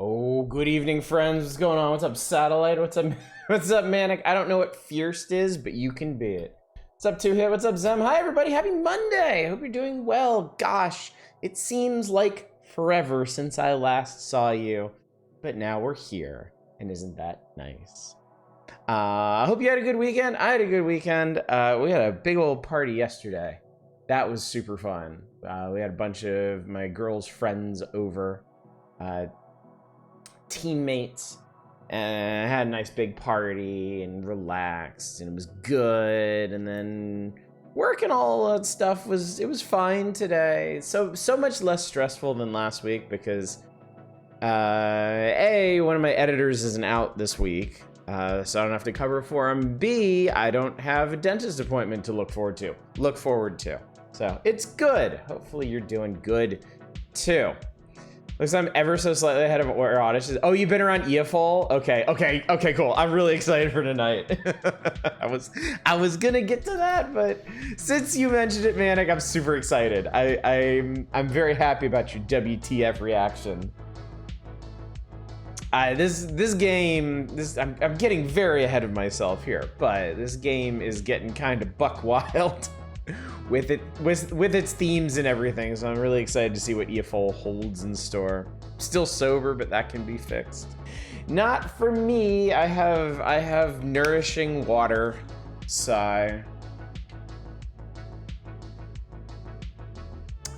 Oh, good evening, friends. What's going on? What's up, Satellite? What's up, what's up, Manic? I don't know what Fierced is, but you can be it. What's up, Two Hit? What's up, Zem? Hi, everybody. Happy Monday. Hope you're doing well. Gosh, it seems like forever since I last saw you, but now we're here, and isn't that nice? I hope you had a good weekend. I had a good weekend. We had a big old party yesterday. That was super fun. We had a bunch of my girl's friends over. Teammates, and I had a nice big party and relaxed, and it was good. And then work and all that stuff was fine today. So much less stressful than last week because A, one of my editors isn't out this week, so I don't have to cover for him. B, I don't have a dentist appointment to look forward to. So it's good. Hopefully you're doing good too. Looks like I'm ever so slightly ahead of where Oddish is. Oh, you've been around EFL? Okay, cool. I'm really excited for tonight. I was gonna get to that, but since you mentioned it, Manic, I'm super excited. I'm very happy about your WTF reaction. This game, I'm getting very ahead of myself here, but this game is getting kind of buck wild. with its themes and everything, so I'm really excited to see what EFO holds in store. Still sober, but that can be fixed. Not for me. I have nourishing water. Sigh.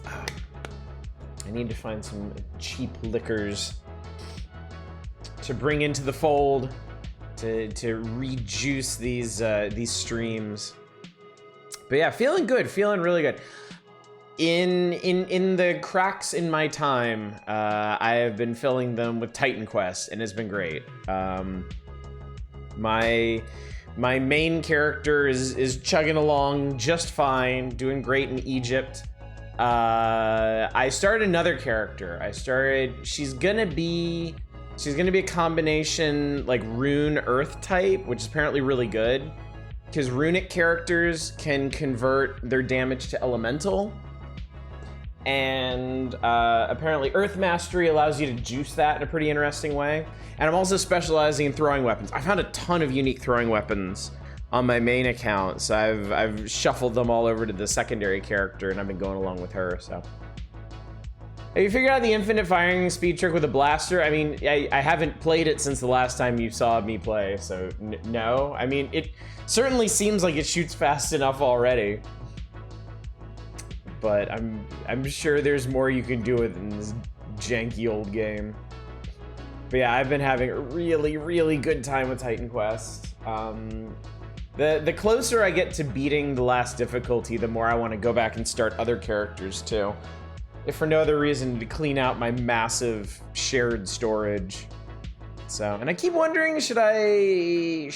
I need to find some cheap liquors to bring into the fold to rejuice these streams. But yeah, feeling good, feeling really good. In the cracks in my time, I have been filling them with Titan Quest, and it's been great. My My main character is chugging along just fine, doing great in Egypt. I started another character. She's gonna be a combination like rune earth type, which is apparently really good because runic characters can convert their damage to elemental. And apparently Earth Mastery allows you to juice that in a pretty interesting way. And I'm also specializing in throwing weapons. I found a ton of unique throwing weapons on my main account, so I've shuffled them all over to the secondary character, and I've been going along with her, so. Have you figured out the infinite firing speed trick with a blaster? I mean, I haven't played it since the last time you saw me play, so no. I mean, it certainly seems like it shoots fast enough already. But I'm sure there's more you can do with it in this janky old game. But yeah, I've been having a really, really good time with Titan Quest. The closer I get to beating the last difficulty, the more I want to go back and start other characters too. If for no other reason, to clean out my massive shared storage. So, and I keep wondering, should I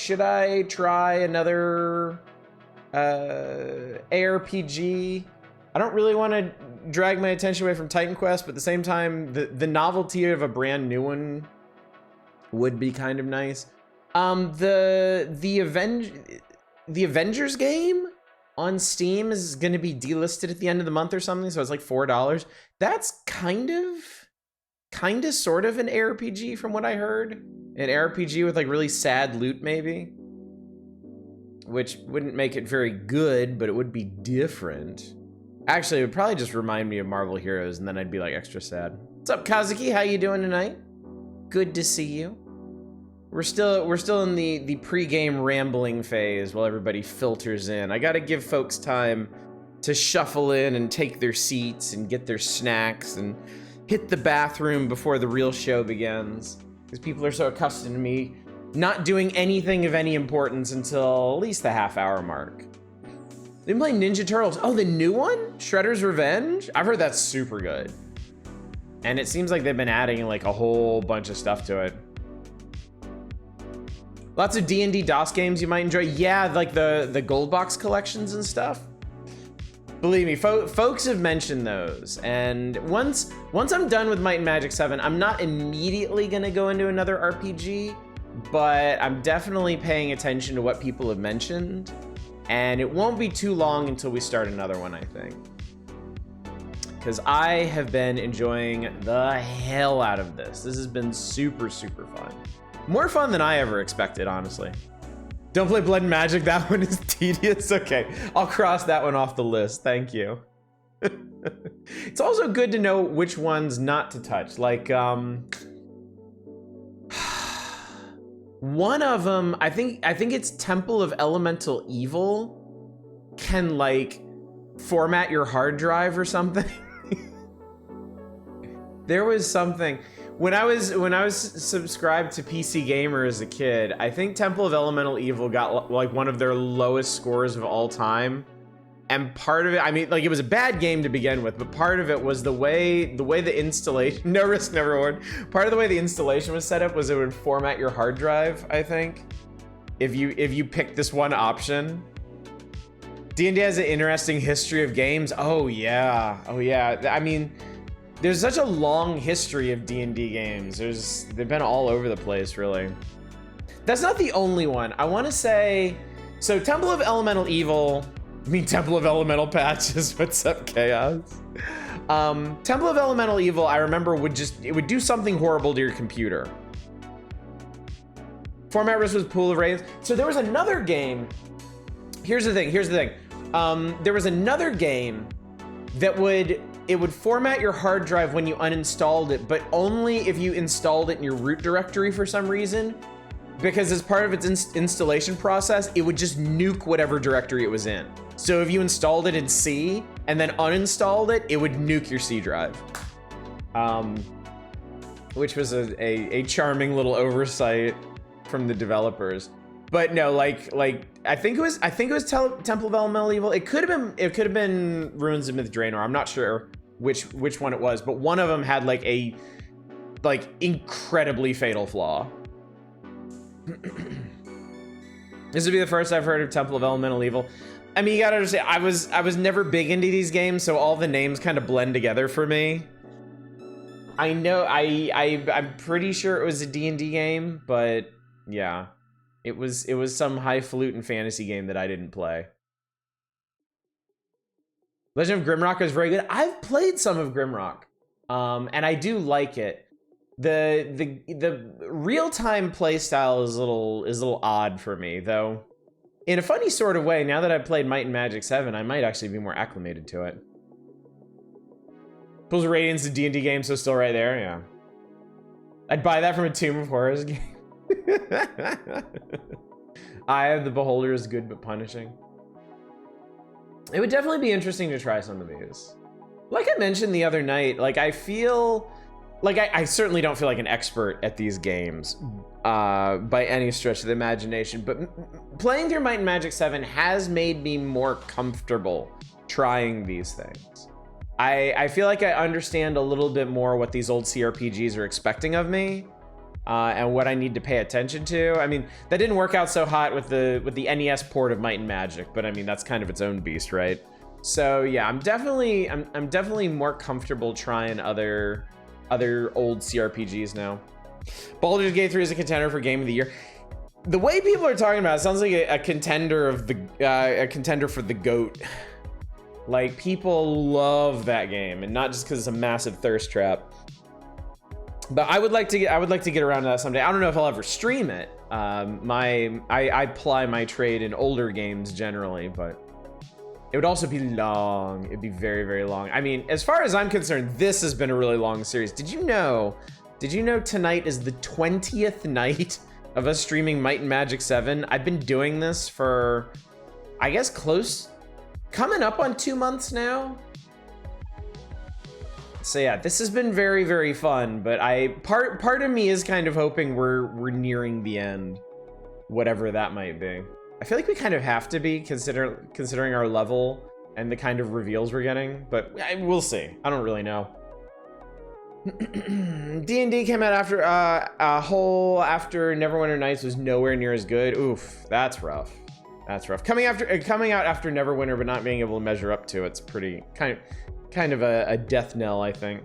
try another ARPG? I don't really want to drag my attention away from Titan Quest, but at the same time, the novelty of a brand new one would be kind of nice. The Avengers game on Steam is going to be delisted at the end of the month or something, so it's like $4. That's kind of sort of an ARPG from what I heard. An ARPG with like really sad loot maybe, which wouldn't make it very good, but it would be different. Actually, it would probably just remind me of Marvel Heroes, and then I'd be like extra sad. What's up, Kazuki? How you doing tonight? Good to see you. We're still in the pre-game rambling phase while everybody filters in. I gotta give folks time to shuffle in and take their seats and get their snacks and hit the bathroom before the real show begins. Because people are so accustomed to me not doing anything of any importance until at least the half-hour mark. They've been playing Ninja Turtles. Oh, the new one? Shredder's Revenge? I've heard that's super good. And it seems like they've been adding like a whole bunch of stuff to it. Lots of D&D DOS games you might enjoy. Yeah, like the gold box collections and stuff. Believe me, folks have mentioned those. And once I'm done with Might and Magic 7, I'm not immediately gonna go into another RPG, but I'm definitely paying attention to what people have mentioned. And it won't be too long until we start another one, I think. Because I have been enjoying the hell out of this. This has been super, super fun. More fun than I ever expected, honestly. Don't play Blood and Magic, that one is tedious. Okay, I'll cross that one off the list, thank you. It's also good to know which ones not to touch. Like, one of them, I think it's Temple of Elemental Evil, can like format your hard drive or something. There was something when I was subscribed to PC Gamer as a kid. I think Temple of Elemental Evil got like one of their lowest scores of all time. And part of it, I mean, like, it was a bad game to begin with, but part of it was the way the installation, no risk, never reward. Part of the way the installation was set up was it would format your hard drive, I think, if you picked this one option. D&D has an interesting history of games. Oh yeah. I mean, there's such a long history of D&D games. They've been all over the place, really. That's not the only one. I want to say, so Temple of Elemental Evil. I mean, Temple of Elemental Patches. What's up, Chaos? Temple of Elemental Evil, I remember it would do something horrible to your computer. Format risk was Pool of Rains. So there was another game. Here's the thing. There was another game that would format your hard drive when you uninstalled it, but only if you installed it in your root directory for some reason. Because as part of its installation process, it would just nuke whatever directory it was in. So if you installed it in C and then uninstalled it, it would nuke your C drive. Which was a charming little oversight from the developers. But no, like I think it was Temple of Elemental Evil. It could have been Ruins of Myth Draenor. I'm not sure which one it was, but one of them had like a incredibly fatal flaw. This would be the first I've heard of Temple of Elemental Evil. I mean, you gotta understand, I was never big into these games, so all the names kind of blend together for me. I know, I'm pretty sure it was a D&D game, but yeah. It was some highfalutin fantasy game that I didn't play. Legend of Grimrock is very good. I've played some of Grimrock, and I do like it. The real-time playstyle is a little odd for me, though. In a funny sort of way, now that I've played Might and Magic 7, I might actually be more acclimated to it. Pulls Radiance to D&D game, so still right there, yeah. I'd buy that from a Tomb of Horrors game. Eye of the Beholder is good but punishing. It would definitely be interesting to try some of these. Like I mentioned the other night, like I feel like I certainly don't feel like an expert at these games by any stretch of the imagination, but playing through Might and Magic 7 has made me more comfortable trying these things. I feel like I understand a little bit more what these old CRPGs are expecting of me, and what I need to pay attention to. I mean, that didn't work out so hot with the NES port of Might and Magic, but I mean that's kind of its own beast, right? So yeah, I'm definitely more comfortable trying other old CRPGs now. Baldur's Gate 3 is a contender for Game of the Year. The way people are talking about it sounds like a contender of the a contender for the GOAT. Like, people love that game, and not just because it's a massive thirst trap. But I would like to get around to that someday. I don't know if I'll ever stream it. I ply my trade in older games generally, but it would also be long. It'd be very, very long. I mean, as far as I'm concerned, this has been a really long series. Did you know tonight is the 20th night of us streaming Might and Magic 7? I've been doing this for, I guess, coming up on 2 months now. So yeah, this has been very, very fun, but part of me is kind of hoping we're nearing the end, whatever that might be. I feel like we kind of have to be considering our level and the kind of reveals we're getting, but we'll see. I don't really know. D&D came out after after Neverwinter Nights was nowhere near as good. Oof, that's rough. That's rough. Coming out after Neverwinter but not being able to measure up to it's pretty kind of a death knell, I think.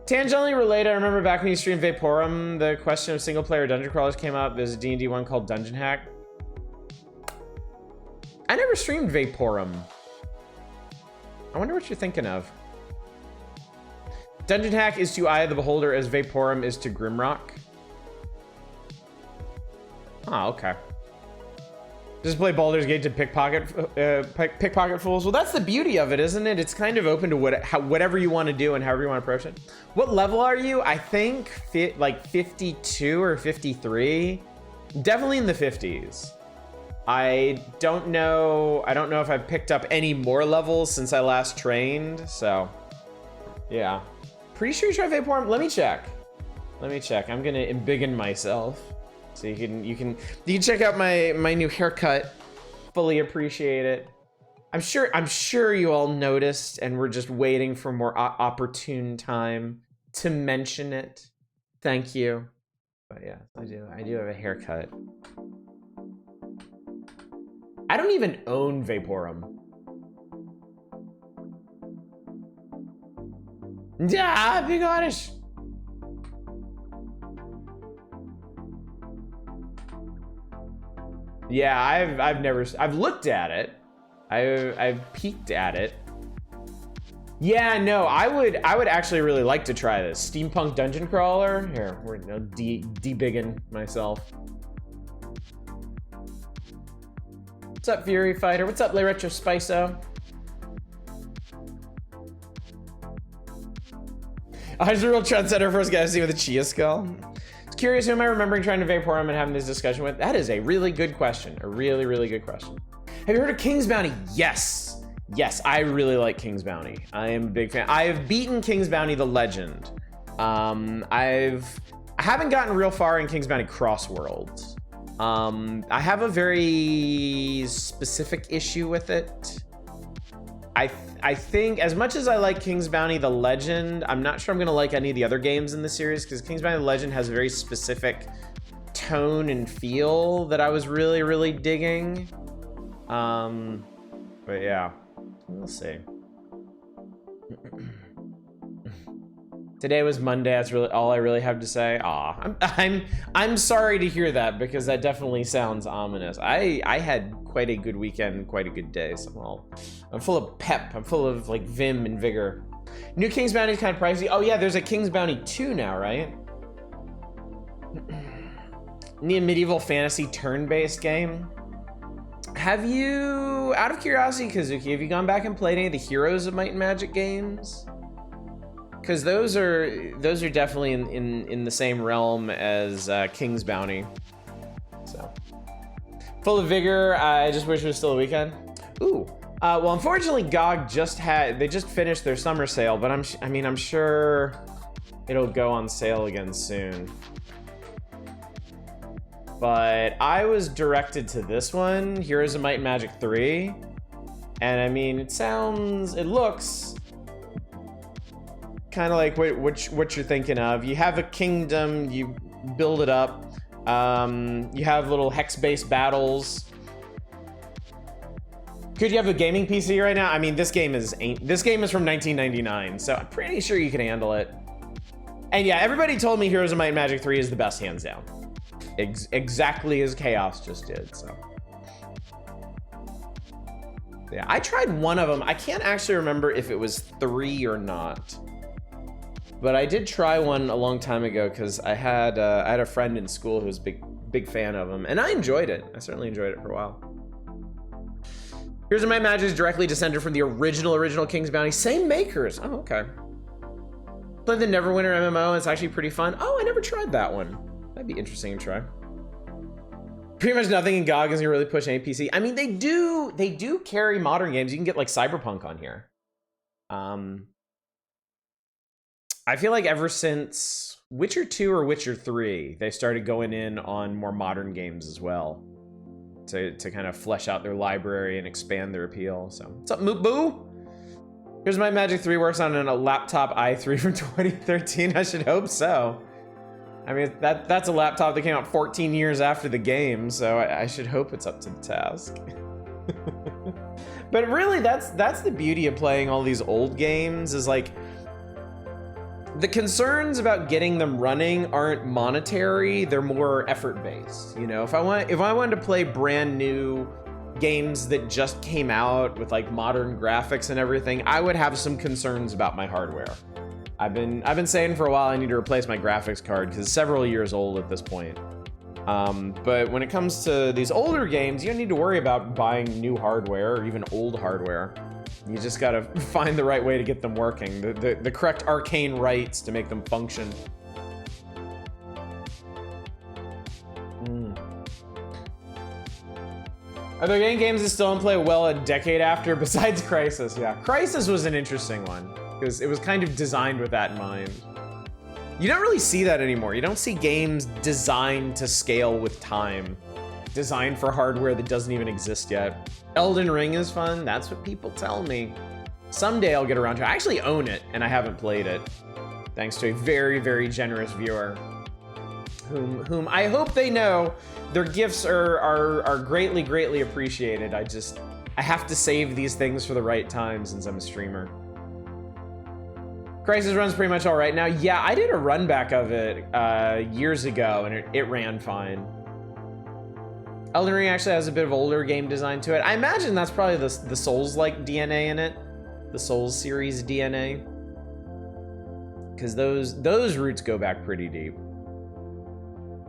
Tangentially related, I remember back when you streamed Vaporum, the question of single player dungeon crawlers came up. There's a D&D one called Dungeon Hack. I never streamed Vaporum. I wonder what you're thinking of. Dungeon Hack is to Eye of the Beholder as Vaporum is to Grimrock. Oh, okay. Just play Baldur's Gate to pickpocket fools. Well, that's the beauty of it, isn't it? It's kind of open to whatever you want to do and however you want to approach it. What level are you? I think like 52 or 53. Definitely in the 50s. I don't know if I've picked up any more levels since I last trained. So, yeah. Pretty sure you tried Vaporum. Let me check. I'm gonna embiggen myself. So you can check out my new haircut. Fully appreciate it. I'm sure you all noticed, and we're just waiting for more opportune time to mention it. Thank you. But yeah, I do have a haircut. I don't even own Vaporum. Yeah, big honest. Yeah, I've looked at it. I've peeked at it. Yeah, no, I would actually really like to try this. Steampunk Dungeon Crawler. Here, we're de-bigging myself. What's up, Fury Fighter? What's up, Le Retro Spiso? I was a real trendsetter first guy to see with a Chia skull. Curious, who am I remembering trying to Vaporum and having this discussion with? That is a really good question. A really, really good question. Have you heard of King's Bounty? Yes. Yes, I really like King's Bounty. I am a big fan. I have beaten King's Bounty the Legend. I haven't gotten real far in King's Bounty Cross Worlds. I have a very specific issue with it. I think, as much as I like King's Bounty the Legend, I'm not sure I'm gonna like any of the other games in the series, because King's Bounty the Legend has a very specific tone and feel that I was really, really digging. But yeah, we'll see. Today was Monday. That's really all I really have to say. I'm sorry to hear that, because that definitely sounds ominous. I had quite a good weekend, quite a good day. So I'm full of pep. I'm full of like vim and vigor. New King's Bounty is kind of pricey. Oh yeah, there's a King's Bounty 2 now, right? Need a medieval fantasy turn-based game. Have you, out of curiosity, Kazuki, have you gone back and played any of the Heroes of Might and Magic games? Because those are definitely in the same realm as King's Bounty. So full of vigor. I just wish it was still a weekend. Ooh. Well, unfortunately, GOG just finished their summer sale, but I'm sure it'll go on sale again soon. But I was directed to this one, Heroes of Might and Magic 3. And I mean, it looks kind of like what you're thinking of. You have a kingdom, you build it up. You have little hex-based battles. Could you have a gaming PC right now? I mean, this game is from 1999, so I'm pretty sure you can handle it. And yeah, everybody told me Heroes of Might and Magic 3 is the best, hands down. Exactly as Chaos just did, so. Yeah, I tried one of them. I can't actually remember if it was 3 or not. But I did try one a long time ago, because I had a friend in school who was a big fan of them, and I enjoyed it. I certainly enjoyed it for a while. Here's My Magic is directly descended from the original King's Bounty. Same makers. Oh, okay. Play the Neverwinter MMO. It's actually pretty fun. Oh, I never tried that one. That'd be interesting to try. Pretty much nothing in GOG is gonna really push any PC. I mean, they do carry modern games. You can get like Cyberpunk on here. I feel like ever since Witcher 2 or Witcher 3, they started going in on more modern games as well. To kind of flesh out their library and expand their appeal. So, what's up, Moot Boo? Here's My Magic 3 works on a laptop i3 from 2013. I should hope so. I mean, that's a laptop that came out 14 years after the game, so I should hope it's up to the task. But really, that's the beauty of playing all these old games, is like, the concerns about getting them running aren't monetary, they're more effort-based. You know, if I wanted to play brand new games that just came out with like modern graphics and everything, I would have some concerns about my hardware. I've been saying for a while I need to replace my graphics card because it's several years old at this point. But when it comes to these older games, you don't need to worry about buying new hardware or even old hardware. You just gotta find the right way to get them working, the correct arcane rights to make them function. Are there any games that still don't play well a decade after besides Crysis? Yeah, Crysis was an interesting one because it was kind of designed with that in mind. You don't really see that anymore. You don't see games designed to scale with time, designed for hardware that doesn't even exist yet. Elden Ring is fun. That's what people tell me. Someday I'll get around to it. I actually own it, and I haven't played it, thanks to a very, very generous viewer, whom I hope they know their gifts are greatly, greatly appreciated. I have to save these things for the right time since I'm a streamer. Crysis runs pretty much all right now. Yeah, I did a run back of it years ago, and it ran fine. Elden Ring actually has a bit of older game design to it. I imagine that's probably the Souls-like DNA in it. The Souls series DNA. Because those roots go back pretty deep.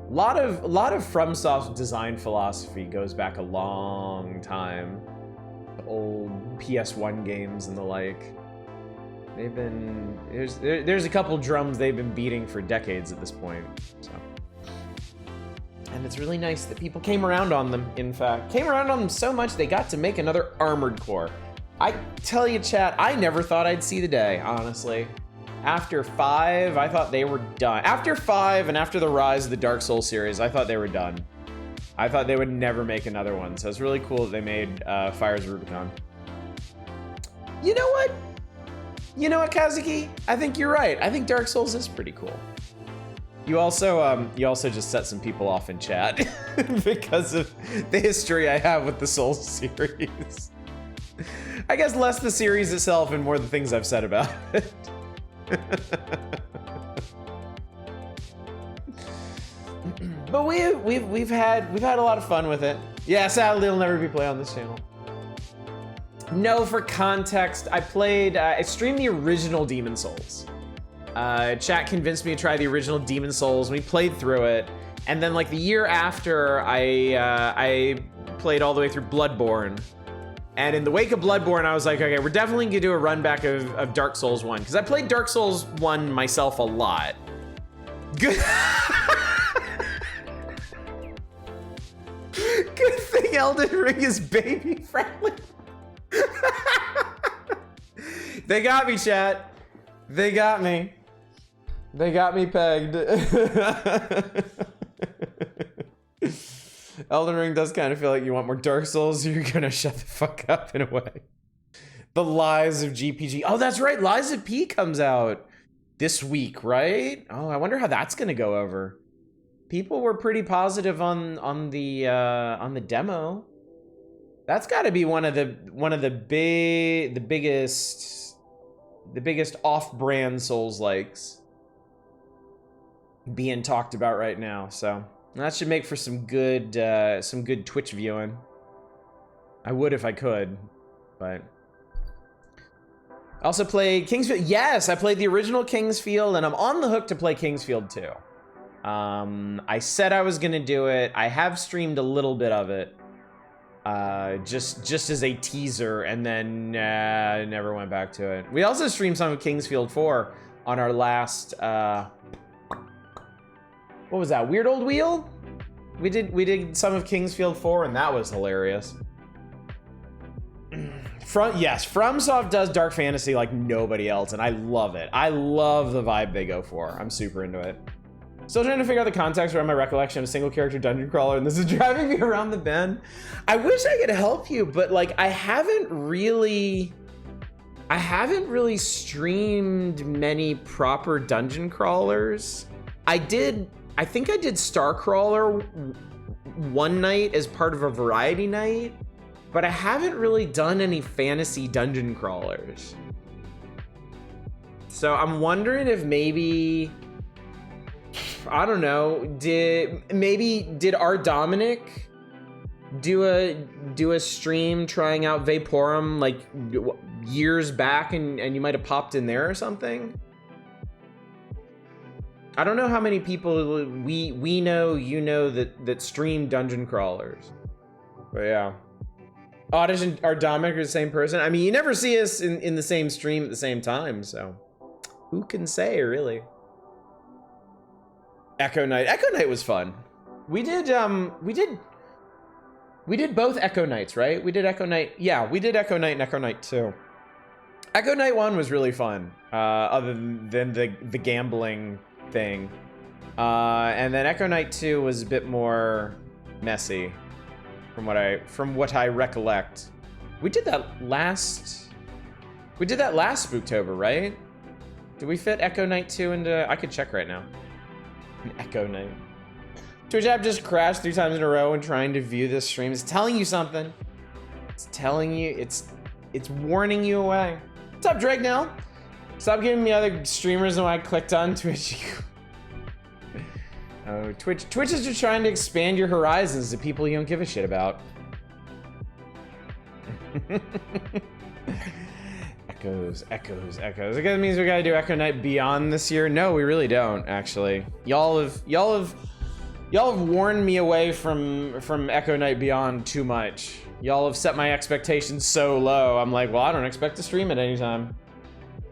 A lot of FromSoft's design philosophy goes back a long time. The old PS1 games and the like. They've been... There's a couple drums they've been beating for decades at this point, so... And it's really nice that people came around on them, in fact. Came around on them so much they got to make another Armored Core. I tell you, chat, I never thought I'd see the day, honestly. After 5, I thought they were done. After 5 and after the rise of the Dark Souls series, I thought they were done. I thought they would never make another one, so it's really cool that they made Fires of Rubicon. You know what? You know what, Kazuki? I think you're right. I think Dark Souls is pretty cool. You also just set some people off in chat because of the history I have with the Souls series. I guess less the series itself and more the things I've said about it. But we've had a lot of fun with it. Yeah, sadly it'll never be played on this channel. No, for context, I streamed the original Demon Souls. Chat convinced me to try the original Demon Souls. We played through it, and then like the year after, I played all the way through Bloodborne. And in the wake of Bloodborne, I was like, okay, we're definitely gonna do a run back of Dark Souls 1, because I played Dark Souls 1 myself a lot. Good. Good thing Elden Ring is baby friendly. They got me, chat. They got me. They got me pegged. Elden Ring does kind of feel like you want more Dark Souls. You're gonna shut the fuck up in a way. The Lies of GPG. Oh, that's right. Lies of P comes out this week, right? Oh, I wonder how that's gonna go over. People were pretty positive on the demo. That's got to be one of the biggest off-brand Souls likes being talked about right now. So that should make for some good Twitch viewing. I would if I could, but I also played Kingsfield. Yes, I played the original Kingsfield, and I'm on the hook to play Kingsfield too. I said I was gonna do it. I have streamed a little bit of it, just as a teaser, and then never went back to it. We also streamed some of Kingsfield 4 on our last what was that? Weird Old Wheel? We did some of Kingsfield 4, and that was hilarious. FromSoft does dark fantasy like nobody else, and I love it. I love the vibe they go for. I'm super into it. Still trying to figure out the context around my recollection of a single character dungeon crawler, and this is driving me around the bend. I wish I could help you, but like I haven't really streamed many proper dungeon crawlers. I think I did Starcrawler one night as part of a variety night, but I haven't really done any fantasy dungeon crawlers. So I'm wondering if maybe, I don't know, did our Dominic do a stream trying out Vaporum like years back, and you might have popped in there or something? I don't know how many people we know, you know, that stream dungeon crawlers. But yeah. Oddish and our Dominic are the same person. I mean, you never see us in the same stream at the same time, so who can say, really? Echo Night. Echo Night was fun. We did both Echo Nights, right? We did Echo Night. Yeah, we did Echo Night and Echo Night 2. Echo Night 1 was really fun, other than the gambling thing. And then Echo Night 2 was a bit more messy from what I recollect. We did that last Spooktober, right? Did we fit Echo Night 2 into, I could check right now. Echo Night. Twitch app just crashed 3 times in a row and trying to view this stream. It's telling you something. It's telling you, it's warning you away. What's up, Drake now? Stop giving me other streamers than when I clicked on Twitch. Oh, Twitch is just trying to expand your horizons to people you don't give a shit about. Echoes. I guess it means we gotta do Echo Night Beyond this year. No, we really don't, actually. Y'all have warned me away from Echo Night Beyond too much. Y'all have set my expectations so low. I'm like, well, I don't expect to stream it anytime.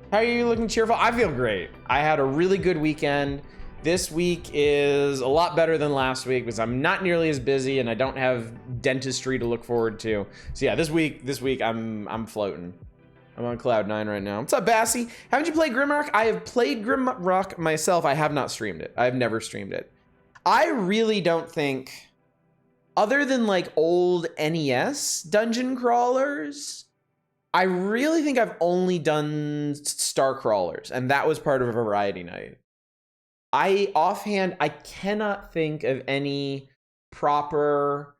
How are you looking cheerful? I feel great. I had a really good weekend. This week is a lot better than last week because I'm not nearly as busy and I don't have dentistry to look forward to. So yeah, this week I'm floating. I'm on cloud 9 right now. What's up, Bassy? Haven't you played Grimrock? I have played Grimrock myself. I have not streamed it. I've never streamed it. I really don't think, other than like old NES dungeon crawlers, I really think I've only done Star Crawlers, and that was part of a variety night. offhand, I cannot think of any proper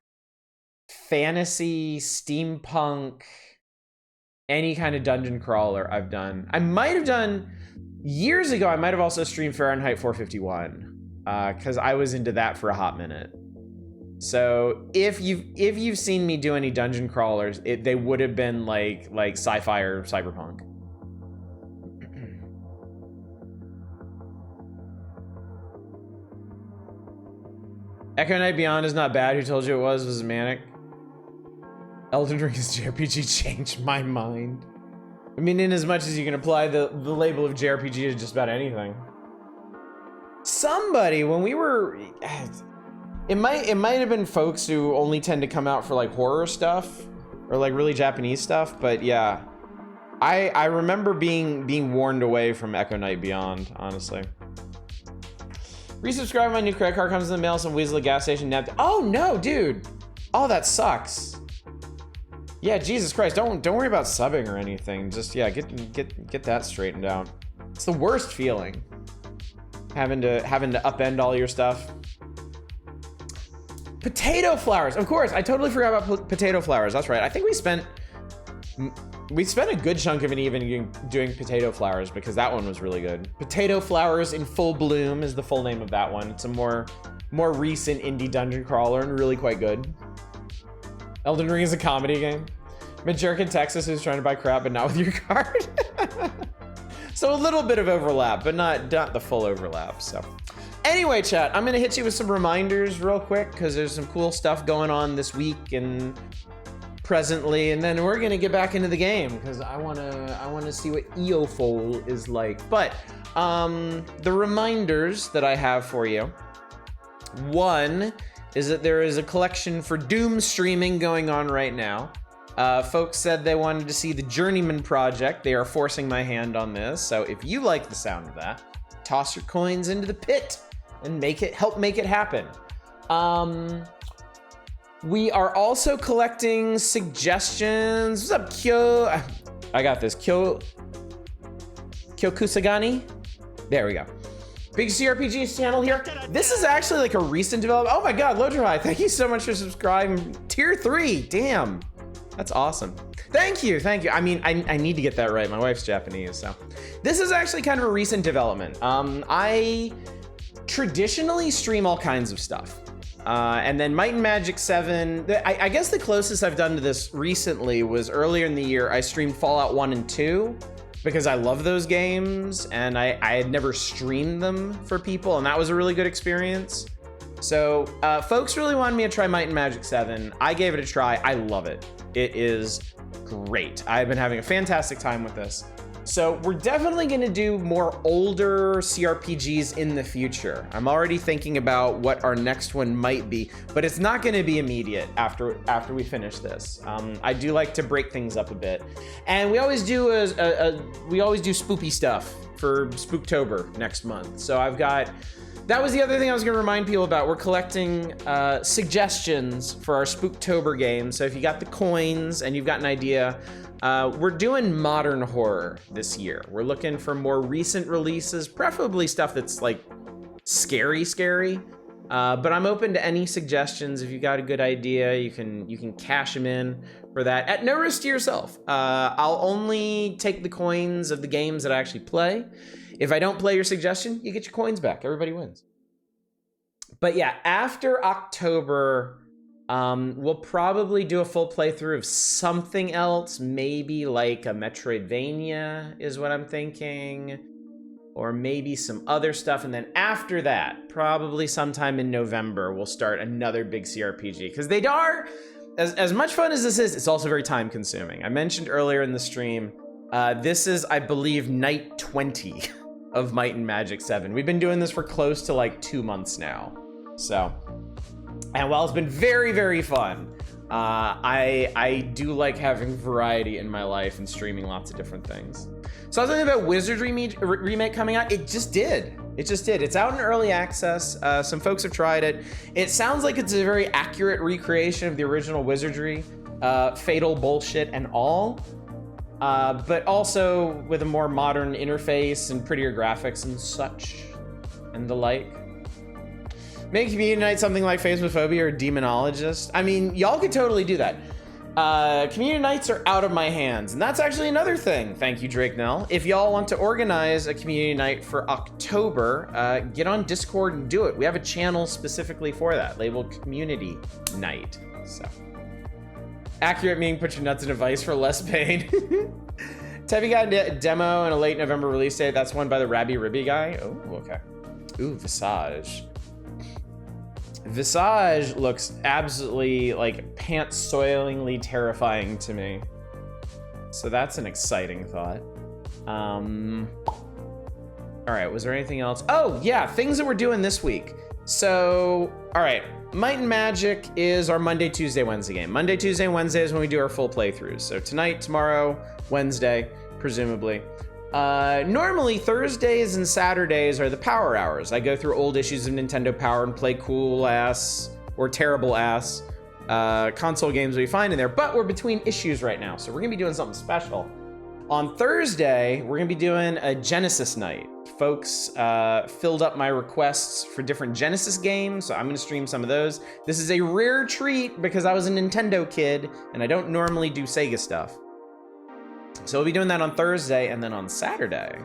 fantasy, steampunk, any kind of dungeon crawler I've done. I might have done, years ago, I might have also streamed Fahrenheit 451, because I was into that for a hot minute. So if you've seen me do any dungeon crawlers, they would have been like sci-fi or cyberpunk. Echo Knight Beyond is not bad. Who told you it was manic? Elden Ring's JRPG changed my mind. I mean, in as much as you can apply the label of JRPG to just about anything. Somebody, when we were, it might have been folks who only tend to come out for like horror stuff or like really Japanese stuff, but yeah, I remember being warned away from Echo Knight Beyond, honestly. Resubscribe, my new credit card comes in the mail, some weasel at gas station napped. Oh no, dude. Oh, that sucks. Yeah, Jesus Christ, don't worry about subbing or anything. Just, yeah, get that straightened out. It's the worst feeling. Having to upend all your stuff. Potato flowers, of course, I totally forgot about potato flowers, that's right. I think we spent a good chunk of it even doing potato flowers because that one was really good. Potato Flowers in Full Bloom is the full name of that one. It's a more recent indie dungeon crawler and really quite good. Elden Ring is a comedy game. I'm a jerk in Texas who's trying to buy crap but not with your card. So a little bit of overlap, but not the full overlap, so. Anyway, chat, I'm gonna hit you with some reminders real quick because there's some cool stuff going on this week and presently, and then we're gonna get back into the game because I wanna see what EOFOL is like. But the reminders that I have for you. One is that there is a collection for Doom streaming going on right now. Folks said they wanted to see the Journeyman project. They are forcing my hand on this. So if you like the sound of that, toss your coins into the pit and help make it happen. We are also collecting suggestions. What's up, Kyo? I got this. Kyokusagani? There we go. Big CRPG channel here. This is actually like a recent development. Oh my God, Lodrai, thank you so much for subscribing. Tier 3, damn. That's awesome. Thank you. I mean, I need to get that right. My wife's Japanese, so. This is actually kind of a recent development. I traditionally stream all kinds of stuff. And then Might and Magic 7, I guess the closest I've done to this recently was earlier in the year. I streamed Fallout 1 and 2 because I love those games and I had never streamed them for people, and that was a really good experience. So folks really wanted me to try Might and Magic 7. I gave it a try. I love it. It is great. I've been having a fantastic time with this. So we're definitely gonna do more older CRPGs in the future. I'm already thinking about what our next one might be, but it's not gonna be immediate after we finish this. I do like to break things up a bit. And we always do spoopy stuff for Spooktober next month. So that was the other thing I was gonna remind people about. We're collecting suggestions for our Spooktober game. So if you got the coins and you've got an idea, we're doing modern horror this year. We're looking for more recent releases, preferably stuff that's like scary. But I'm open to any suggestions. If you got a good idea, you can cash them in for that at no risk to yourself. I'll only take the coins of the games that I actually play. If I don't play your suggestion, you get your coins back. Everybody wins. But yeah, after October, we'll probably do a full playthrough of something else, maybe like a Metroidvania is what I'm thinking, or maybe some other stuff. And then after that, probably sometime in November, we'll start another big CRPG, because they are, as much fun as this is, it's also very time consuming. I mentioned earlier in the stream, this is, I believe, night 20 of Might and Magic 7. We've been doing this for close to like 2 months now. So, and while it's been very, very fun, I do like having variety in my life and streaming lots of different things. So I was thinking about Wizardry remake coming out. It just did. It's out in early access. Some folks have tried it. It sounds like it's a very accurate recreation of the original Wizardry, fatal bullshit and all, but also with a more modern interface and prettier graphics and such. and the like. Make community night something like Phasmophobia or Demonologist. I mean, y'all could totally do that. Community nights are out of my hands, and that's actually another thing. Thank you, Drake Nell. If y'all want to organize a community night for October, get on Discord and do it. We have a channel specifically for that, labeled Community Night. So, accurate meaning put your nuts in a vice for less pain. Tevi got a demo and a late November release date. That's one by the Rabby Ribby guy. Oh, okay. Ooh, Visage. Visage looks absolutely like pants-soilingly terrifying to me. So that's an exciting thought. All right, was there anything else? Oh yeah, things that we're doing this week. So, all right, Might and Magic is our Monday, Tuesday, Wednesday game. Monday, Tuesday, and Wednesday is when we do our full playthroughs. So tonight, tomorrow, Wednesday, presumably. Normally Thursdays and Saturdays are the power hours. I go through old issues of Nintendo Power and play cool ass or terrible ass console games we find in there, but we're between issues right now, so we're gonna be doing something special. On Thursday, we're gonna be doing a Genesis night. Folks filled up my requests for different Genesis games, so I'm gonna stream some of those. This is a rare treat because I was a Nintendo kid and I don't normally do Sega stuff. So we'll be doing that on Thursday, and then on Saturday,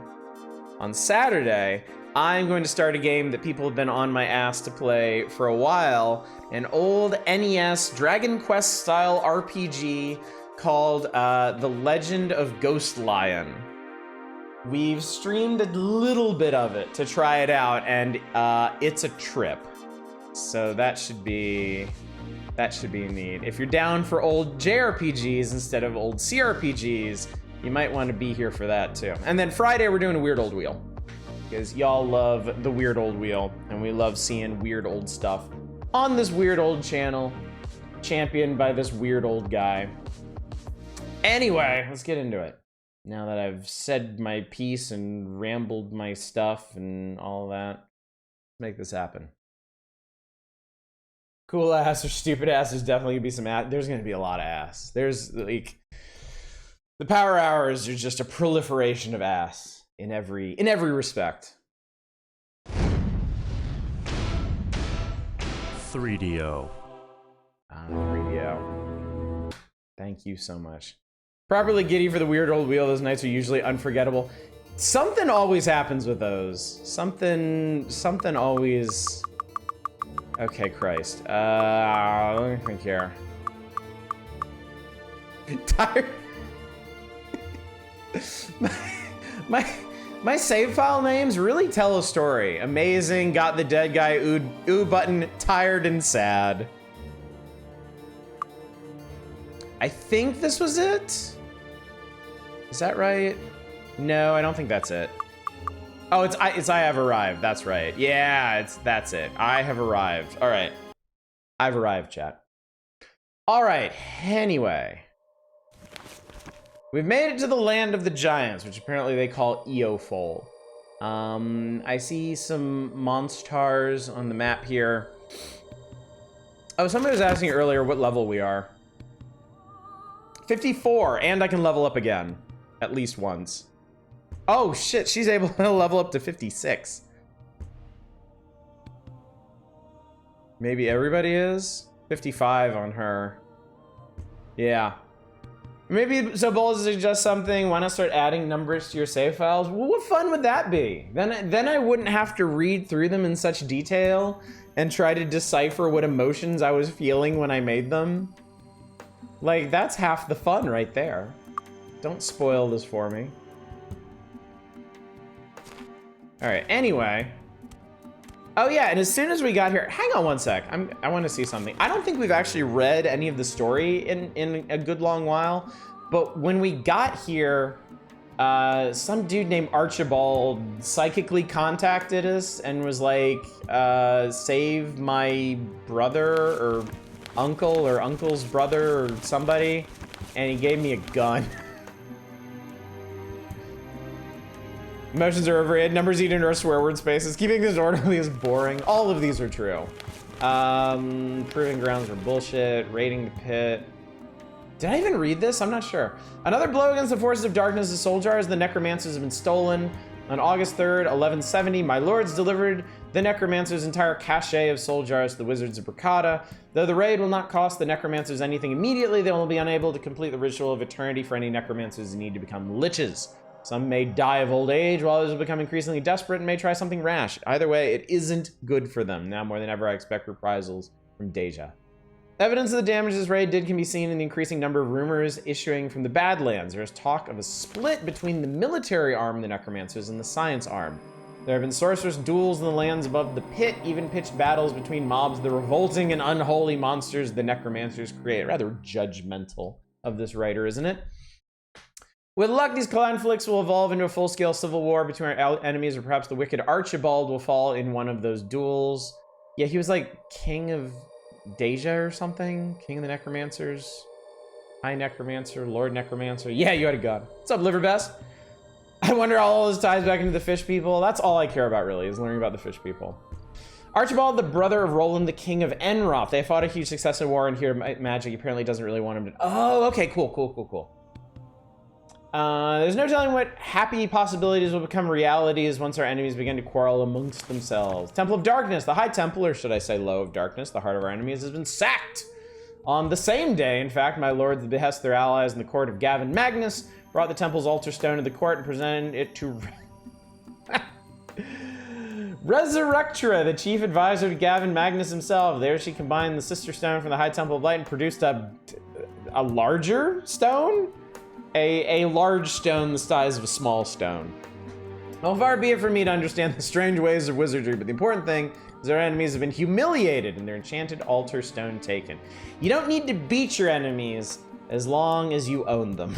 I'm going to start a game that people have been on my ass to play for a while, an old NES Dragon Quest style RPG called The Legend of Ghost Lion. We've streamed a little bit of it to try it out, and it's a trip. So that should be neat. If you're down for old JRPGs instead of old CRPGs, you might want to be here for that too. And then Friday, we're doing a Weird Old Wheel, because y'all love the Weird Old Wheel, and we love seeing weird old stuff on this weird old channel, championed by this weird old guy. Anyway, let's get into it. Now that I've said my piece and rambled my stuff and all that, let's make this happen. Cool ass or stupid ass, there's definitely gonna be some ass. There's gonna be a lot of ass. There's like, the power hours are just a proliferation of ass in every respect. 3DO. 3DO. Thank you so much. Properly giddy for the Weird Old Wheel. Those nights are usually unforgettable. Something always happens with those. Something always. Okay, Christ. Let me think here. Tired. My save file names really tell a story. Amazing, got the dead guy, ooh button, tired and sad. I think this was it. Is that right? No, I don't think that's it. Oh, it's I have arrived. That's right. Yeah, that's it. I have arrived. All right. I've arrived, chat. All right. Anyway, we've made it to the land of the giants, which apparently they call Eofol. I see some monsters on the map here. Oh, somebody was asking earlier what level we are. 54, and I can level up again, at least once. Oh shit, she's able to level up to 56. Maybe everybody is? 55 on her. Yeah. Maybe so Bowles suggests something, why not start adding numbers to your save files? Well, what fun would that be? Then I wouldn't have to read through them in such detail and try to decipher what emotions I was feeling when I made them. Like, that's half the fun right there. Don't spoil this for me. All right, anyway. Oh yeah, and as soon as we got here, hang on one sec. I want to see something. I don't think we've actually read any of the story in a good long while, but when we got here, some dude named Archibald psychically contacted us and was like, save my brother or uncle's brother or somebody, and he gave me a gun. Emotions are overrated. Numbers eaten or swear word spaces. Keeping this orderly is boring. All of these are true. Proving grounds are bullshit. Raiding the pit. Did I even read this? I'm not sure. Another blow against the forces of darkness. The soul jars, the necromancers have been stolen. On August 3rd, 1170, my lords delivered the necromancer's entire cache of soul jars to the wizards of Bracada. Though the raid will not cost the necromancers anything immediately, they will be unable to complete the ritual of eternity for any necromancers who need to become liches. Some may die of old age, while others will become increasingly desperate and may try something rash. Either way, it isn't good for them. Now more than ever, I expect reprisals from Deja. Evidence of the damage this raid did can be seen in the increasing number of rumors issuing from the Badlands. There is talk of a split between the military arm of the necromancers and the science arm. There have been sorcerous duels in the lands above the pit, even pitched battles between mobs, the revolting and unholy monsters the necromancers create. Rather judgmental of this writer, isn't it? With luck, these conflicts will evolve into a full-scale civil war between our enemies, or perhaps the wicked Archibald will fall in one of those duels. Yeah, he was like king of Deja or something? King of the Necromancers? High Necromancer, Lord Necromancer. Yeah, you had a god. What's up, Liverbest? I wonder how all this ties back into the fish people. That's all I care about, really, is learning about the fish people. Archibald, the brother of Roland, the king of Enroth. They fought a huge successive war, and here magic apparently doesn't really want him to... Oh, okay, cool. There's no telling what happy possibilities will become realities once our enemies begin to quarrel amongst themselves. Temple of Darkness, the High Temple, or should I say Low of Darkness, the heart of our enemies, has been sacked. On the same day, in fact, my lords, the behest of their allies in the court of Gavin Magnus, brought the temple's altar stone to the court and presented it to Resurrectra, the chief advisor to Gavin Magnus himself. There she combined the sister stone from the High Temple of Light and produced a larger stone? A large stone the size of a small stone. Well, far be it from me to understand the strange ways of wizardry, but the important thing is our enemies have been humiliated and their enchanted altar stone taken. You don't need to beat your enemies as long as you own them.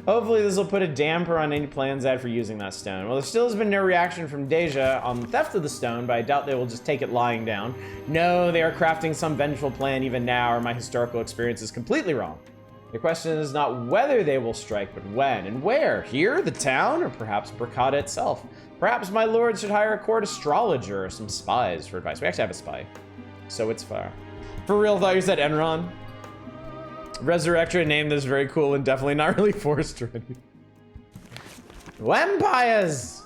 Hopefully this will put a damper on any plans I had for using that stone. Well, there still has been no reaction from Deja on the theft of the stone, but I doubt they will just take it lying down. No, they are crafting some vengeful plan even now, or my historical experience is completely wrong. The question is not whether they will strike, but when and where. Here, the town, or perhaps Bracada itself. Perhaps my lord should hire a court astrologer or some spies for advice. We actually have a spy, so it's far. For real, thought you said Enron. Resurrector named this very cool and definitely not really forced ready. Vampires!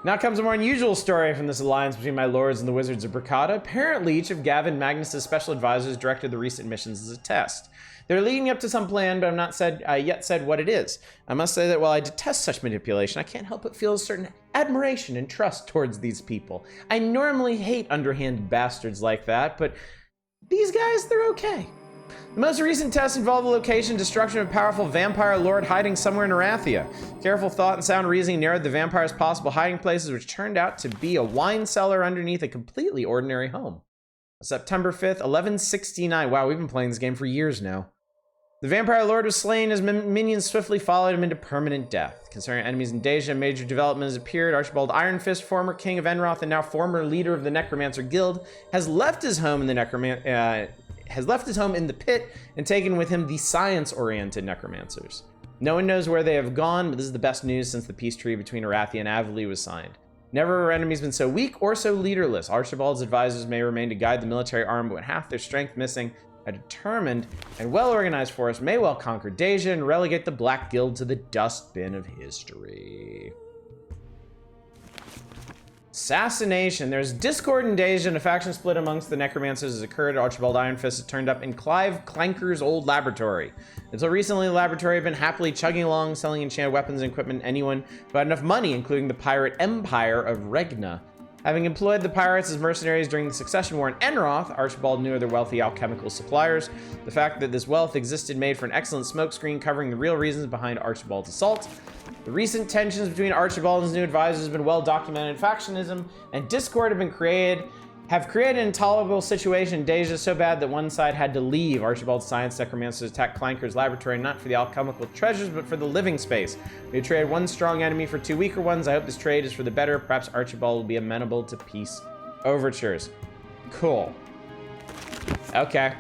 Now comes a more unusual story from this alliance between my lords and the wizards of Bracada. Apparently, each of Gavin Magnus's special advisors directed the recent missions as a test. They're leading up to some plan, but I've not yet said what it is. I must say that while I detest such manipulation, I can't help but feel a certain admiration and trust towards these people. I normally hate underhanded bastards like that, but these guys, they're okay. The most recent test involved the location and destruction of a powerful vampire lord hiding somewhere in Arathia. Careful thought and sound reasoning narrowed the vampire's possible hiding places, which turned out to be a wine cellar underneath a completely ordinary home. September 5th, 1169. Wow, we've been playing this game for years now. The vampire lord was slain as minions swiftly followed him into permanent death. Concerning enemies in Deja, a major development has appeared. Archibald Ironfist, former king of Enroth and now former leader of the Necromancer Guild, has left his home in the pit and taken with him the science-oriented necromancers. No one knows where they have gone, but this is the best news since the peace treaty between Arathia and Avali was signed. Never have our enemies been so weak or so leaderless. Archibald's advisors may remain to guide the military arm, but with half their strength missing, a determined and well-organized force may well conquer Deja and relegate the Black Guild to the dustbin of history. Assassination. There's discord in Deja and a faction split amongst the necromancers has occurred. Archibald Ironfist has turned up in Clive Clanker's old laboratory. Until recently, the laboratory had been happily chugging along, selling enchanted weapons and equipment to anyone who had enough money, including the pirate empire of Regna. Having employed the pirates as mercenaries during the Succession War in Enroth, Archibald knew of their wealthy alchemical suppliers. The fact that this wealth existed made for an excellent smokescreen covering the real reasons behind Archibald's assault. The recent tensions between Archibald and his new advisors have been well documented. Factionism and discord have created an intolerable situation in Deja so bad that one side had to leave. Archibald's science necromancers attacked Clanker's laboratory not for the alchemical treasures, but for the living space. We traded one strong enemy for two weaker ones. I hope this trade is for the better. Perhaps Archibald will be amenable to peace overtures. Cool. Okay.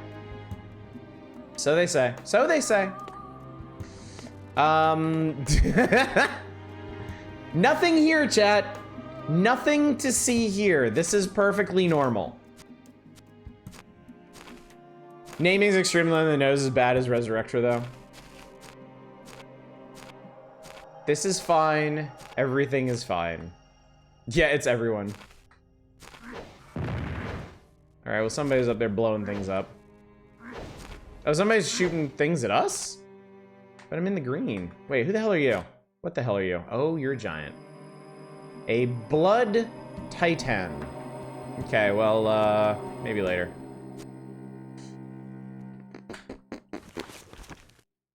So they say. So they say. Nothing here, chat. Nothing to see here. This is perfectly normal. Naming's extremely on the nose as bad as Resurrector, though. This is fine. Everything is fine. Yeah, it's everyone. Alright, well, somebody's up there blowing things up. Oh, somebody's shooting things at us? But I'm in the green. Wait, who the hell are you? What the hell are you? Oh, you're a giant. A blood titan. Okay, well, maybe later.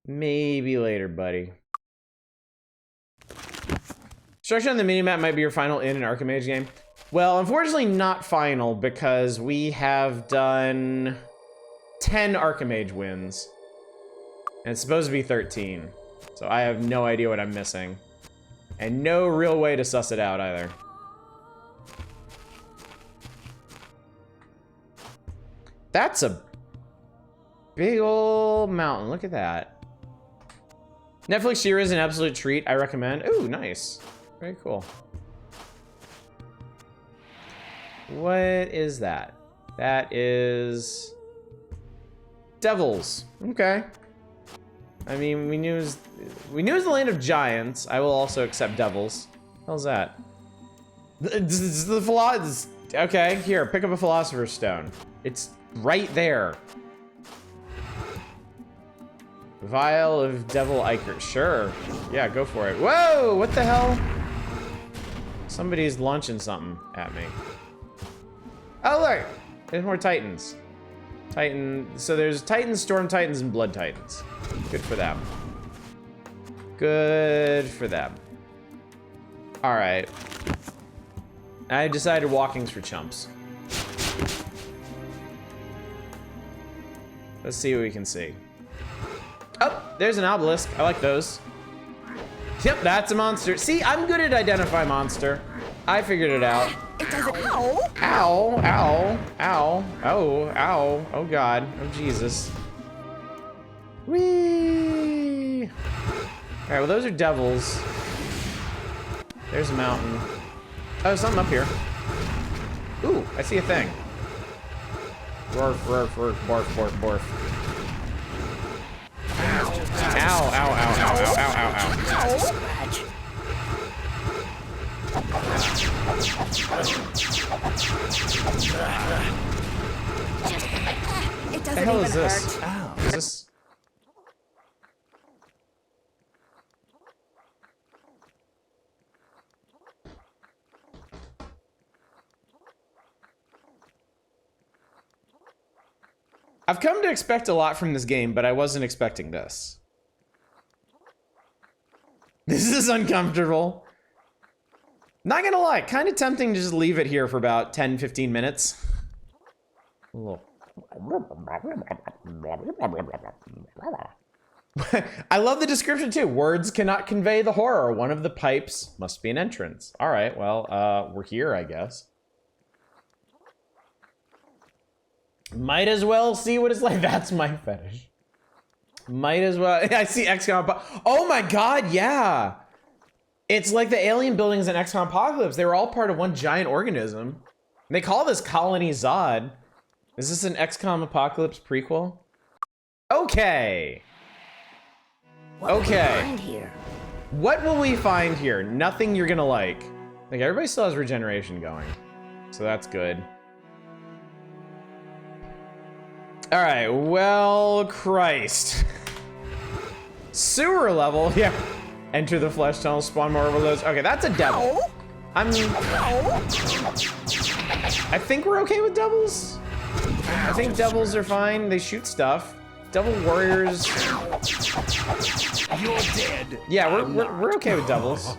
Maybe later, buddy. Structure on the minimap might be your final in an Archimage game. Well, unfortunately not final, because we have done 10 Archimage wins. And it's supposed to be 13. So I have no idea what I'm missing. And no real way to suss it out either. That's a big ol' mountain. Look at that. Netflix Shira is an absolute treat. I recommend. Ooh, nice. Very cool. What is that? That is Devils. Okay. I mean, we knew it was the land of giants. I will also accept Devils. How's that? Okay, here, pick up a Philosopher's Stone. It's right there. Vial of Devil Ichor. Sure. Yeah, go for it. Whoa! What the hell? Somebody's launching something at me. Oh, look! There's more Titans. So there's Titans, Storm Titans, and Blood Titans. Good for them. Good for them. Alright. I decided walking's for chumps. Let's see what we can see. Oh, there's an obelisk. I like those. Yep, that's a monster. See, I'm good at identify monster. I figured it out. It doesn't. Ow! Ow! Ow! Ow! Oh! Ow! Oh God! Oh Jesus! Whee! All right. Well, those are devils. There's a mountain. Oh, something up here. Ooh! I see a thing. Borf! Borf! Borf! Borf! Borf! Borf! Ow! Ow! Ow! Ow! Ow! Ow! Ow! Ow! Scratch. It doesn't The hell even is this? hurt. Ow. Is this? I've come to expect a lot from this game, but I wasn't expecting this. This is uncomfortable. Not gonna lie, kind of tempting to just leave it here for about 10-15 minutes. I love the description too. Words cannot convey the horror. One of the pipes must be an entrance. All right, well, we're here, I guess. Might as well see what it's like. That's my fetish. Might as well. I see XCOM. Oh my God, yeah. It's like the alien buildings in XCOM Apocalypse. They were all part of one giant organism. They call this Colony Zod. Is this an XCOM Apocalypse prequel? Okay. Okay. What will we find here? Nothing you're gonna like. Like, everybody still has regeneration going. So that's good. All right, well, Christ. Sewer level, yeah. Enter the flesh tunnel, spawn more overloads. Okay, that's a devil. I think we're okay with devils. I think devils are fine. They shoot stuff. Devil warriors. You're dead. Yeah, we're okay with devils.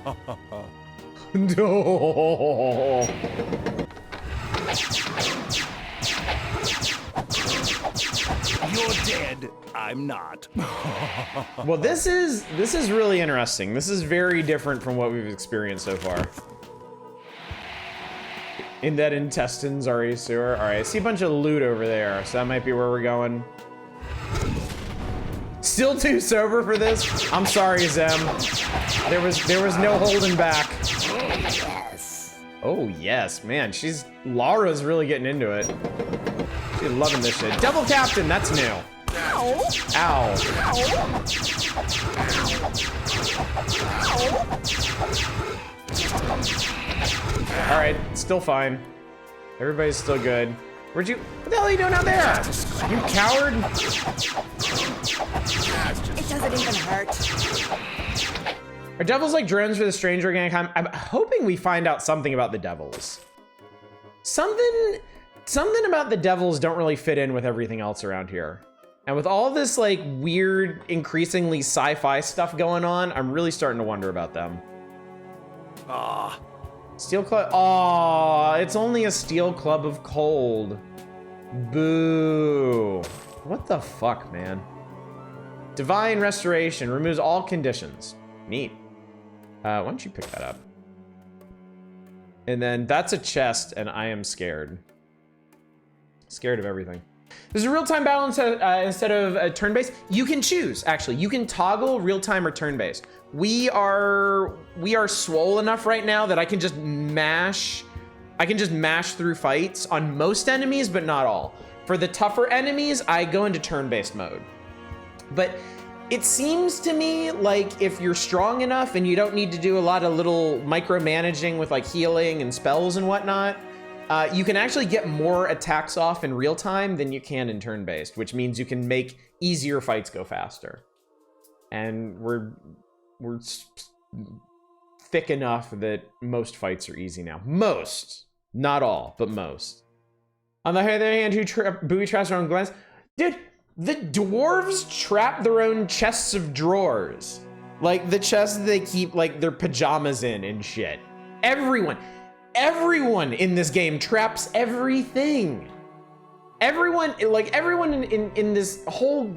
No. You're dead. I'm not. Well, this is really interesting. This is very different from what we've experienced so far. In that intestines are a sewer. All right, I see a bunch of loot over there, so that might be where we're going. Still too sober for this? I'm sorry, Zem. There was no holding back. Yes. Oh yes, man. Laura's really getting into it. She's loving this shit. Double captain, that's new. Ow! Ow. All right, still fine. Everybody's still good. What the hell are you doing out there? You coward! It doesn't even hurt. Are devils like drones for the strange organic? I'm hoping we find out something about the devils. Something about the devils don't really fit in with everything else around here. And with all this like weird, increasingly sci-fi stuff going on, I'm really starting to wonder about them. Ah. Steel club. Aw, it's only a steel club of cold. Boo. What the fuck, man? Divine restoration removes all conditions. Neat. Why don't you pick that up? And then that's a chest, and I am scared. Scared of everything. There's a real-time battle instead of turn-based. You can choose, actually. You can toggle real-time or turn-based. We are swole enough right now that I can just mash through fights on most enemies, but not all. For the tougher enemies, I go into turn-based mode. But it seems to me like if you're strong enough and you don't need to do a lot of little micromanaging with like healing and spells and whatnot, you can actually get more attacks off in real time than you can in turn-based, which means you can make easier fights go faster. And we're thick enough that most fights are easy now. Most, not all, but most. On the other hand, who booby traps their own glens? Dude, the dwarves trap their own chests of drawers. Like the chests they keep like their pajamas in and shit. Everyone in this game traps everything. Everyone in this whole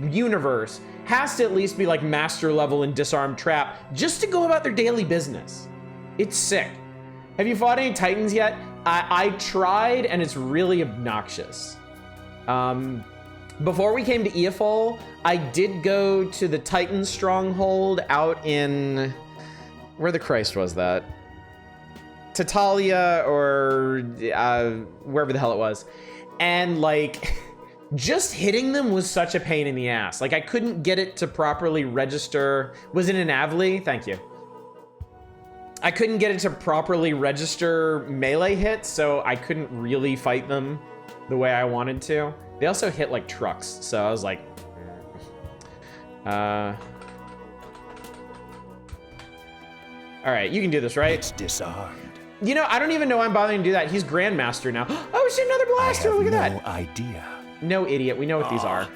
universe has to at least be like master level in disarm trap just to go about their daily business. It's sick. Have you fought any Titans yet? I tried and it's really obnoxious. Before we came to Eofol, I did go to the Titan stronghold out in, where the Christ was that? Tatalia or wherever the hell it was. And like, just hitting them was such a pain in the ass. Like I couldn't get it to properly register. Was it an Avli? Thank you. I couldn't get it to properly register melee hits, so I couldn't really fight them the way I wanted to. They also hit like trucks, so I was like, all right, you can do this, right? It's disarmed. You know, I don't even know why I'm bothering to do that. He's Grandmaster now. Oh shit, another blaster, look at that. No idea. No, idiot, we know what these are.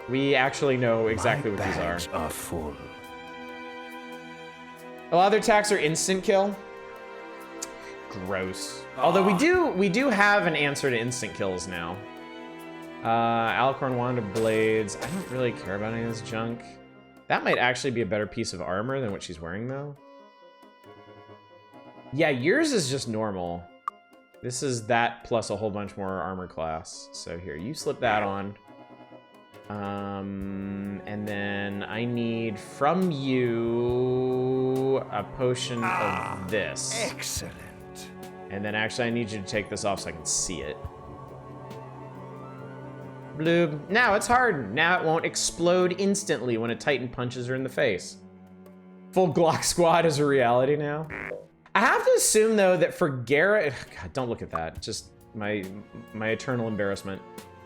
We actually know exactly what these are. Bags are full. A lot of their attacks are instant kill. Gross. Although we do have an answer to instant kills now. Alicorn Wand of Blades. I don't really care about any of this junk. That might actually be a better piece of armor than what she's wearing though. Yeah, yours is just normal. This is that plus a whole bunch more armor class. So here, you slip that on. And then I need from you a potion of this. Excellent. And then actually I need you to take this off so I can see it. Bloob. Now it's hardened. Now it won't explode instantly when a Titan punches her in the face. Full Glock squad is a reality now. I have to assume though that for Garrett, God, don't look at that. Just my eternal embarrassment.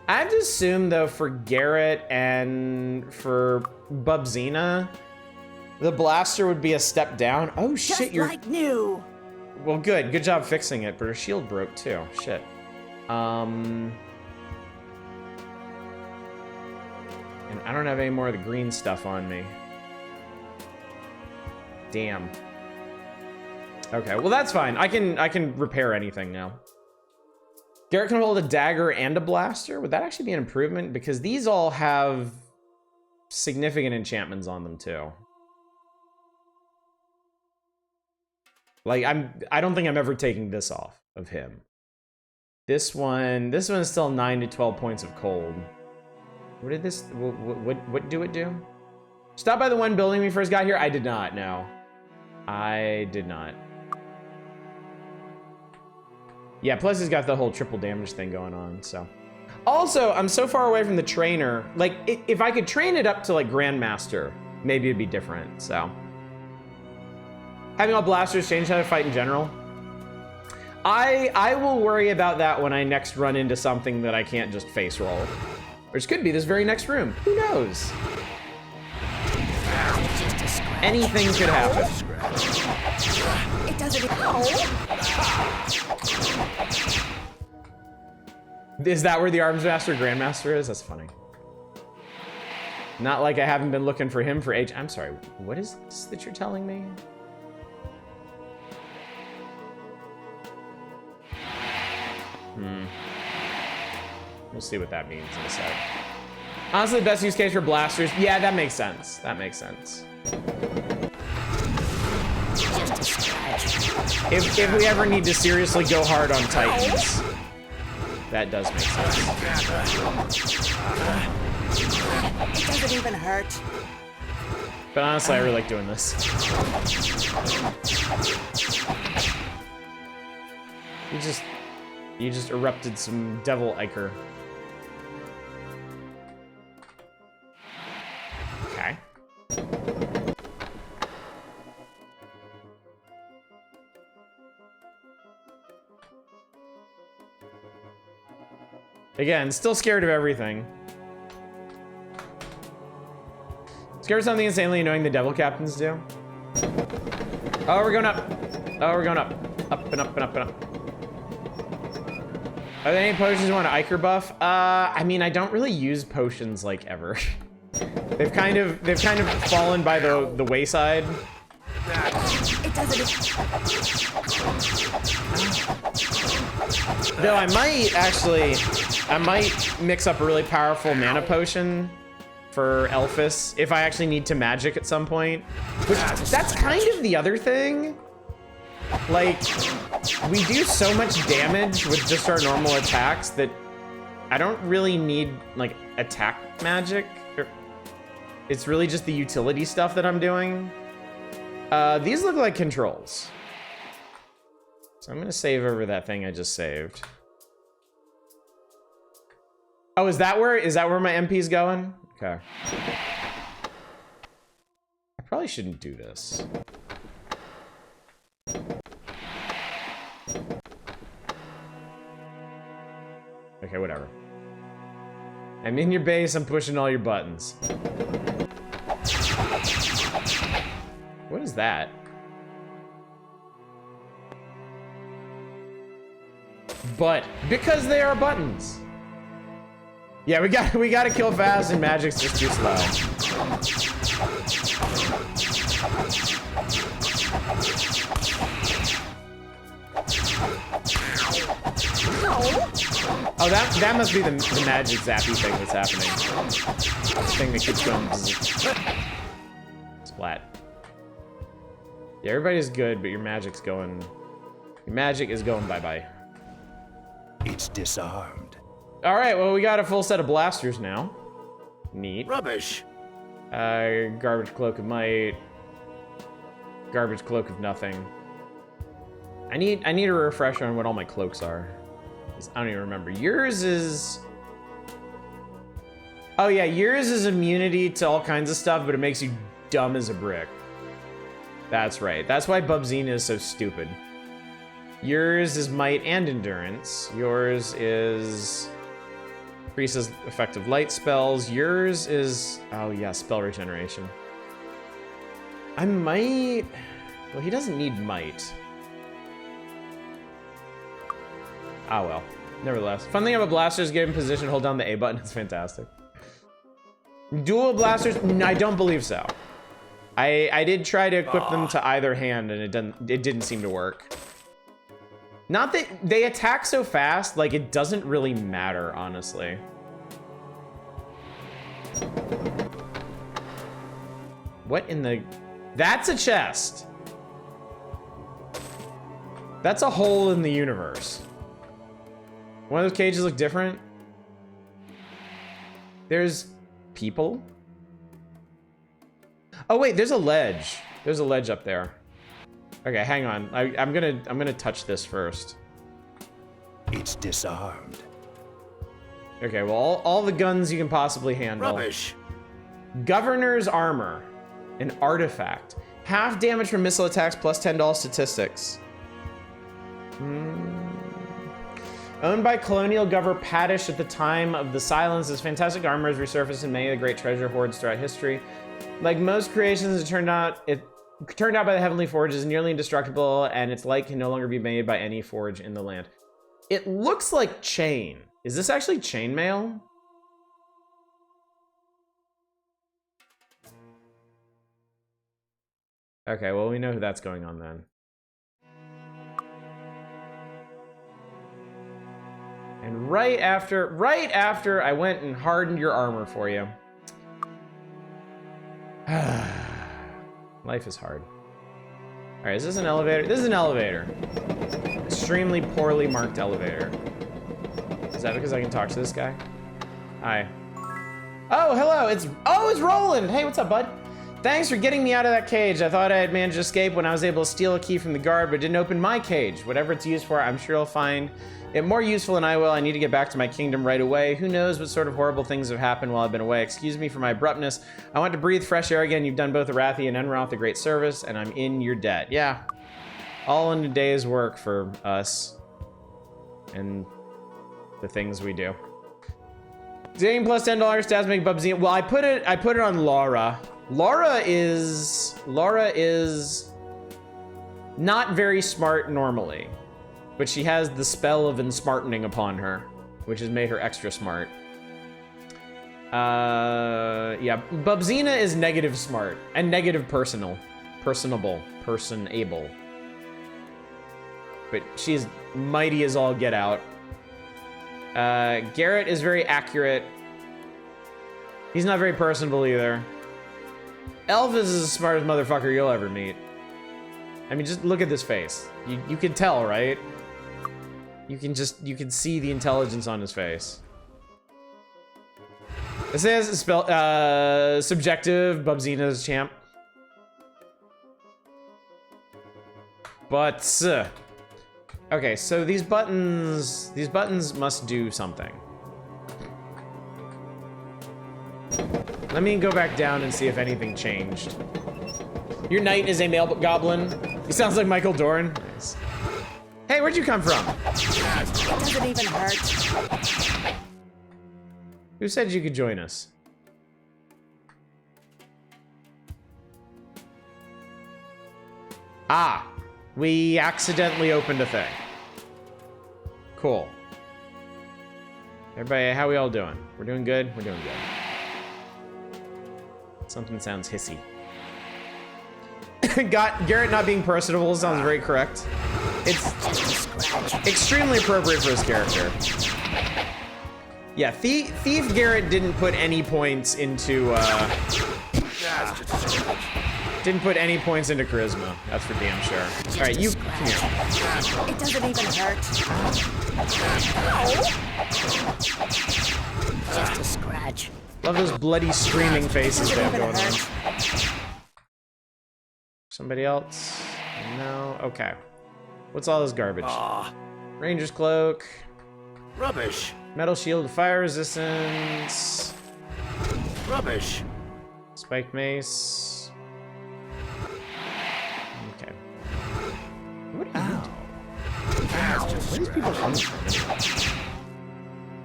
I have to assume though for Garrett and for Bubzina, the blaster would be a step down. Oh shit, Just you're like new. well, good job fixing it, but her shield broke too. Shit. And I don't have any more of the green stuff on me. Damn. Okay, well that's fine. I can repair anything now. Garrett can hold a dagger and a blaster. Would that actually be an improvement? Because these all have significant enchantments on them too. Like I don't think I'm ever taking this off of him. This one is still 9 to 12 points of cold. What did this? What do it do? Stop by the one building when we first got here. I did not. No, I did not. Yeah, plus he's got the whole triple damage thing going on. So, Also, I'm so far away from the trainer. Like, if I could train it up to like Grandmaster, maybe it'd be different, so. Having all blasters change how to fight in general? I will worry about that when I next run into something that I can't just face roll. Which could be this very next room. Who knows? Anything could happen. It doesn't. Is that where the Arms Master Grandmaster is? That's funny. Not like I haven't been looking for him for age. I'm sorry, what is this that you're telling me? We'll see what that means in a sec. Honestly, the best use case for blasters. Yeah, that makes sense. That makes sense. If we ever need to seriously go hard on Titans, that does make sense. It doesn't even hurt. But honestly, I really like doing this. You just erupted some devil ichor. Okay. Again, still scared of everything. Scared of something insanely annoying the devil captains do. Oh, we're going up. Oh, we're going up. Up and up and up and up. Are there any potions you want to ichor buff? I mean, I don't really use potions like ever. They've kind of fallen by the wayside. It doesn't. Though I might mix up a really powerful mana potion for Elphys if I actually need to magic at some point. Which, that's kind of the other thing. Like, we do so much damage with just our normal attacks that I don't really need, like, attack magic. It's really just the utility stuff that I'm doing. These look like controls. So I'm gonna save over that thing I just saved. Oh, is that where my MP's going? Okay. I probably shouldn't do this. Okay, whatever. I'm in your base, I'm pushing all your buttons. What is that? But because they are buttons. Yeah, we gotta kill fast and magic's just too slow. Oh, that must be the magic zappy thing that's happening. Thing that keeps going. Splat. Yeah, everybody's good, but your magic's going. Your magic is going bye-bye. It's disarmed. All right, well, we got a full set of blasters now. Neat. Rubbish. Garbage cloak of might. Garbage cloak of nothing. I need a refresher on what all my cloaks are. I don't even remember. Yours is... Oh yeah, yours is immunity to all kinds of stuff, but it makes you dumb as a brick. That's right. That's why Bubzina is so stupid. Yours is might and endurance. Yours is... increases effective light spells. Yours is... oh yeah, spell regeneration. I might... well, he doesn't need might. Ah, well. Nevertheless. Fun thing about blasters, get in position, hold down the A button. It's fantastic. Dual blasters? No, I don't believe so. I did try to equip them to either hand, and it didn't seem to work. Not that they attack so fast, like it doesn't really matter, honestly. What in the... that's a chest. That's a hole in the universe. One of those cages look different. There's people. Oh wait, there's a ledge. There's a ledge up there. Okay, hang on. I'm gonna touch this first. It's disarmed. Okay, well, all the guns you can possibly handle. Rubbish. Governor's armor, an artifact. Half damage from missile attacks plus $10 statistics. Owned by colonial governor Paddish at the time of the silence, this fantastic armor has resurfaced in many of the great treasure hoards throughout history. Like most creations, it turned out by the Heavenly Forge is nearly indestructible, and its like can no longer be made by any forge in the land. It looks like chain. Is this actually chainmail? Okay, well, we know who that's going on then. And right after I went and hardened your armor for you. Life is hard. All right, is this an elevator? This is an elevator. Extremely poorly marked elevator. Is that because I can talk to this guy? Hi. Oh, hello, it's Roland. Hey, what's up, bud? Thanks for getting me out of that cage. I thought I had managed to escape when I was able to steal a key from the guard, but didn't open my cage. Whatever it's used for, I'm sure I'll find it more useful than I will. I need to get back to my kingdom right away. Who knows what sort of horrible things have happened while I've been away. Excuse me for my abruptness. I want to breathe fresh air again. You've done both Arathi and Enroth a great service, and I'm in your debt. Yeah, all in a day's work for us and the things we do. Game plus $10 stats make Bubsy. Well, I put it on Laura. Laura is not very smart normally, but she has the spell of ensmartening upon her, which has made her extra smart. Yeah, Bubsina is negative smart and negative personable, personable. But she's mighty as all get out. Garrett is very accurate. He's not very personable either. Elvis is the smartest motherfucker you'll ever meet. I mean, just look at this face. You can tell, right? You can see the intelligence on his face. This is subjective. Bubsina's champ. But okay, so these buttons must do something. Let me go back down and see if anything changed. Your knight is a male goblin. He sounds like Michael Dorn. Nice. Hey, where'd you come from? It doesn't even hurt. Who said you could join us? Ah, we accidentally opened a thing. Cool. Everybody, how we all doing? We're doing good? We're doing good. Something sounds hissy. Garrett not being personable sounds very correct. It's extremely appropriate for his character. Yeah, Thief Garrett didn't put any points into charisma. That's for damn sure. All right, you come here. It doesn't even hurt. Just a scratch. Love those bloody screaming faces they have going on. Somebody else? No? Okay. What's all this garbage? Ranger's cloak. Rubbish. Metal shield, fire resistance. Rubbish. Spike mace. Okay. What are you doing? Where are these people coming from?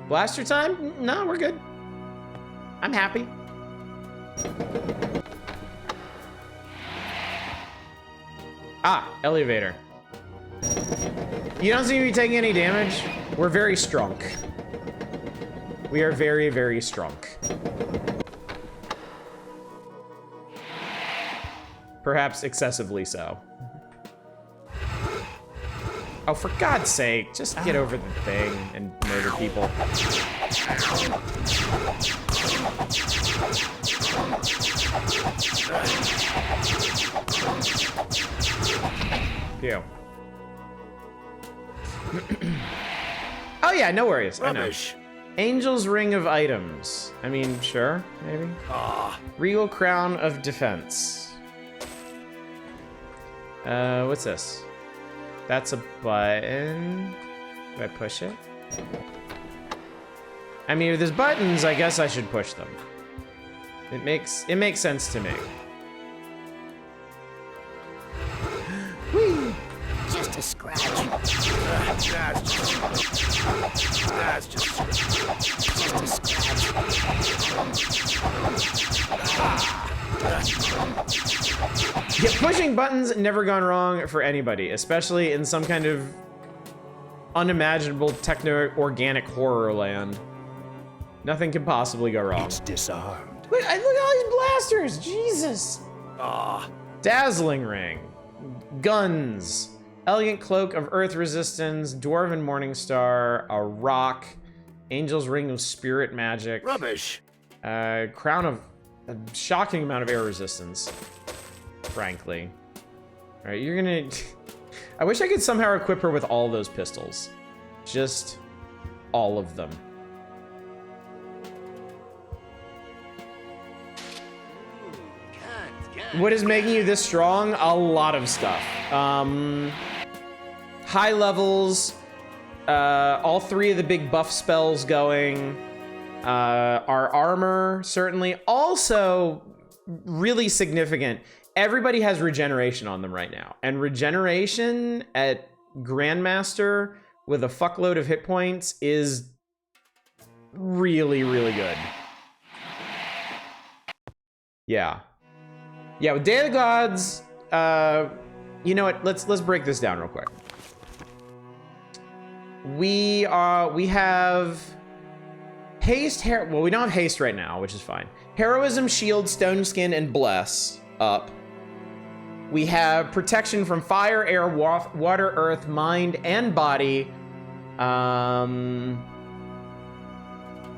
Blaster time? No, we're good. I'm happy. Ah, elevator. You don't seem to be taking any damage. We're very strong. We are very, very strong. Perhaps excessively so. Oh, for God's sake, just get over the thing and murder people. Pew. Oh yeah, no worries. Rubbish. I know. Angel's Ring of Items. I mean, sure, maybe. Regal Crown of Defense. What's this? That's a button. Do I push it? I mean, if there's buttons, I guess I should push them. It makes sense to me. Whee! Just a scratch. That's just Just a scratch. Yeah, pushing buttons never gone wrong for anybody, especially in some kind of unimaginable techno-organic horror land. Nothing can possibly go wrong. It's disarmed. Look at all these blasters! Jesus! Ah, Dazzling ring. Guns. Elegant cloak of earth resistance. Dwarven morning star. A rock. Angel's ring of spirit magic. rubbish. Crown of a shocking amount of air resistance. Frankly. Alright, you're gonna... I wish I could somehow equip her with all those pistols. Just all of them. What is making you this strong? A lot of stuff. High levels, all three of the big buff spells going, our armor, certainly. Also, really significant, everybody has regeneration on them right now. And regeneration at Grandmaster with a fuckload of hit points is really, really good. Yeah. Yeah, with Day of the Gods, you know what? Let's break this down real quick. We have haste, well, we don't have haste right now, which is fine. Heroism, shield, stone skin, and bless up. We have protection from fire, air, water, earth, mind, and body.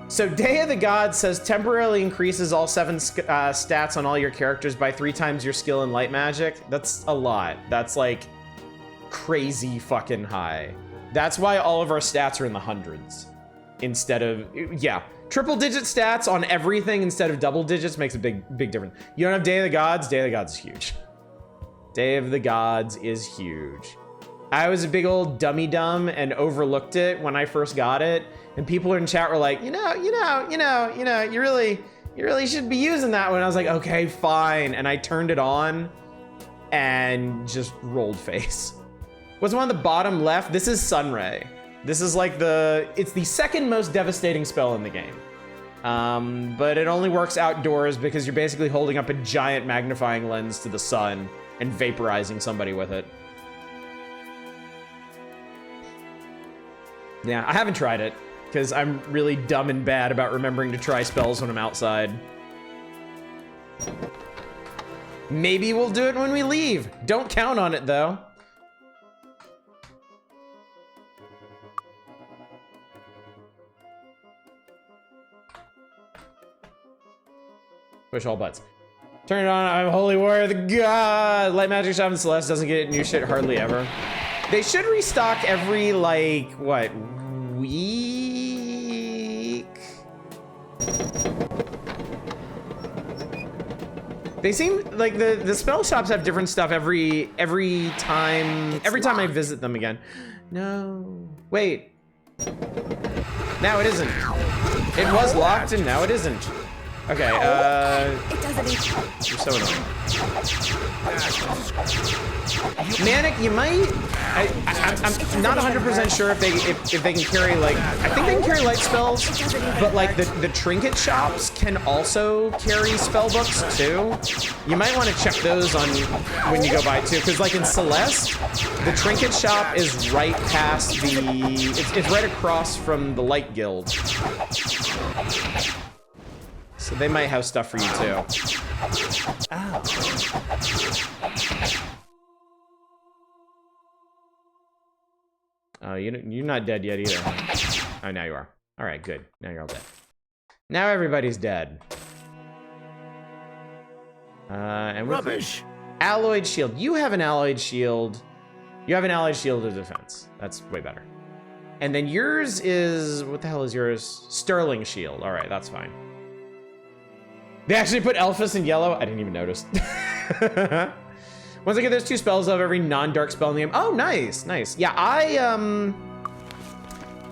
So Day of the Gods says temporarily increases all 7 stats on all your characters by 3 times your skill in light magic. That's a lot. That's like crazy fucking high. That's why all of our stats are in the hundreds instead of, yeah. Triple digit stats on everything instead of double digits makes a big difference. You don't have Day of the Gods? Day of the Gods is huge. Day of the Gods is huge. I was a big old dummy dumb and overlooked it when I first got it. And people in chat were like, you really should be using that one. I was like, okay, fine. And I turned it on and just rolled face. What's on the bottom left? This is Sunray. This is like it's the second most devastating spell in the game. But it only works outdoors because you're basically holding up a giant magnifying lens to the sun and vaporizing somebody with it. Yeah, I haven't tried it because I'm really dumb and bad about remembering to try spells when I'm outside. Maybe we'll do it when we leave. Don't count on it though. Push all butts. Turn it on. I'm Holy Warrior of the God. Light Magic Shaman Celeste doesn't get new shit hardly ever. They should restock every, like, what, week? They seem like the spell shops have different stuff every time I visit them again. No. Wait. Now it isn't. It was locked and now it isn't. Okay, It doesn't even... you're so annoying. Manic, you might... I'm not 100% sure if they can carry, like... I think they can carry light spells, but, like, the trinket shops can also carry spell books, too. You might want to check those on when you go by, too, because, like, in Celeste, the trinket shop is right past the... It's right across from the Light Guild. So they might have stuff for you too. Ow. Oh, you're not dead yet either. Oh, now you are. All right, good. Now you're all dead. Now everybody's dead. And Rubbish. Alloyed shield. You have an alloyed shield. You have an alloyed shield of defense. That's way better. And then yours is, what the hell is yours? Sterling shield. All right, that's fine. They actually put Elphus in yellow? I didn't even notice. Once again, there's 2 spells of every non-dark spell in the game. Oh, nice, nice. Yeah,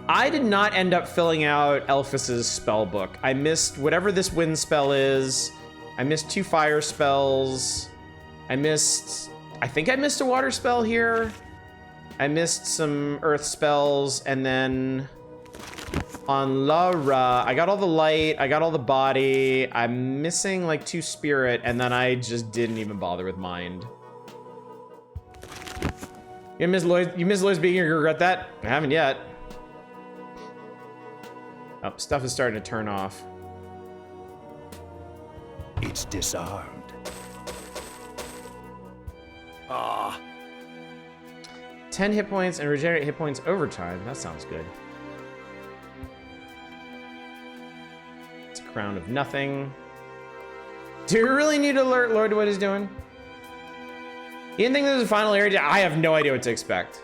I did not end up filling out Elphis's spell book. I missed whatever this wind spell is. I missed 2 fire spells. I think I missed a water spell here. I missed some earth spells, and then on Lara, I got all the light, I got all the body. I'm missing like 2 spirit, and then I just didn't even bother with mind. You miss Lloyd's being here, you regret that? I haven't yet. Oh, stuff is starting to turn off. It's disarmed. Ah. 10 hit points and regenerate hit points over time. That sounds good. It's a crown of nothing. Do you really need to alert Lord to what he's doing? You didn't think this was a final area? I have no idea what to expect.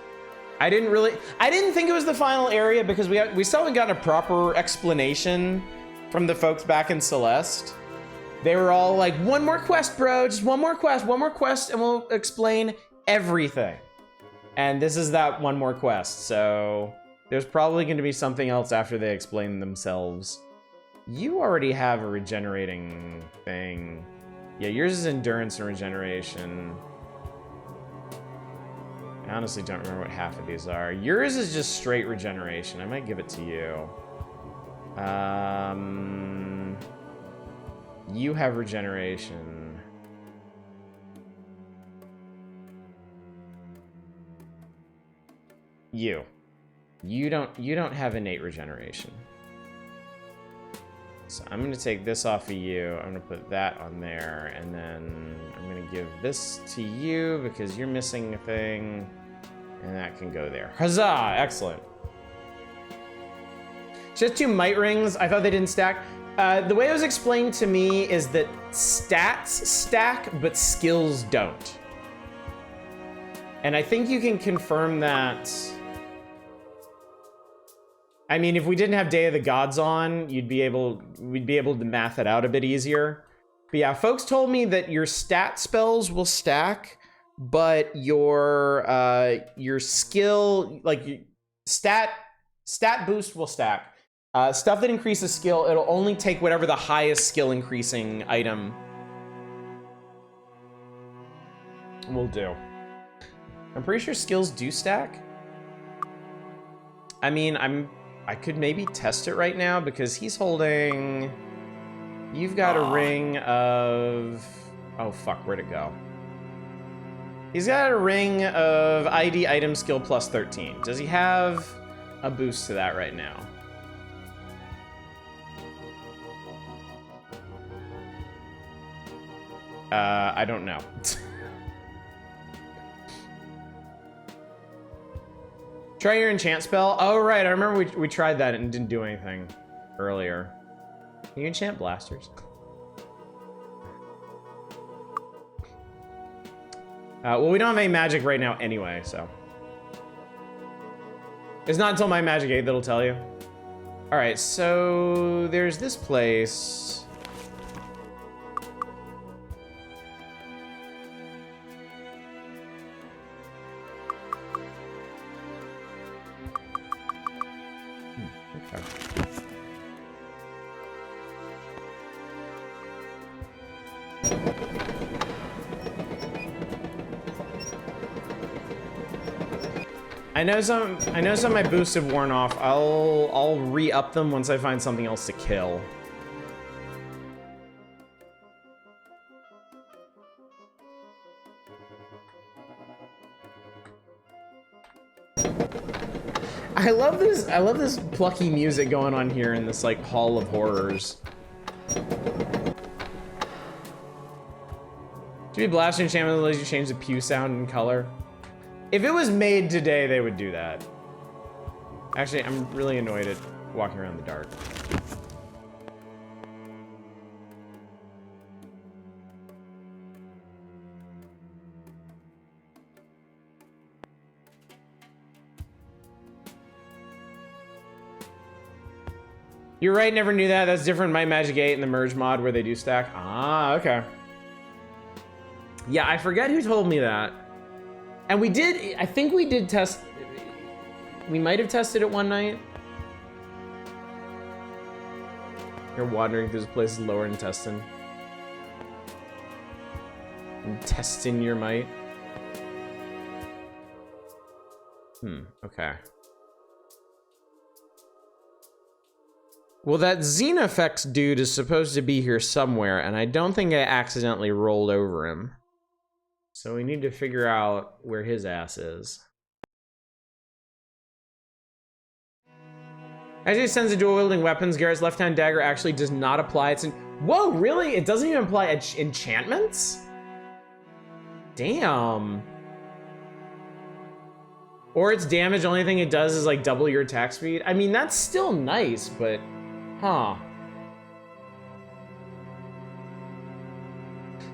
I didn't think it was the final area because we still haven't gotten a proper explanation from the folks back in Celeste. They were all like, one more quest, bro, just one more quest, and we'll explain everything. And this is that one more quest, so there's probably going to be something else after they explain themselves. You already have a regenerating thing. Yeah, yours is endurance and regeneration. I honestly don't remember what half of these are. Yours is just straight regeneration. I might give it to you. You have regeneration. You don't have innate regeneration. So I'm gonna take this off of you. I'm gonna put that on there, and then I'm gonna give this to you because you're missing a thing, and that can go there. Huzzah! Excellent. Just 2 might rings. I thought they didn't stack. The way it was explained to me is that stats stack, but skills don't. And I think you can confirm that. I mean, if we didn't have Day of the Gods on, we'd be able to math it out a bit easier. But yeah, folks told me that your stat spells will stack, but your skill, like your stat boost will stack. Stuff that increases skill, it'll only take whatever the highest skill increasing item will do. I'm pretty sure skills do stack. I mean, I could maybe test it right now because he's holding... You've got a ring of... Oh, fuck, where'd it go? He's got a ring of ID item skill plus 13. Does he have a boost to that right now? I don't know. Try your enchant spell. Oh, right. I remember we tried that and didn't do anything earlier. Can you enchant blasters? Well, we don't have any magic right now anyway, so. It's not until my magic 8 that'll tell you. All right, so there's this place. Okay. I know some of my boosts have worn off. I'll re-up them once I find something else to kill. I love this plucky music going on here in this like hall of horrors. Should be blaster enchantment that lets you change the pew sound and color. If it was made today, they would do that. Actually, I'm really annoyed at walking around in the dark. You're right, never knew that. That's different in My Magic 8 and the Merge mod where they do stack. Ah, okay. Yeah, I forget who told me that. And we did, I think we did test, we might have tested it one night. You're wandering through this place's lower intestine. Intestine your might. Okay. Well, that Xenofex dude is supposed to be here somewhere, and I don't think I accidentally rolled over him. So we need to figure out where his ass is. As he sends a dual-wielding weapons, Garrett's left-hand dagger actually does not apply its... Whoa, really? It doesn't even apply enchantments? Damn. Or its damage, only thing it does is like double your attack speed. I mean, that's still nice, but... Huh.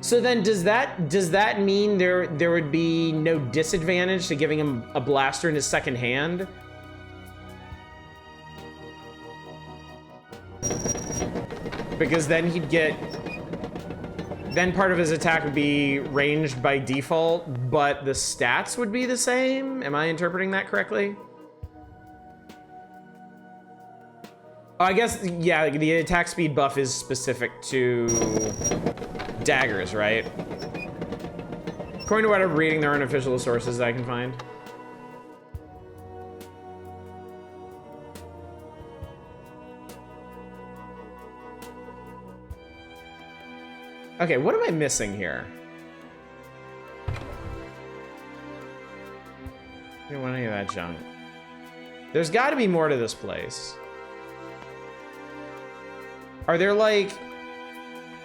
So then does that mean there would be no disadvantage to giving him a blaster in his second hand? Because then he'd get... Then part of his attack would be ranged by default, but the stats would be the same? Am I interpreting that correctly? Oh, I guess, yeah, the attack speed buff is specific to daggers, right? According to what I'm reading, there are unofficial sources that I can find. Okay, what am I missing here? I don't want any of that junk. There's got to be more to this place. Are there like...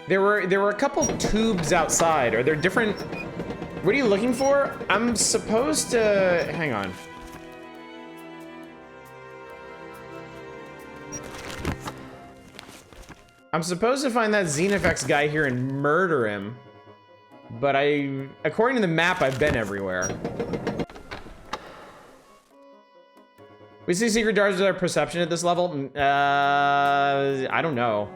There were a couple tubes outside. Are there different... What are you looking for? I'm supposed to... Hang on. I'm supposed to find that Xenofex guy here and murder him. But according to the map, I've been everywhere. We see secret doors with our perception at this level? I don't know.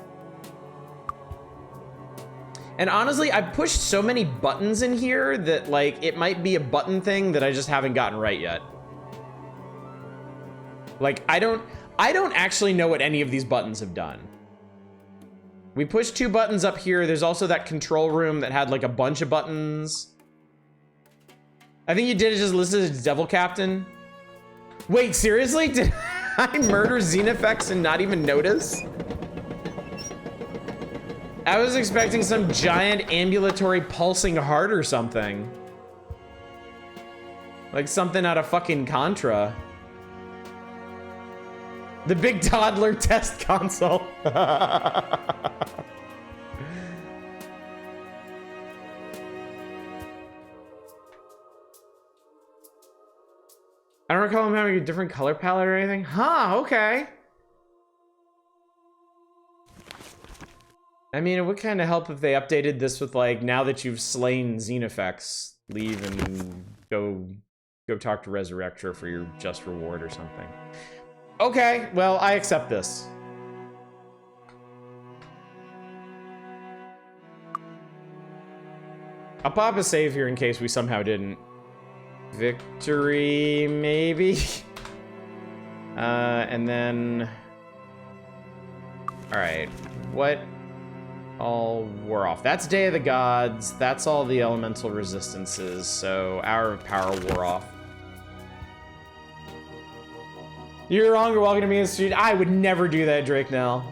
And honestly, I've pushed so many buttons in here that, like, it might be a button thing that I just haven't gotten right yet. Like, I don't actually know what any of these buttons have done. We pushed 2 buttons up here. There's also that control room that had, like, a bunch of buttons. I think you did it just listed as Devil Captain. Wait, seriously? Did I murder Xenofex and not even notice? I was expecting some giant ambulatory pulsing heart or something. Like something out of fucking Contra. The big toddler test console. I don't recall him having a different color palette or anything. Huh, okay. I mean, it would kind of help if they updated this with, like, now that you've slain Xenofex, leave and go talk to Resurrector for your just reward or something. Okay, well, I accept this. I'll pop a save here in case we somehow didn't. Victory, maybe? And then... Alright, what all wore off? That's Day of the Gods, that's all the elemental resistances, so Hour of Power wore off. You're wrong, you're welcome to me in the studio. I would never do that, Drake Nell.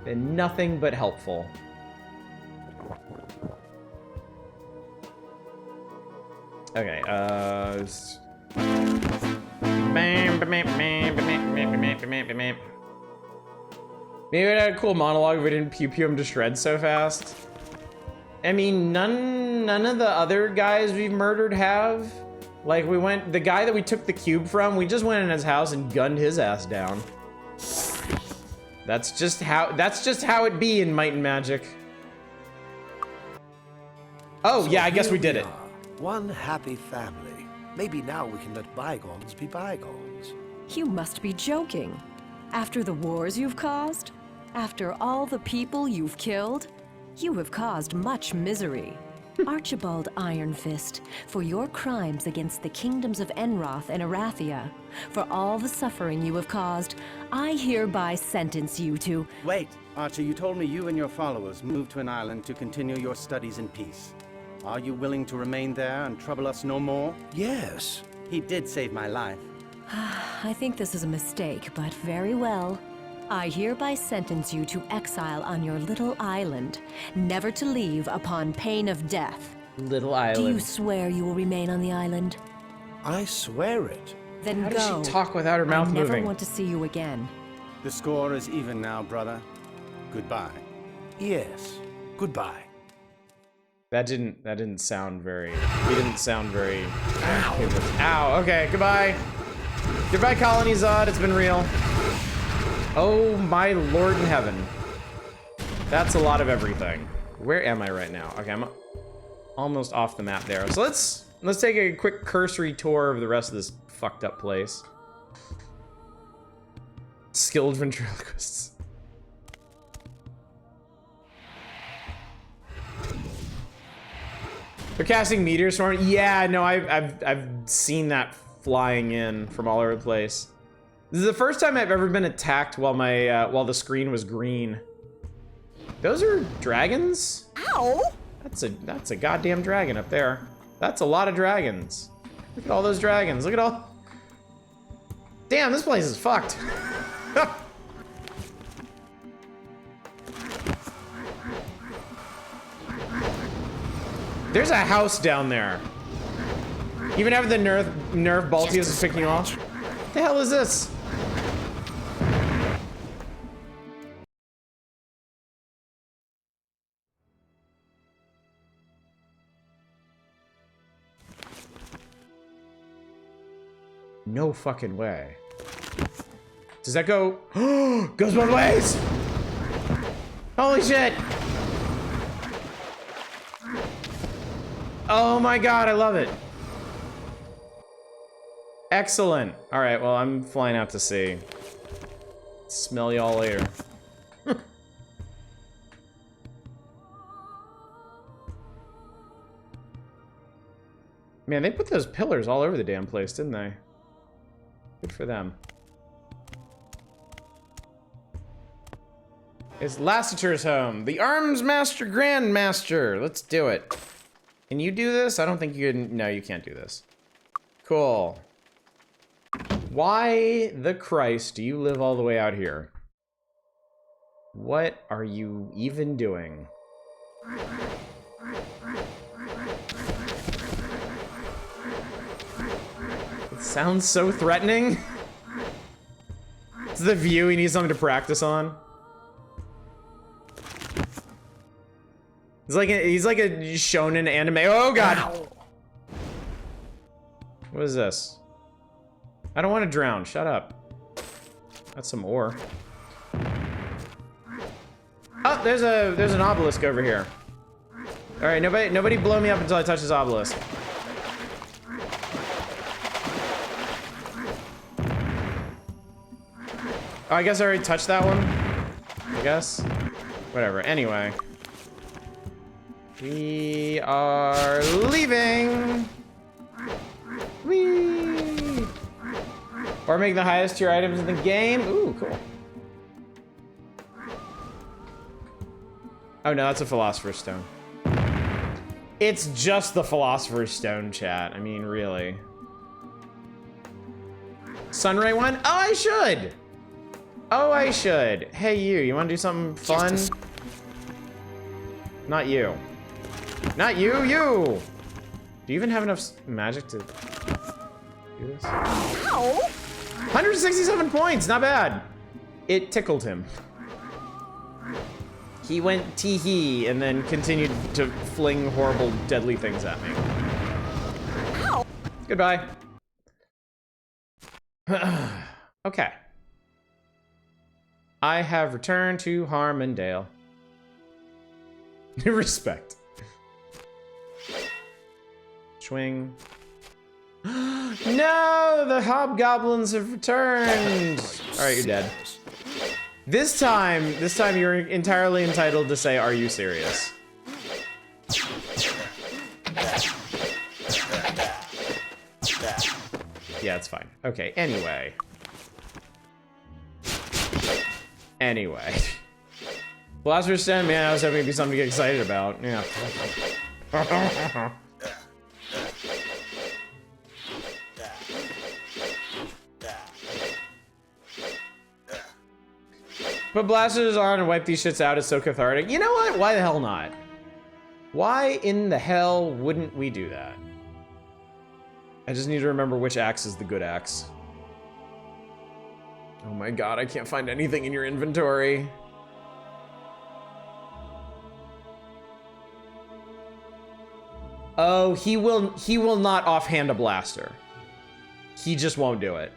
Been nothing but helpful. Okay, maybe it had a cool monologue if we didn't pew him to shreds so fast. I mean, none of the other guys we've murdered have. Like, the guy that we took the cube from, we just went in his house and gunned his ass down. That's just how it be in Might and Magic. Oh, so yeah, I guess we did it. One happy family. Maybe now we can let bygones be bygones. You must be joking. After the wars you've caused? After all the people you've killed? You have caused much misery. Archibald Iron Fist, for your crimes against the kingdoms of Enroth and Arathia, for all the suffering you have caused, I hereby sentence you to... Wait, Archer, you told me you and your followers moved to an island to continue your studies in peace. Are you willing to remain there and trouble us no more? Yes. He did save my life. I think this is a mistake, but very well. I hereby sentence you to exile on your little island, never to leave upon pain of death. Little Do island. you swear you will remain on the island? I swear it. Then How go. does she talk without her mouth I never moving? want to see you again. The score is even now, brother. Goodbye. Yes. Goodbye. That didn't sound very. He didn't sound very. Ow. Okay. Goodbye. Goodbye, Colony Zod. It's been real. Oh my Lord in heaven. That's a lot of everything. Where am I right now? Okay, I'm almost off the map there. So let's take a quick cursory tour of the rest of this fucked up place. Skilled ventriloquists. They're casting meteor storm. Yeah, no, I've seen that flying in from all over the place. This is the first time I've ever been attacked while my while the screen was green. Those are dragons? Ow! That's a goddamn dragon up there. That's a lot of dragons. Look at all those dragons. Look at all. Damn, this place is fucked. There's a house down there. Even after the nerf Baltius is picking you off. What the hell is this? No fucking way. Does that go? Goes both ways! Holy shit! Oh my god, I love it. Excellent. All right, well, I'm flying out to sea. Smell y'all later. Man, they put those pillars all over the damn place, didn't they? Good for them. It's Lassiter's home. The Arms Master Grandmaster. Let's do it. Can you do this? I don't think you can. No, you can't do this. Cool. Why the Christ do you live all the way out here? What are you even doing? It sounds so threatening. It's the view he needs something to practice on. He's like a shonen anime. Oh god. Ow. What is this? I don't want to drown. Shut up. That's some ore. Oh, there's an obelisk over here. All right, nobody blow me up until I touch this obelisk. Oh, I guess I already touched that one. I guess. Whatever. Anyway. We are leaving. Whee! Or make the highest tier items in the game. Ooh, cool. Oh no, that's a Philosopher's Stone. It's just the Philosopher's Stone, chat. I mean, really. Sunray one? Oh, I should! Oh, I should. Hey, you wanna do something fun? Not you. Not you, you! Do you even have enough magic to do this? Ow! 167 points, not bad. It tickled him. He went tee-hee and then continued to fling horrible, deadly things at me. Ow! Goodbye. Okay. I have returned to Harmondale. Respect. Swing. No, the hobgoblins have returned. All right, you're dead. This time you're entirely entitled to say, "Are you serious?" Yeah, it's fine. Okay, anyway. Anyway. Blaster Stand, man, I was hoping it'd be something to get excited about. Yeah. Put blasters on and wipe these shits out. It's so cathartic. You know what? Why the hell not? Why in the hell wouldn't we do that? I just need to remember which axe is the good axe. Oh my god, I can't find anything in your inventory. Oh, he will not offhand a blaster. He just won't do it.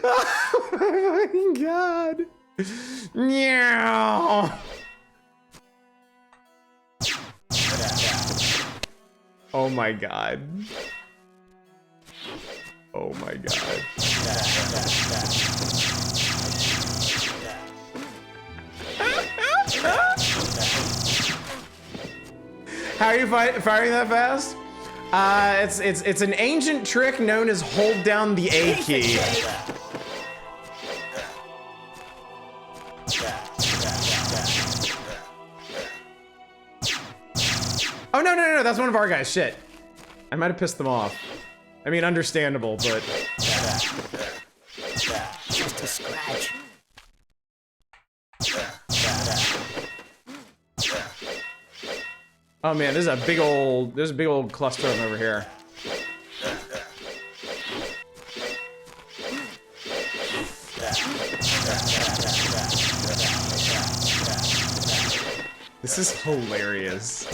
Oh my fucking god. Meow. Oh my god. Oh my god. How are you firing that fast? It's an ancient trick known as hold down the A key. Oh no, that's one of our guys. Shit. I might have pissed them off. I mean, understandable, but Just a scratch. oh man, there's a big old cluster of them over here. This is hilarious.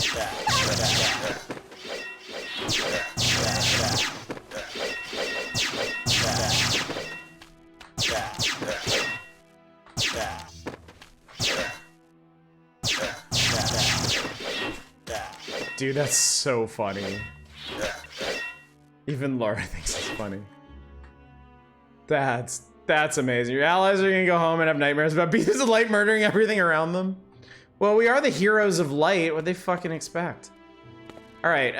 Dude, that's so funny. Even Laura thinks it's funny. That's amazing. Your allies are gonna go home and have nightmares about beings of light murdering everything around them. Well, we are the heroes of light. What'd they fucking expect? All right,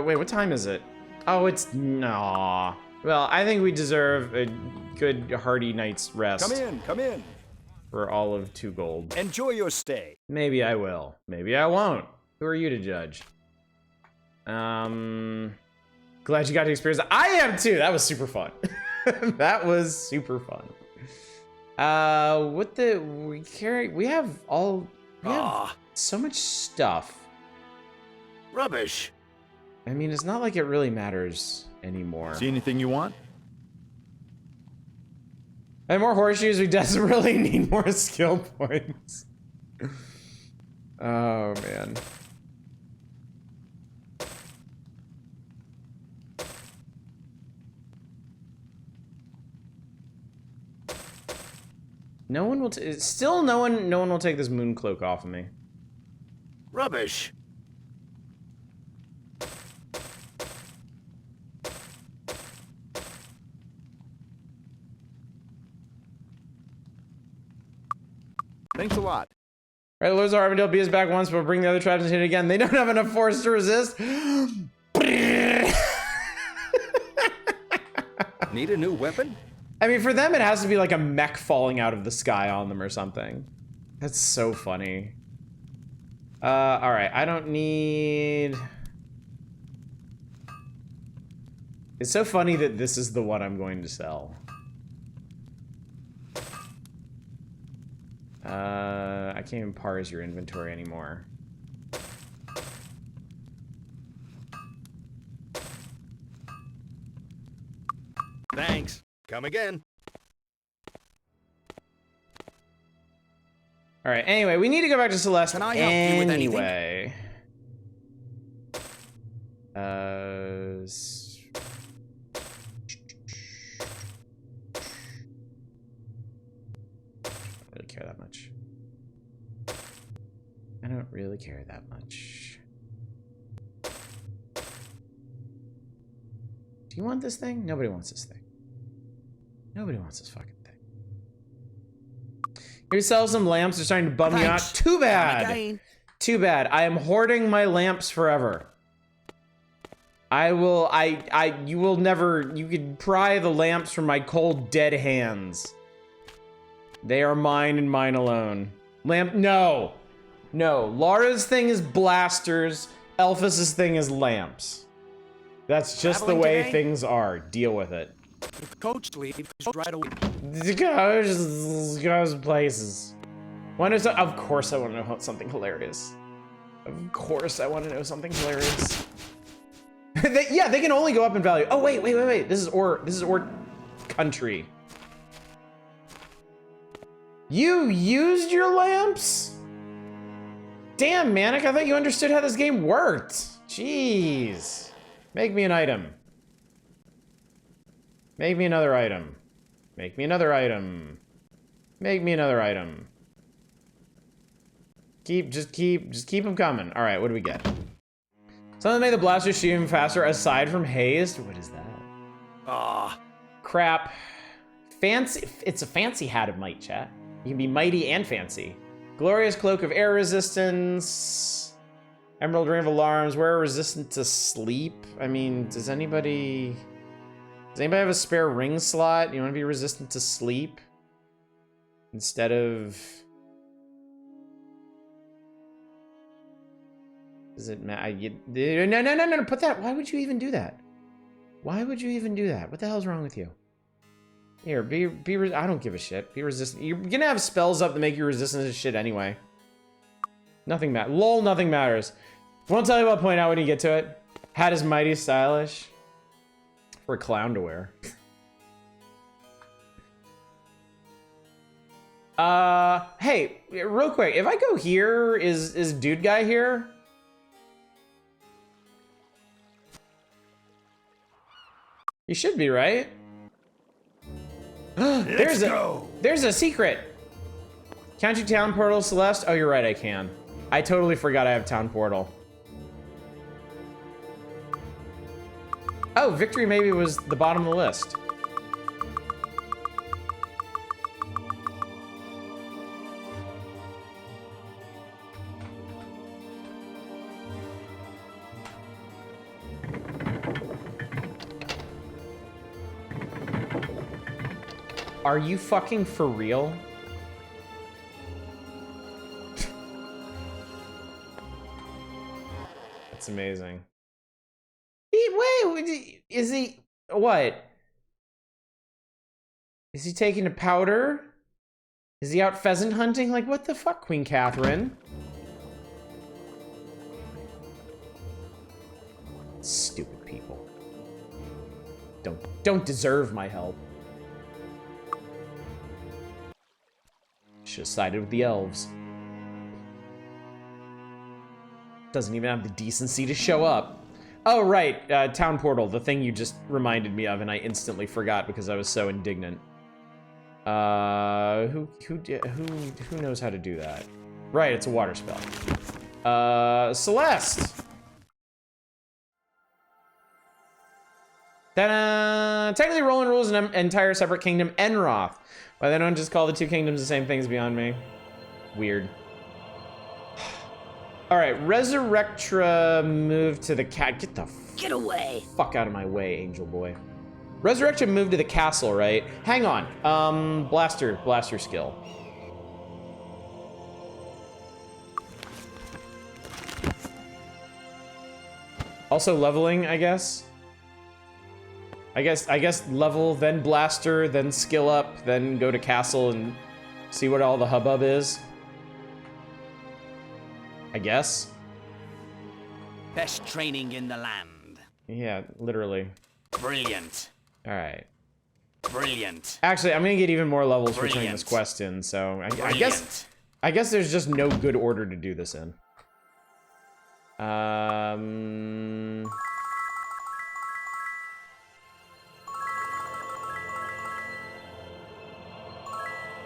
wait, what time is it? Oh, it's, no. Well, I think we deserve a good hearty night's rest. Come in. For all of 2 gold. Enjoy your stay. Maybe I will. Maybe I won't. Who are you to judge? Glad you got to experience that. I am too. That was super fun. That was super fun. We have so much stuff. Rubbish. I mean, it's not like it really matters anymore. See anything you want? And more horseshoes, we desperately need more skill points. Oh, man. No one will still no one will take this moon cloak off of me. Rubbish. Thanks a lot. All right, Lords of Armadale, be us back once, but bring the other tribes and hit it again. They don't have enough force to resist. Need a new weapon? I mean, for them, it has to be like a mech falling out of the sky on them or something. That's so funny. All right, I don't need... It's so funny that this is the one I'm going to sell. I can't even parse your inventory anymore. Thanks. Come again. All right, anyway, we need to go back to Celeste Can I help you with anything? anyway. I don't really care that much. I don't really care that much. Do you want this thing? Nobody wants this thing. Nobody wants this fucking thing. Here to sell some lamps. They're starting to bum me out. Too bad. Too bad. I am hoarding my lamps forever. You will never, you could pry the lamps from my cold, dead hands. They are mine and mine alone. No. No, Laura's thing is blasters. Elphus's thing is lamps. That's just the way things are. Deal with it. The coach leaves right away. Goes places. Of course I want to know something hilarious. Of course I want to know something hilarious. Yeah, they can only go up in value. Oh, wait. This is Or country. You used your lamps? Damn, Manic, I thought you understood how this game worked. Jeez. Make me an item. Make me another item. Make me another item. Make me another item. Just keep them coming. All right, what do we get? Something that made the blaster shoot even faster aside from haste. What is that? Crap. Fancy. It's a fancy hat of might, chat. You can be mighty and fancy. Glorious cloak of air resistance. Emerald ring of alarms. Wear resistant to sleep. I mean, does anybody have a spare ring slot? You want to be resistant to sleep instead of? Does it matter? No! Put that. Why would you even do that? Why would you even do that? What the hell's wrong with you? Here, I don't give a shit. Be resistant. You're gonna have spells up to make you resistant to shit anyway. Nothing matters. Lol, nothing matters. Won't tell you what I'll point out when you get to it. Hat is mighty stylish. For a clown to wear. Hey, real quick. If I go here, is dude guy here? You should be, right? There's a secret. Can't you town portal, Celeste? Oh, you're right, I can. I totally forgot I have town portal. Oh, victory maybe was the bottom of the list. Are you fucking for real? That's amazing. Wait, is he, what? Is he taking a powder? Is he out pheasant hunting? Like, what the fuck, Queen Catherine? Stupid people. Don't deserve my help. Should have sided with the elves. Doesn't even have the decency to show up. Oh, right, town portal, the thing you just reminded me of, and I instantly forgot because I was so indignant. Who knows how to do that? Right, it's a water spell. Celeste! Ta-da! Technically, Roland rules an entire separate kingdom, Enroth. Why they don't just call the two kingdoms the same thing is beyond me. Weird. All right, Resurrectra moved to the Get away! Fuck out of my way, Angel Boy. Resurrectra moved to the castle, right? Hang on. Blaster skill. Also leveling, I guess. I guess level, then blaster, then skill up, then go to castle and see what all the hubbub is. I guess. Best training in the land. Yeah, literally. Brilliant. All right. Brilliant. Actually, I'm gonna get even more levels for turning this quest in, so I guess there's just no good order to do this in.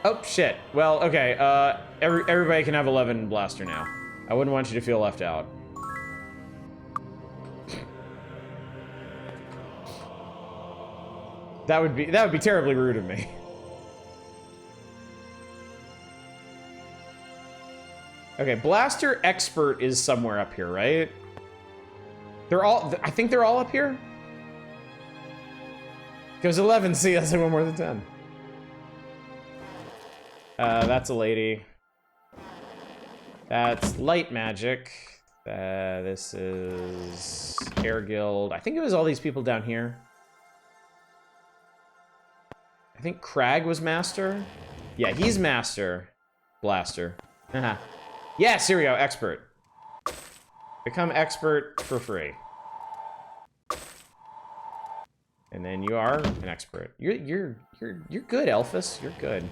Oh, shit. Well, okay, everybody can have 11 blaster now. I wouldn't want you to feel left out. That would be terribly rude of me. Okay, Blaster Expert is somewhere up here, right? I think they're all up here? Because 11, see, that's like one more than 10. That's a lady. That's Light Magic. This is Air Guild. I think it was all these people down here. I think Crag was Master. Yeah, he's Master. Blaster. Yes, here we go, Expert. Become Expert for free. And then you are an Expert. You're good, Elphus. You're good.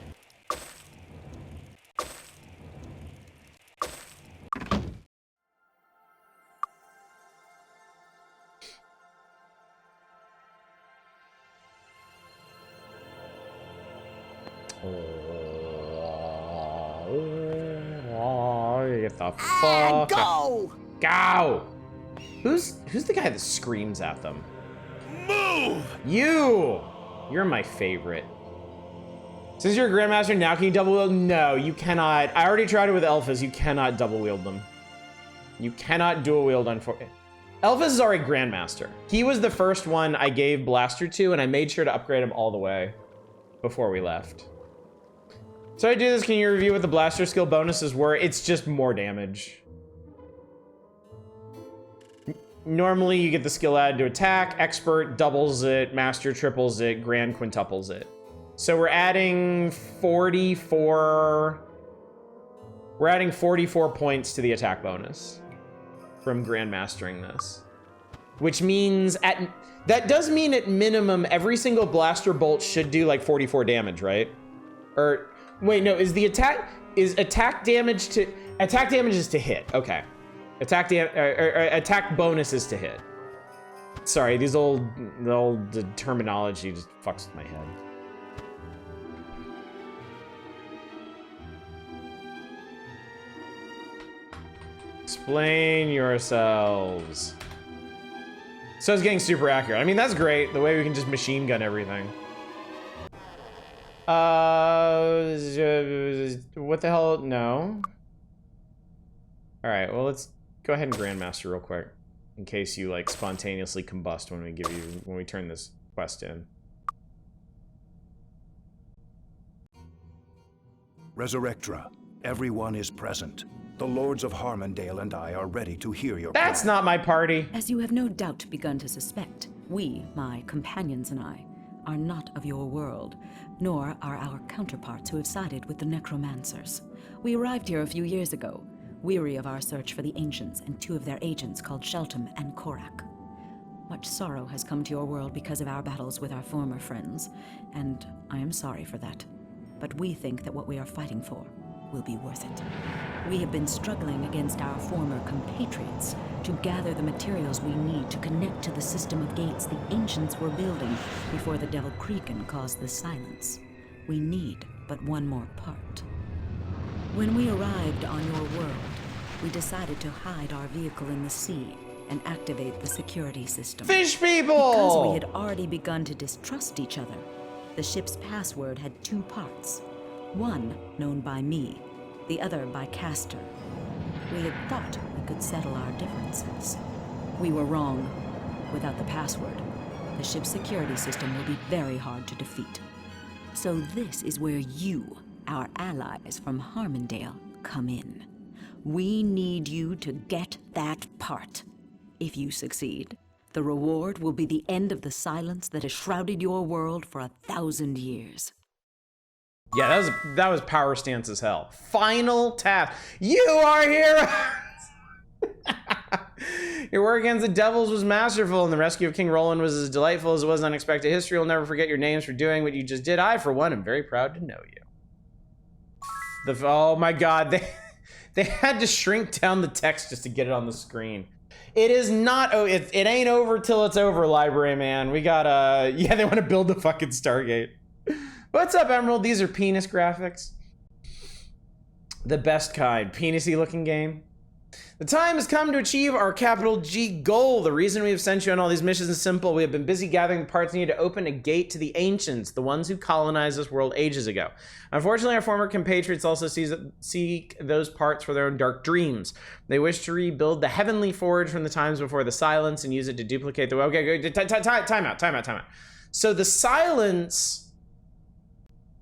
Get the fuck Go! Go! Who's the guy that screams at them? Move! You're my favorite. Since you're a Grandmaster, now can you double wield? No, you cannot. I already tried it with Elphas. You cannot double wield them. You cannot dual wield on Elphas is already Grandmaster. He was the first one I gave Blaster to, and I made sure to upgrade him all the way before we left. So I do this, can you review what the Blaster skill bonuses were? It's just more damage. Normally you get the skill added to attack, Expert doubles it, Master triples it, Grand quintuples it. So we're adding 44 points to the attack bonus from Grand Mastering this. Which means that does mean at minimum every single blaster bolt should do like 44 damage, right? Or wait, no, is attack damage is to hit. Okay. Attack bonus is to hit. Sorry, the old terminology just fucks with my head. Explain yourselves. So it's getting super accurate. I mean, that's great. The way we can just machine gun everything. What the hell? No. All right, well, let's go ahead and Grandmaster real quick, in case you like spontaneously combust when we turn this quest in. Resurrectra, everyone is present. The Lords of Harmondale and I are ready to hear your That's plan. not my party. As you have no doubt begun to suspect, we, my companions and I, are not of your world, nor are our counterparts who have sided with the necromancers. We arrived here a few years ago, weary of our search for the Ancients and two of their agents called Sheltum and Korak. Much sorrow has come to your world because of our battles with our former friends, and I am sorry for that. But we think that what we are fighting for will be worth it. We have been struggling against our former compatriots to gather the materials we need to connect to the system of gates the Ancients were building before the Devil Creakin caused the silence. We need but one more part. When we arrived on your world, we decided to hide our vehicle in the sea and activate the security system. Fish people! Because we had already begun to distrust each other, the ship's password had two parts. One known by me, the other by Castor. We had thought we could settle our differences. We were wrong. Without the password, the ship's security system will be very hard to defeat. So this is where you, our allies from Harmondale, come in. We need you to get that part. If you succeed, the reward will be the end of the silence that has shrouded your world for 1,000 years. Yeah, that was power stance as hell. Final task. You are heroes! Your work against the devils was masterful, and the rescue of King Roland was as delightful as it was unexpected. History will never forget your names for doing what you just did. I, for one, am very proud to know you. Oh my god, they had to shrink down the text just to get it on the screen. It is not, it ain't over till it's over, library man. We gotta, yeah, they want to build the fucking Stargate. What's up, Emerald? These are penis graphics. The best kind. Penis-y looking game. The time has come to achieve our capital G goal. The reason we have sent you on all these missions is simple. We have been busy gathering the parts needed to open a gate to the ancients, the ones who colonized this world ages ago. Unfortunately, our former compatriots also seek those parts for their own dark dreams. They wish to rebuild the heavenly forge from the times before the silence and use it to duplicate the... Okay, time out. So the silence...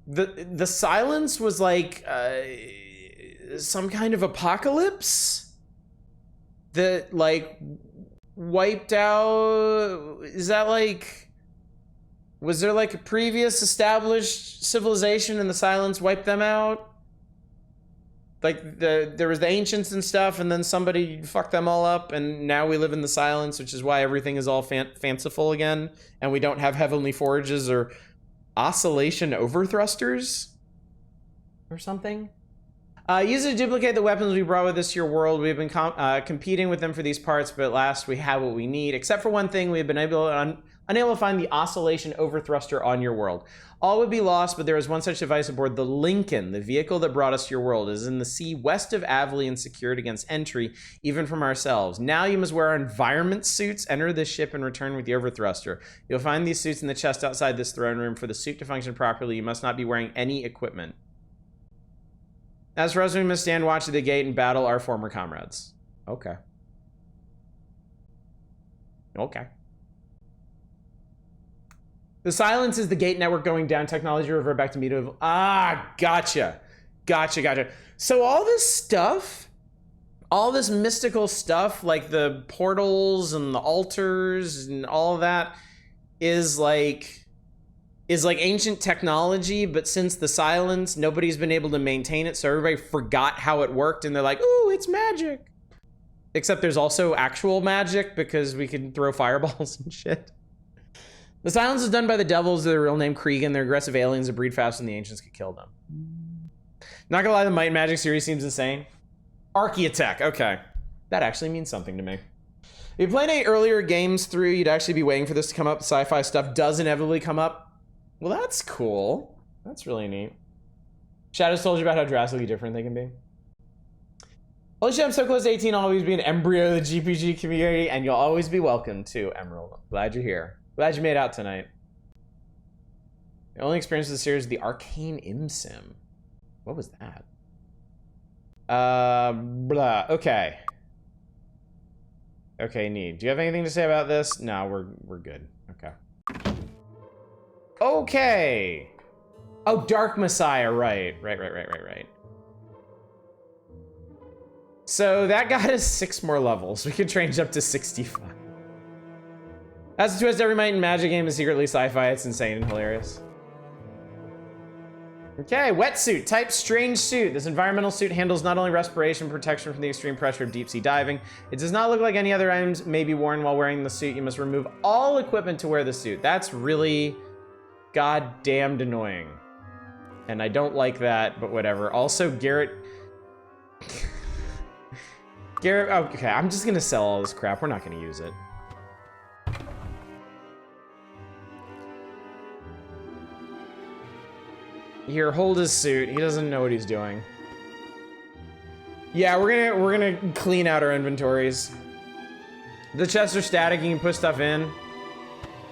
The silence was like some kind of apocalypse that like wiped out. Is that like, was there like a previous established civilization and the silence wiped them out? Like there was the ancients and stuff, and then somebody fucked them all up, and now we live in the silence, which is why everything is all fanciful again, and we don't have heavenly forges or oscillation overthrusters or something. Use it to duplicate the weapons we brought with us to your world. We've been competing with them for these parts, but at last we have what we need. Except for one thing, we've been unable to find the oscillation overthruster on your world. All would be lost, but there is one such device aboard the Lincoln, the vehicle that brought us to your world. It is in the sea west of Avley and secured against entry, even from ourselves. Now you must wear our environment suits, enter this ship, and return with the overthruster. You'll find these suits in the chest outside this throne room. For the suit to function properly, you must not be wearing any equipment. As for us, we must stand watch at the gate and battle our former comrades. Okay. Okay. The silence is the gate network going down. Technology revert back to medieval. Ah, gotcha. So all this stuff, all this mystical stuff, like the portals and the altars and all of that, is like ancient technology, but since the silence, nobody's been able to maintain it, so everybody forgot how it worked, and they're like, ooh, it's magic. Except there's also actual magic, because we can throw fireballs and shit. The silence is done by the devils, their real name Cregan. They're aggressive aliens that breed fast, and the ancients could kill them. Not gonna lie, the Might and Magic series seems insane. Archaeotech, okay. That actually means something to me. If you played any earlier games through, you'd actually be waiting for this to come up. Sci-fi stuff does inevitably come up. Well, that's cool. That's really neat. Shadows told you about how drastically different they can be. Holy shit, I'm so close to 18. I'll always be an embryo of the GPG community, and you'll always be welcome to Emerald. Glad you're here. Glad you made out tonight. The only experience of the series is the Arcane Imsim. What was that? Blah. Okay. Okay, neat. Do you have anything to say about this? No, we're good. Okay. Okay. Oh, Dark Messiah, right. So that got us 6 more levels. We could change up to 65. That's a twist. Every Might and Magic game is secretly sci-fi. It's insane and hilarious. Okay, wetsuit, type strange suit. This environmental suit handles not only respiration and protection from the extreme pressure of deep sea diving. It does not look like any other items may be worn while wearing the suit. You must remove all equipment to wear the suit. That's really goddamned annoying. And I don't like that, but whatever. Also, Garrett, okay, I'm just gonna sell all this crap. We're not gonna use it. Here, hold his suit. He doesn't know what he's doing. Yeah, we're gonna clean out our inventories. The chests are static. You can put stuff in.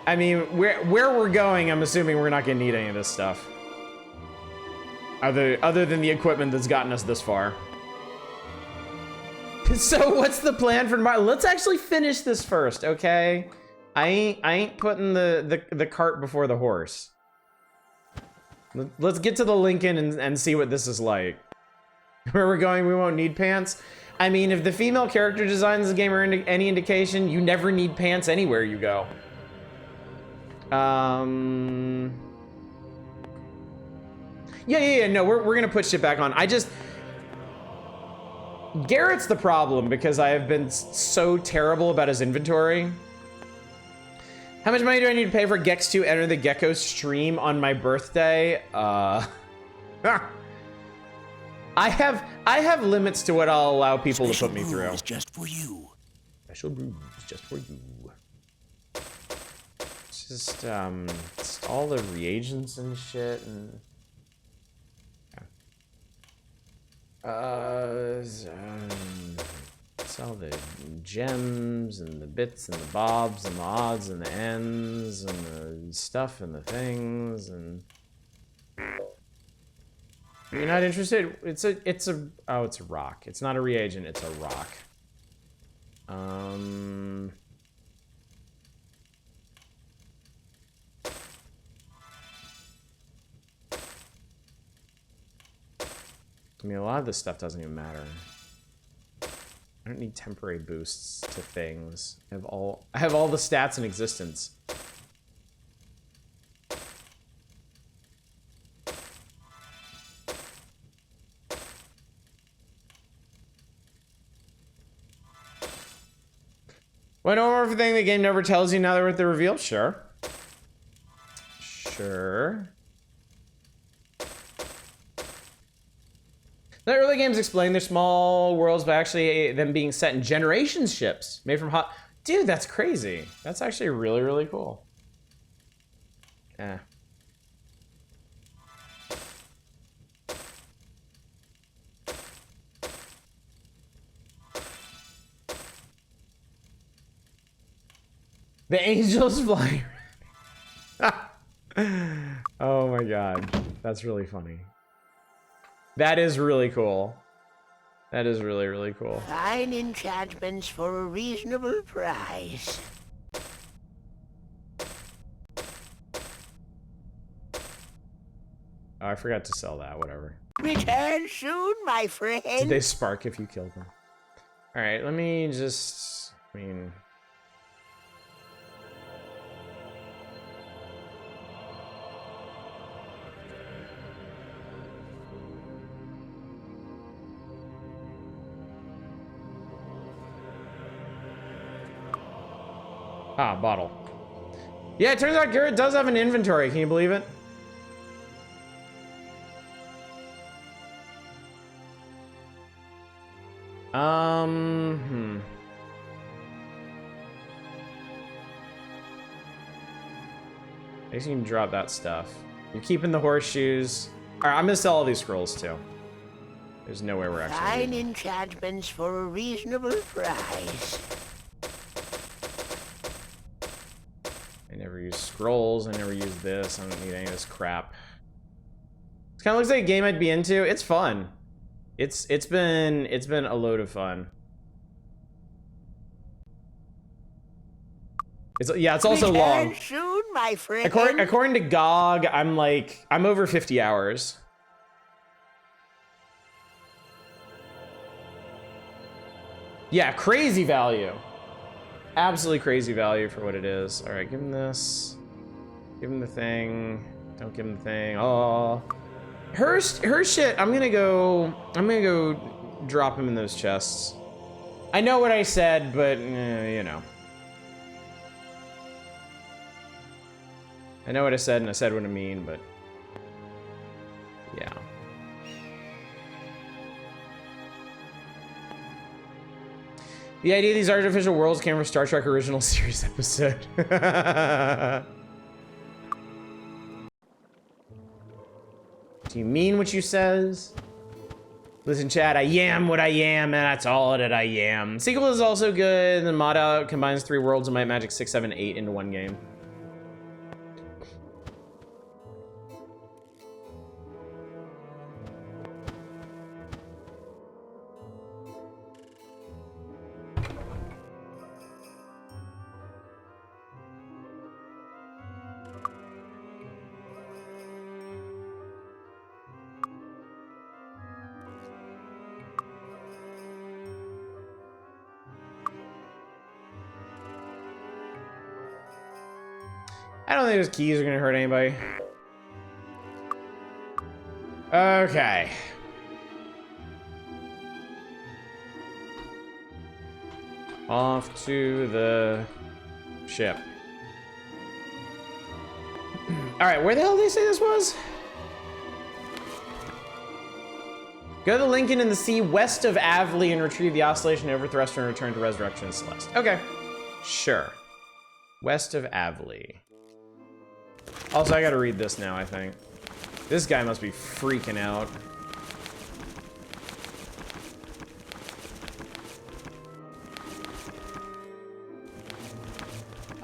I mean, where we're going, I'm assuming we're not gonna need any of this stuff. Other than the equipment that's gotten us this far. So what's the plan for tomorrow? Let's actually finish this first, okay? I ain't putting the cart before the horse. Let's get to the Lincoln and see what this is like. Where we're going, we won't need pants. I mean, if the female character designs of the game are any indication, you never need pants anywhere you go. Yeah, no, we're gonna put shit back on. Garrett's the problem because I have been so terrible about his inventory. How much money do I need to pay for Gex to enter the Gecko stream on my birthday? I have limits to what I'll allow people to put me through. Just for you. Special brews just for you. Just all the reagents and shit and Sell the gems and the bits and the bobs and the odds and the ends and the stuff and the things and... You're not interested? It's a rock. It's not a reagent, it's a rock. I mean, a lot of this stuff doesn't even matter. I don't need temporary boosts to things. I have all the stats in existence. Well, I know everything the game never tells you now that we're at the reveal. Sure. Sure. The early games explain their small worlds by actually them being set in generations ships made from hot... Dude, that's crazy. That's actually really, really cool. Yeah. The angels fly. Oh my god. That's really funny. That is really cool. That is really, really cool. Fine enchantments for a reasonable price. Oh, I forgot to sell that, whatever. Return soon, my friend. Did they spark if you killed them? Alright, let me just... I mean... Ah, bottle. Yeah, it turns out Garrett does have an inventory. Can you believe it? I guess you can drop that stuff. You're keeping the horseshoes. All right, I'm gonna sell all these scrolls too. There's no way we're actually... Fine enchantments for a reasonable price. I never use scrolls. I never use this. I don't need any of this crap. This kind of looks like a game I'd be into. It's fun. It's been a load of fun. It's also long. Soon, my friend. According to GOG, I'm over 50 hours. Yeah, crazy value. Absolutely crazy value for what it is. All right, give him this. Give him the thing. Don't give him the thing. Oh, her shit. I'm gonna go drop him in those chests. I know what I said, but you know. I know what I said, and I said what I mean, but yeah. The idea of these artificial worlds came from Star Trek original series episode. Do you mean what you says? Listen, Chad, I am what I am, and that's all that I am. Sequel is also good. The mod out combines 3 worlds of Might and Magic 6, 7, 8 into one game. I don't think those keys are gonna hurt anybody. Okay. Off to the ship. All right, where the hell did they say this was? Go to the Lincoln in the sea west of Avley and retrieve the Oscillation Overthruster and return to Resurrection and Celeste. Okay, sure. West of Avley. Also, I gotta read this now, I think. This guy must be freaking out.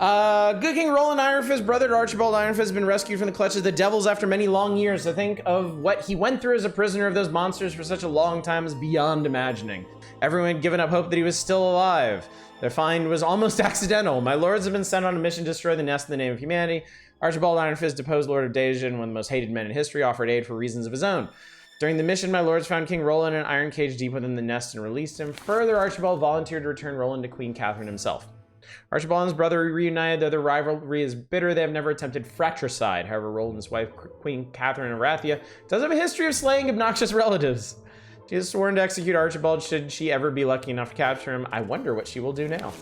Good King Roland Ironfist, brother to Archibald Ironfist, has been rescued from the clutches of the devils after many long years. To think of what he went through as a prisoner of those monsters for such a long time is beyond imagining. Everyone had given up hope that he was still alive. Their find was almost accidental. My lords have been sent on a mission to destroy the nest in the name of humanity. Archibald Ironfist, deposed Lord of Dejan, one of the most hated men in history, offered aid for reasons of his own. During the mission, my lords found King Roland in an iron cage deep within the nest and released him. Further, Archibald volunteered to return Roland to Queen Catherine himself. Archibald and his brother reunited, though their rivalry is bitter. They have never attempted fratricide. However, Roland's wife, Queen Catherine of Rathia, does have a history of slaying obnoxious relatives. She has sworn to execute Archibald should she ever be lucky enough to capture him. I wonder what she will do now.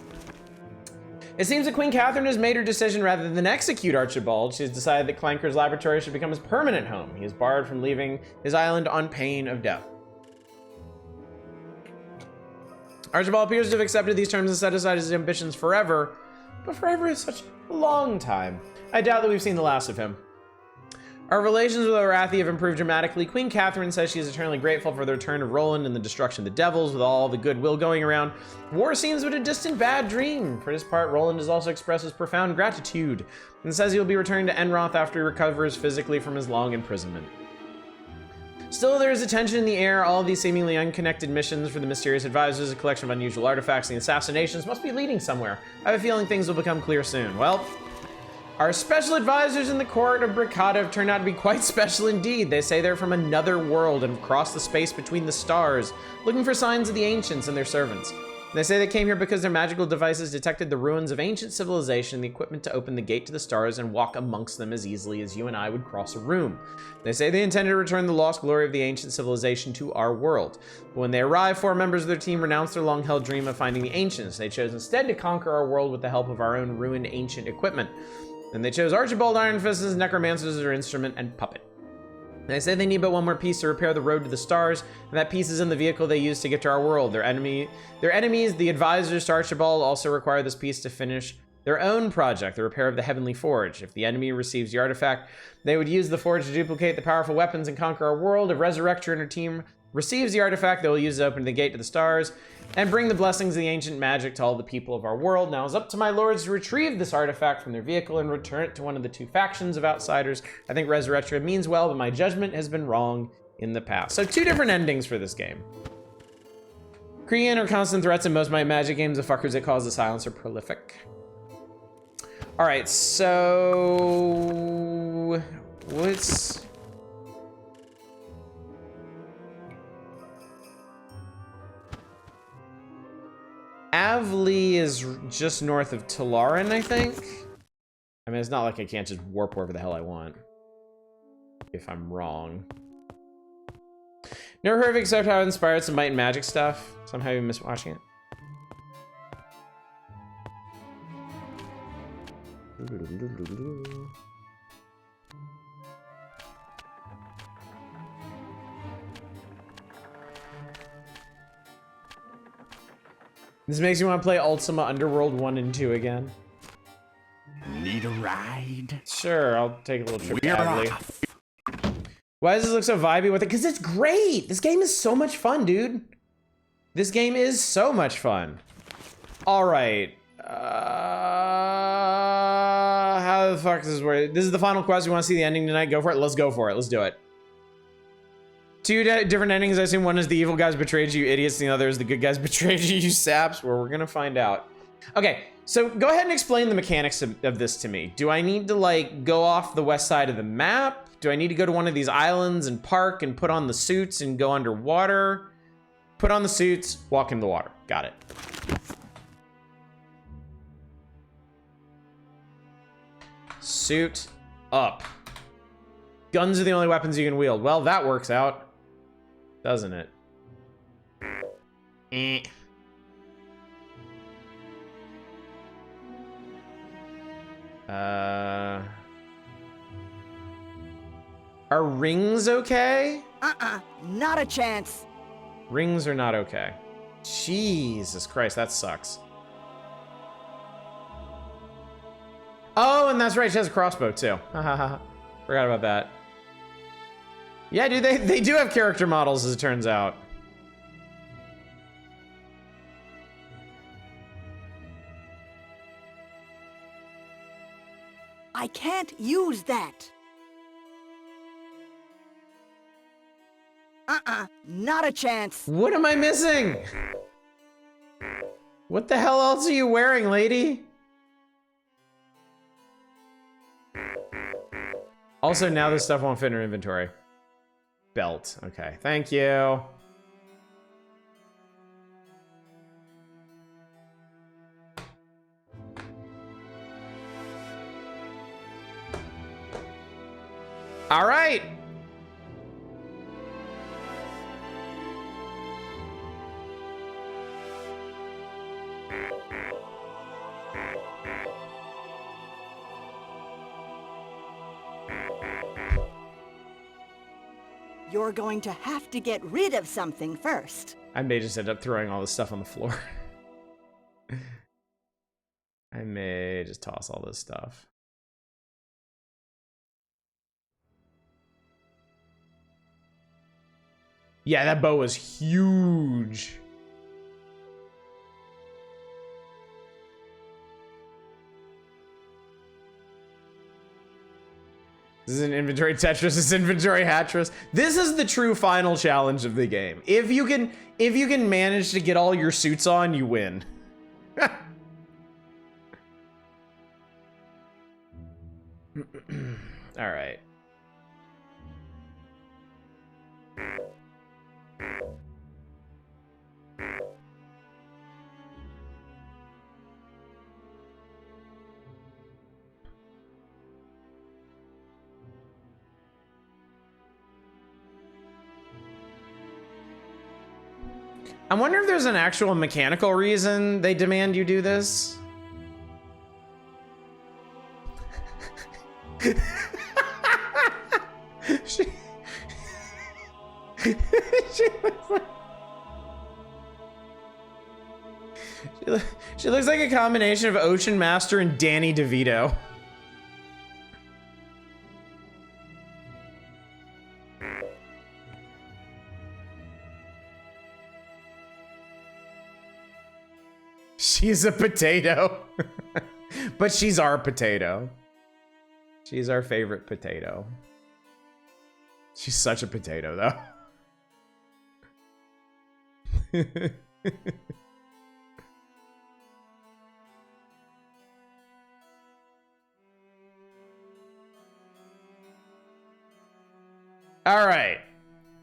It seems that Queen Catherine has made her decision rather than execute Archibald. She has decided that Clanker's laboratory should become his permanent home. He is barred from leaving his island on pain of death. Archibald appears to have accepted these terms and set aside his ambitions forever, but forever is such a long time. I doubt that we've seen the last of him. Our relations with Arathi have improved dramatically. Queen Catherine says she is eternally grateful for the return of Roland and the destruction of the devils. With all the goodwill going around, war seems but a distant bad dream. For his part, Roland has also expressed his profound gratitude and says he will be returning to Enroth after he recovers physically from his long imprisonment. Still, there is a tension in the air. All of these seemingly unconnected missions for the mysterious advisors, a collection of unusual artifacts, and assassinations must be leading somewhere. I have a feeling things will become clear soon. Well, our special advisors in the court of Bricata have turned out to be quite special indeed. They say they're from another world and have crossed the space between the stars, looking for signs of the ancients and their servants. They say they came here because their magical devices detected the ruins of ancient civilization, the equipment to open the gate to the stars and walk amongst them as easily as you and I would cross a room. They say they intended to return the lost glory of the ancient civilization to our world. But when they arrived, 4 members of their team renounced their long-held dream of finding the ancients. They chose instead to conquer our world with the help of our own ruined ancient equipment. And they chose Archibald Ironfist as necromancer as their instrument and puppet. They say they need but one more piece to repair the road to the stars, and that piece is in the vehicle they use to get to our world. Their enemies, the advisors to Archibald, also require this piece to finish their own project, the repair of the Heavenly Forge. If the enemy receives the artifact, they would use the forge to duplicate the powerful weapons and conquer our world. If Resurrector and her team receives the artifact, they will use it to open the gate to the stars and bring the blessings of the ancient magic to all the people of our world. Now it's up to my lords to retrieve this artifact from their vehicle and return it to one of the 2 factions of outsiders. I think Resurrector means well, but my judgment has been wrong in the past. So 2 different endings for this game. Korean are constant threats in most of my magic games. The fuckers that cause the silence are prolific. All right, so what's... Avli is just north of Talaran, I think. I mean, it's not like I can't just warp wherever the hell I want. If I'm wrong. Never heard of it except how it inspired some might and magic stuff. Somehow you miss watching it. This makes me want to play Ultima Underworld 1 and 2 again. Need a ride? Sure, I'll take a little trip to Avli. Why does this look so vibey with it? Because it's great! This game is so much fun, dude. This game is so much fun. Alright. How the fuck is this work? This is the final quest. You want to see the ending tonight? Go for it. Let's go for it. Let's do it. 2 different endings. I assume one is the evil guys betrayed you, idiots. And the other is the good guys betrayed you, you saps. Well, we're gonna find out. Okay, so go ahead and explain the mechanics of this to me. Do I need to like go off the west side of the map? Do I need to go to one of these islands and park and put on the suits and go underwater? Put on the suits, walk in the water. Got it. Suit up. Guns are the only weapons you can wield. Well, that works out. Doesn't it? Are rings okay? Not a chance. Rings are not okay. Jesus Christ, that sucks. Oh, and that's right, she has a crossbow too. Forgot about that. Yeah, dude, they do have character models, as it turns out. I can't use that. Not a chance. What am I missing? What the hell else are you wearing, lady? Also, now this stuff won't fit in her inventory. Belt. Okay, thank you. All right. You're going to have to get rid of something first. I may just end up throwing all this stuff on the floor. I may just toss all this stuff. Yeah, that bow was huge. This is an inventory Tetris, this is inventory Hatris. This is the true final challenge of the game. If you can manage to get all your suits on, you win. All right. I wonder if there's an actual mechanical reason they demand you do this. she looks like... She looks like a combination of Ocean Master and Danny DeVito. She's a potato. But she's our potato. She's our favorite potato. She's such a potato, though. All right.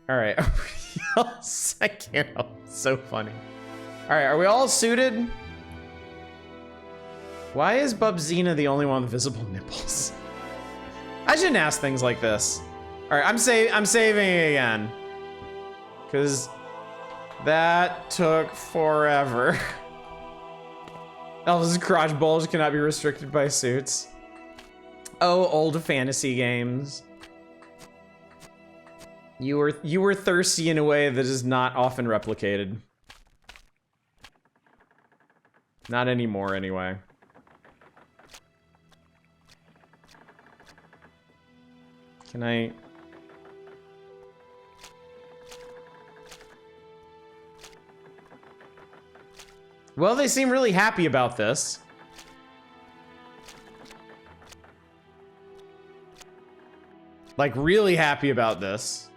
All right. I can't help. It's so funny. All right. Are we all suited? Why is Bubzina the only one with visible nipples? I shouldn't ask things like this. All right. I'm saving it again. Because that took forever. Elvis' crotch bulge cannot be restricted by suits. Oh, old fantasy games. You were thirsty in a way that is not often replicated. Not anymore, anyway. Can I... Well, they seem really happy about this. Like, really happy about this.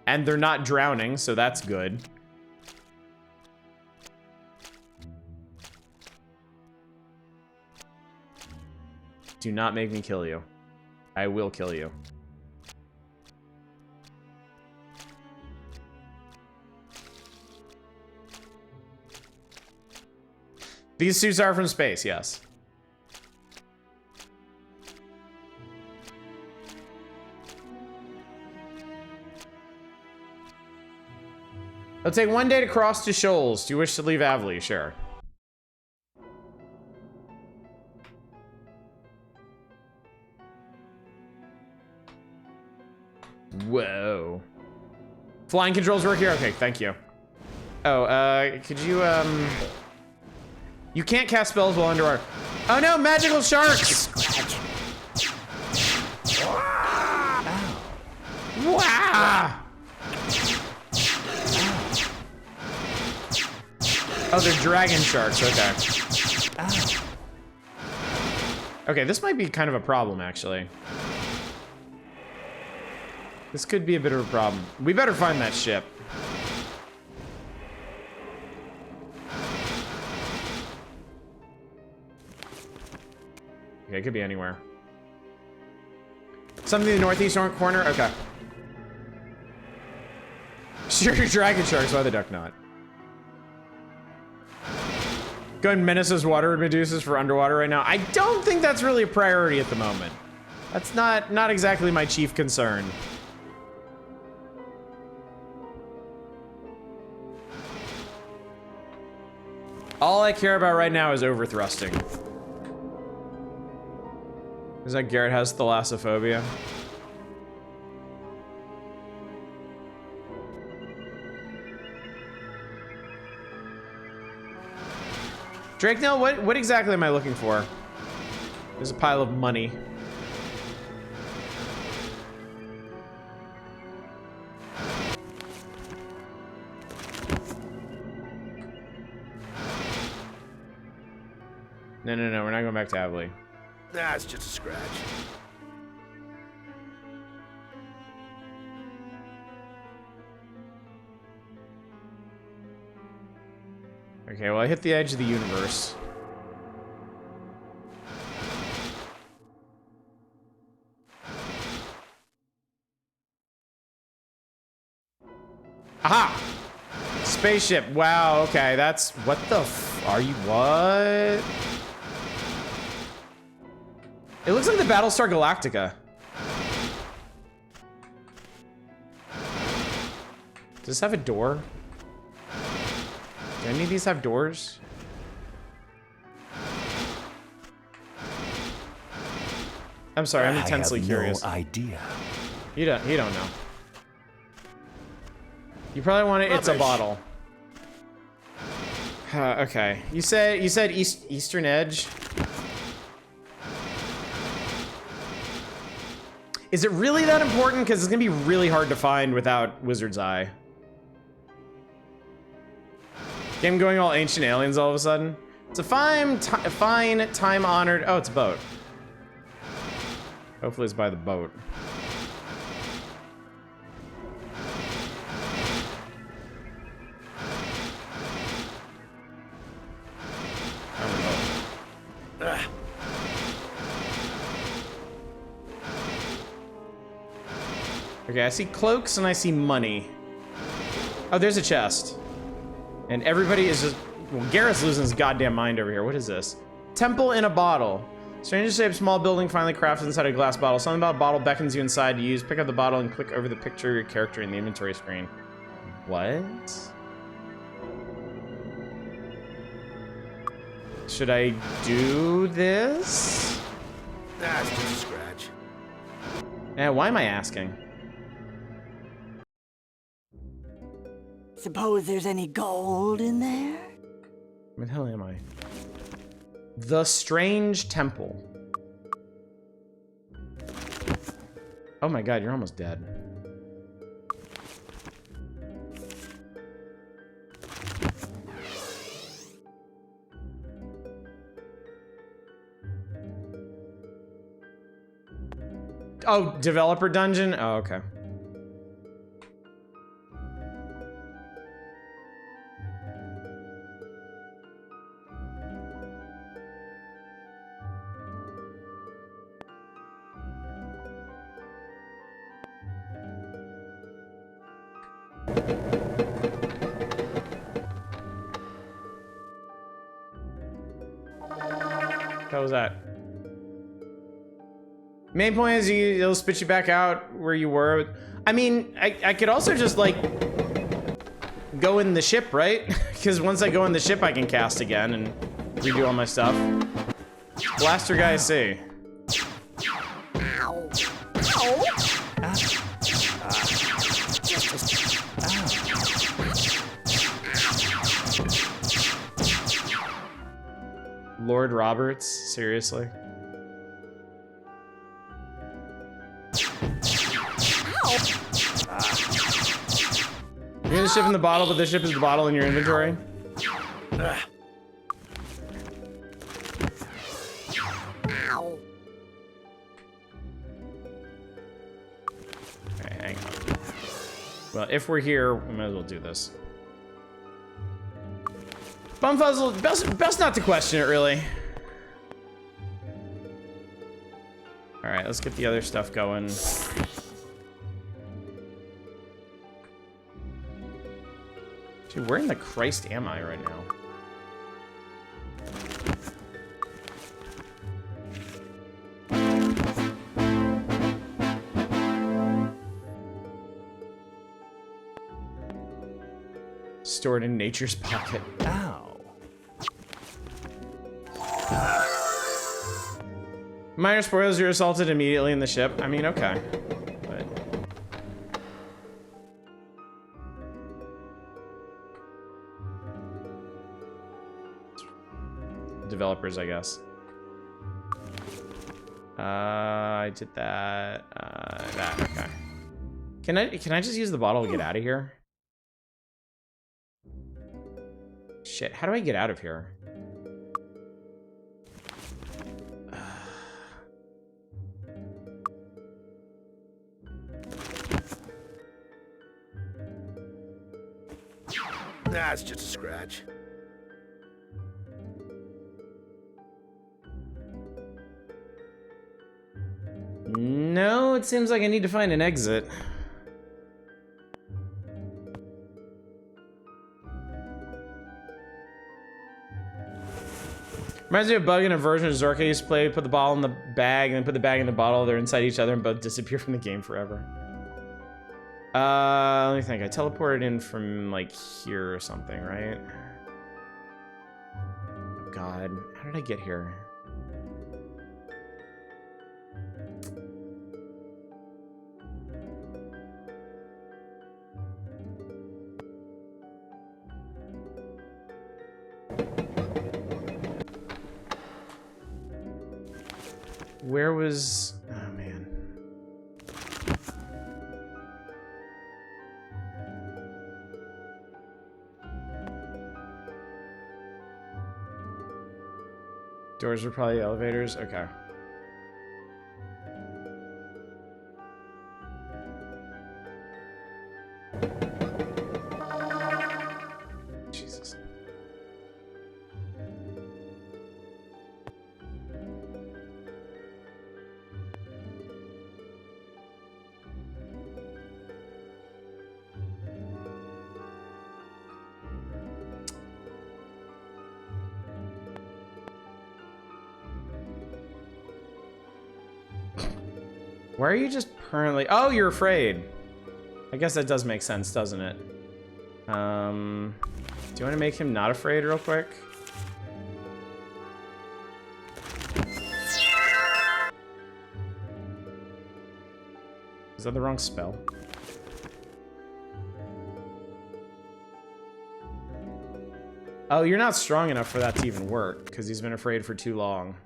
And they're not drowning, so that's good. Do not make me kill you. I will kill you. These suits are from space, yes. It'll take 1 day to cross to Shoals. Do you wish to leave Avley? Sure. Whoa. Flying controls work here? Okay, thank you. Oh, could you, You can't cast spells while underwater. Oh no, magical sharks! Wow! Oh, they're dragon sharks, okay. Okay, this might be kind of a problem, actually. This could be a bit of a problem. We better find that ship. Okay, it could be anywhere. Something in the northeast corner? Okay. Sure, dragon sharks, why the duck not? Go ahead and menace those water Medusas for underwater right now. I don't think that's really a priority at the moment. That's not exactly my chief concern. All I care about right now is overthrusting. Is that Garrett has thalassophobia? Drakenow, what exactly am I looking for? There's a pile of money. No, we're not going back to Avley. Nah, it's just a scratch. Okay, well, I hit the edge of the universe. Aha! Spaceship. Wow, okay, that's... What the f... Are you... What? It looks like the Battlestar Galactica. Does this have a door? Do any of these have doors? I'm sorry, I'm intensely curious. No idea. You don't know. You probably want it. It's a bottle. Okay. You said Eastern Edge. Is it really that important? Because it's gonna be really hard to find without Wizard's Eye. Game going all Ancient Aliens all of a sudden. It's a fine time-honored... Oh, it's a boat. Hopefully it's by the boat. Okay, I see cloaks and I see money. Oh, there's a chest. And everybody is just... Well, Garrett's losing his goddamn mind over here. What is this? Temple in a bottle. Strangely shaped small building finally crafted inside a glass bottle. Something about a bottle beckons you inside to use. Pick up the bottle and click over the picture of your character in the inventory screen. What? Should I do this? That's just a scratch. Yeah, why am I asking? Suppose there's any gold in there? Where the hell am I? The Strange Temple. Oh my god, you're almost dead. Oh, developer dungeon? Oh, okay. What was that? Main point is it'll spit you back out where you were. I mean, I could also just like go in the ship, right? Because once I go in the ship, I can cast again and redo all my stuff. Blaster guy C. Ow. Ow. Lord Roberts, seriously? You're in the ship in the bottle, but the ship is the bottle in your inventory? Ow. Well, if we're here, we might as well do this. Bumfuzzle, best not to question it, really. All right, let's get the other stuff going. Dude, where in the Christ am I right now? Stored in nature's pocket. Ow. Minor spoilers, you're assaulted immediately in the ship. I mean, okay. But... developers, I guess. I did that. That, okay. Can I just use the bottle to get out of here? Shit, how do I get out of here? That's just a scratch. No, it seems like I need to find an exit. Reminds me of a bug in a version of Zorka I used to play. Put the ball in the bag and then put the bag in the bottle. They're inside each other and both disappear from the game forever. Let me think. I teleported in from like here or something, right? Oh God, how did I get here? Where was... oh, man. Doors are probably elevators? Okay. Jesus. Why are you just permanently... oh, you're afraid. I guess that does make sense, doesn't it? Do you want to make him not afraid real quick? Is that the wrong spell? Oh, you're not strong enough for that to even work, because he's been afraid for too long.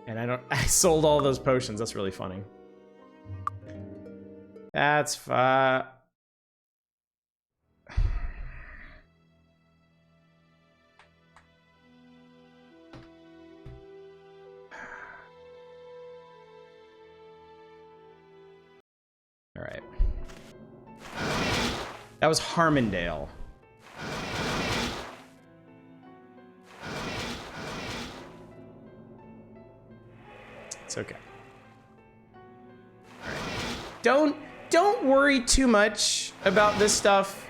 And I sold all those potions. That's really funny. That's fine. All right. That was Harmondale. It's okay. All right. Don't worry too much about this stuff.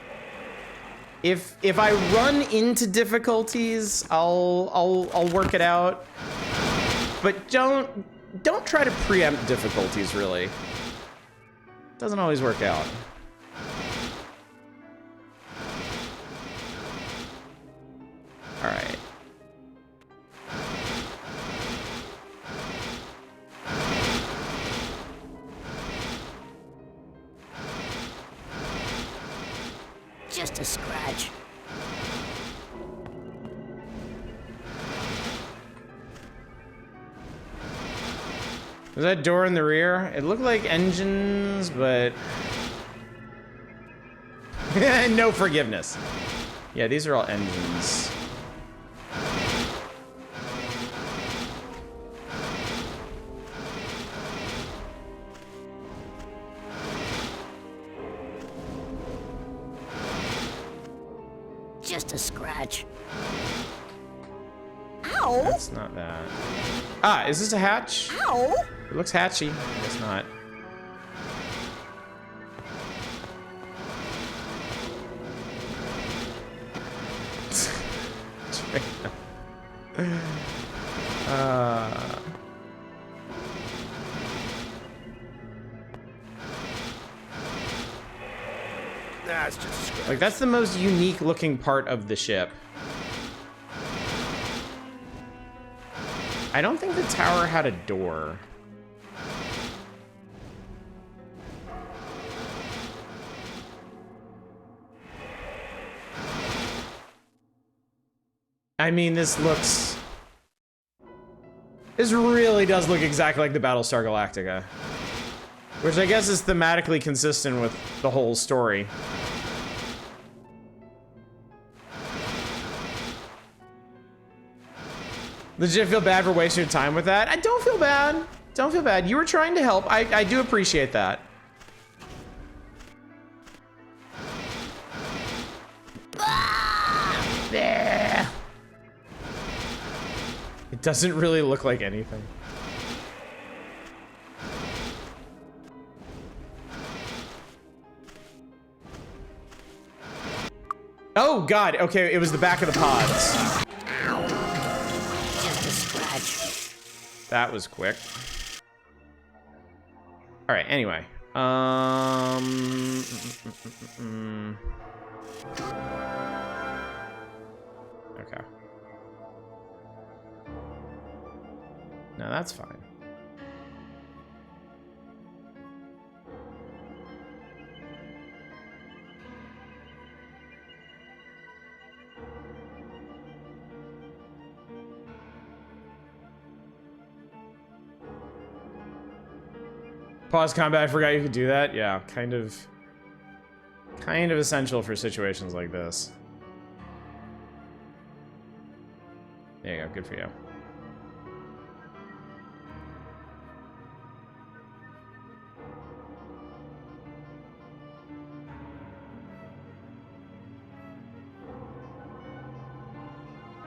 If I run into difficulties, I'll work it out. But don't try to preempt difficulties, really. Doesn't always work out. All right. Just a scratch. Was that door in the rear? It looked like engines, but... no forgiveness. Yeah, these are all engines. Just a scratch. Ow! That's not that. Ah, is this a hatch? Ow! It looks hatchy. It's not. That's just a scratch. Like, that's the most unique looking part of the ship. I don't think the tower had a door. I mean, this really does look exactly like the Battlestar Galactica. Which I guess is thematically consistent with the whole story. Legit feel bad for wasting your time with that? I don't feel bad. Don't feel bad. You were trying to help. I do appreciate that. It doesn't really look like anything. Oh god, okay, it was the back of the pods. Just a scratch. That was quick. All right, anyway. Okay. No, that's fine. Pause combat, I forgot you could do that. Yeah, kind of essential for situations like this. There you go, good for you.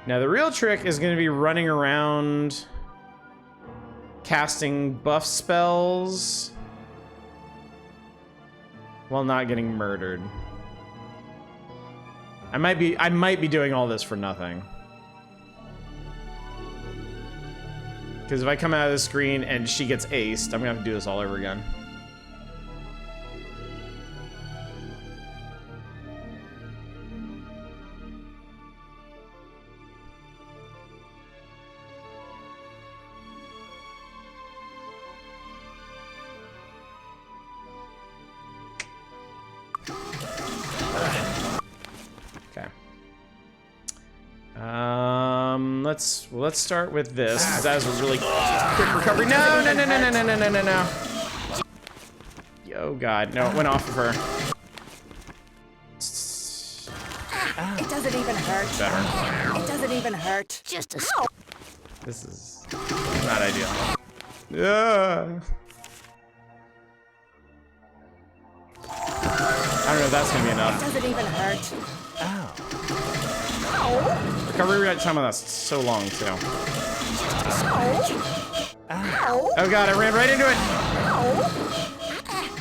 Now the real trick is going to be running around casting buff spells while not getting murdered. I might be doing all this for nothing. Because if I come out of the screen and she gets aced, I'm gonna have to do this all over again. Let's start with this. That was a really quick recovery. No. Oh god, no, it went off of her. It doesn't even hurt. Better. It doesn't even hurt. Just a This is not ideal. Yeah. I don't know if that's gonna be enough. It doesn't even hurt. Recovery time on that's so long too. Ow. Oh god, I ran right into it.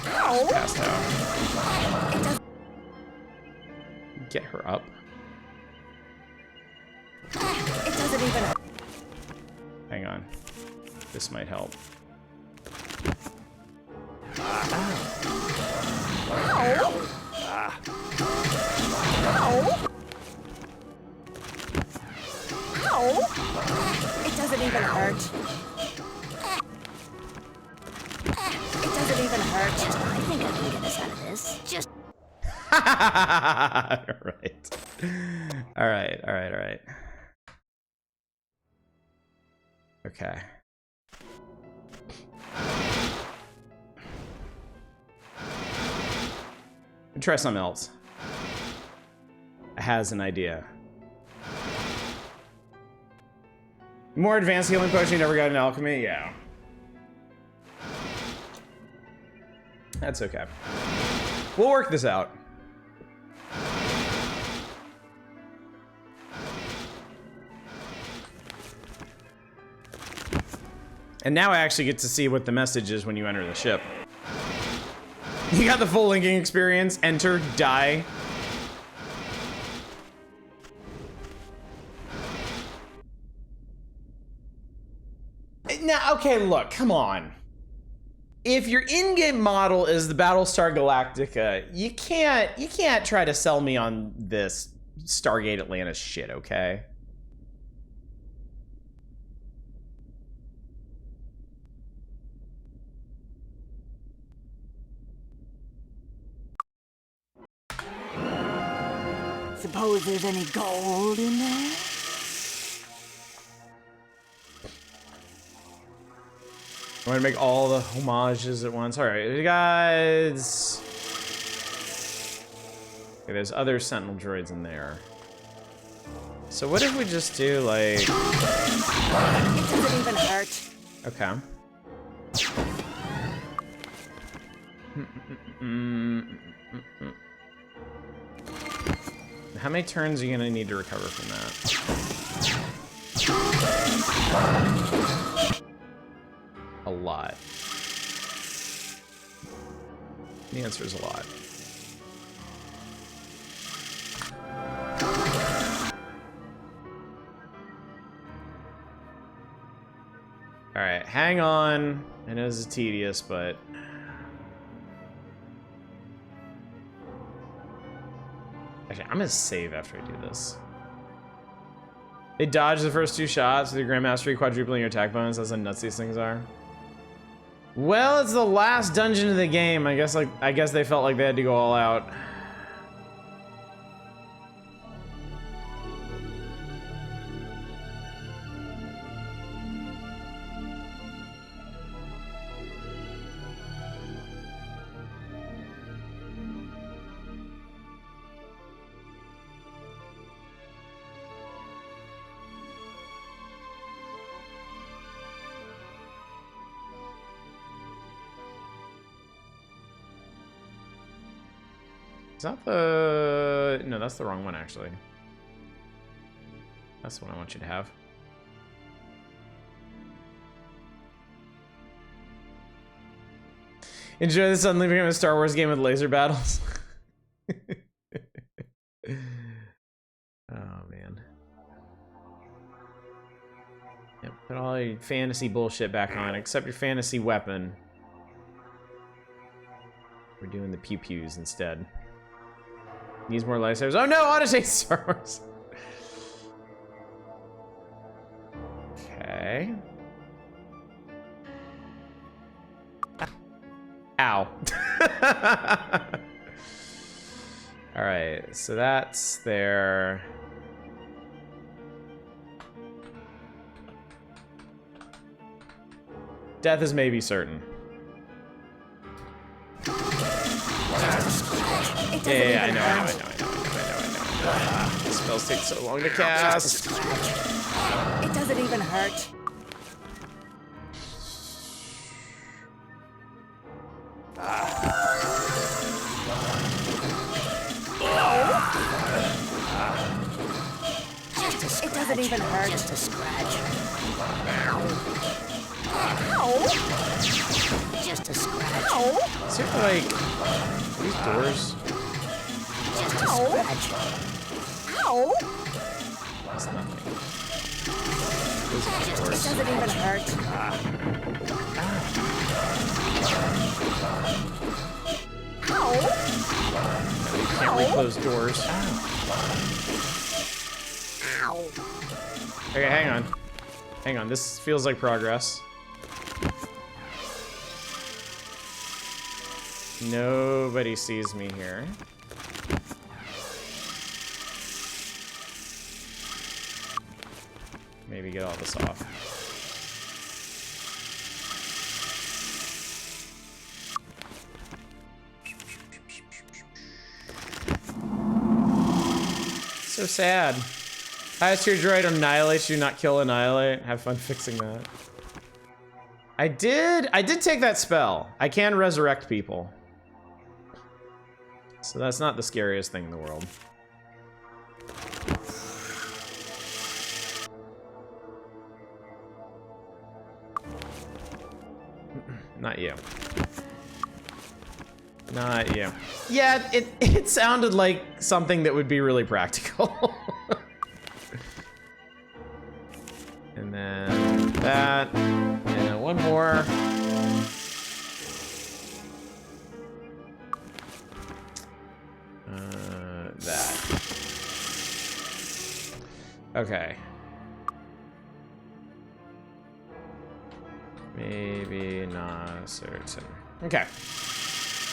Ow. Passed out. Get her up. It doesn't even hurt. Hang on. This might help. It doesn't even hurt. It doesn't even hurt. I think I can get us out of this. Just All right. Okay. Try something else. Has an idea. More advanced healing potion you never got in alchemy? Yeah. That's okay. We'll work this out. And now I actually get to see what the message is when you enter the ship. You got the full linking experience. Enter, die. Now, okay, look, come on. If your in-game model is the Battlestar Galactica, you can't try to sell me on this Stargate Atlantis shit, okay? Suppose there's any gold in there? I'm gonna make all the homages at once. All right, guys. Okay, there's other Sentinel droids in there. So what if we just do like? It doesn't even hurt. Okay. How many turns are you gonna need to recover from that? A lot. The answer is a lot. All right, hang on. I know this is tedious, but actually, I'm gonna save after I do this. They dodge the first 2 shots with your Grand Mastery quadrupling your attack bonus. That's how nuts these things are. Well, it's the last dungeon of the game. I guess they felt like they had to go all out. Is that the... No, that's the wrong one, actually. That's the one I want you to have. Enjoy the suddenly becoming a Star Wars game with laser battles. Oh, man. Yep, put all your fantasy bullshit back on, except your fantasy weapon. We're doing the pew-pews instead. Needs more lightsabers. Oh no, auto-save Star Wars. Okay. Ow. All right, so that's there. Death is maybe certain. Yeah, I know. These spells take so long to cast. It doesn't even hurt. It doesn't even hurt. Just a scratch. Ow. Just a scratch. Ow. Is it like these doors? Just a scratch. Ow. That's nothing. It doesn't even hurt. Ow. You can't reclose doors. Ow. Okay, hang on. Hang on, this feels like progress. Nobody sees me here. Maybe get all this off. So sad. Highest tier droid annihilates you, not kill annihilate. Have fun fixing that. I did take that spell. I can resurrect people. So that's not the scariest thing in the world. Not you. Not you. Yeah, it sounded like something that would be really practical. And then that. And then one more. That. Okay. Maybe not certain. Okay.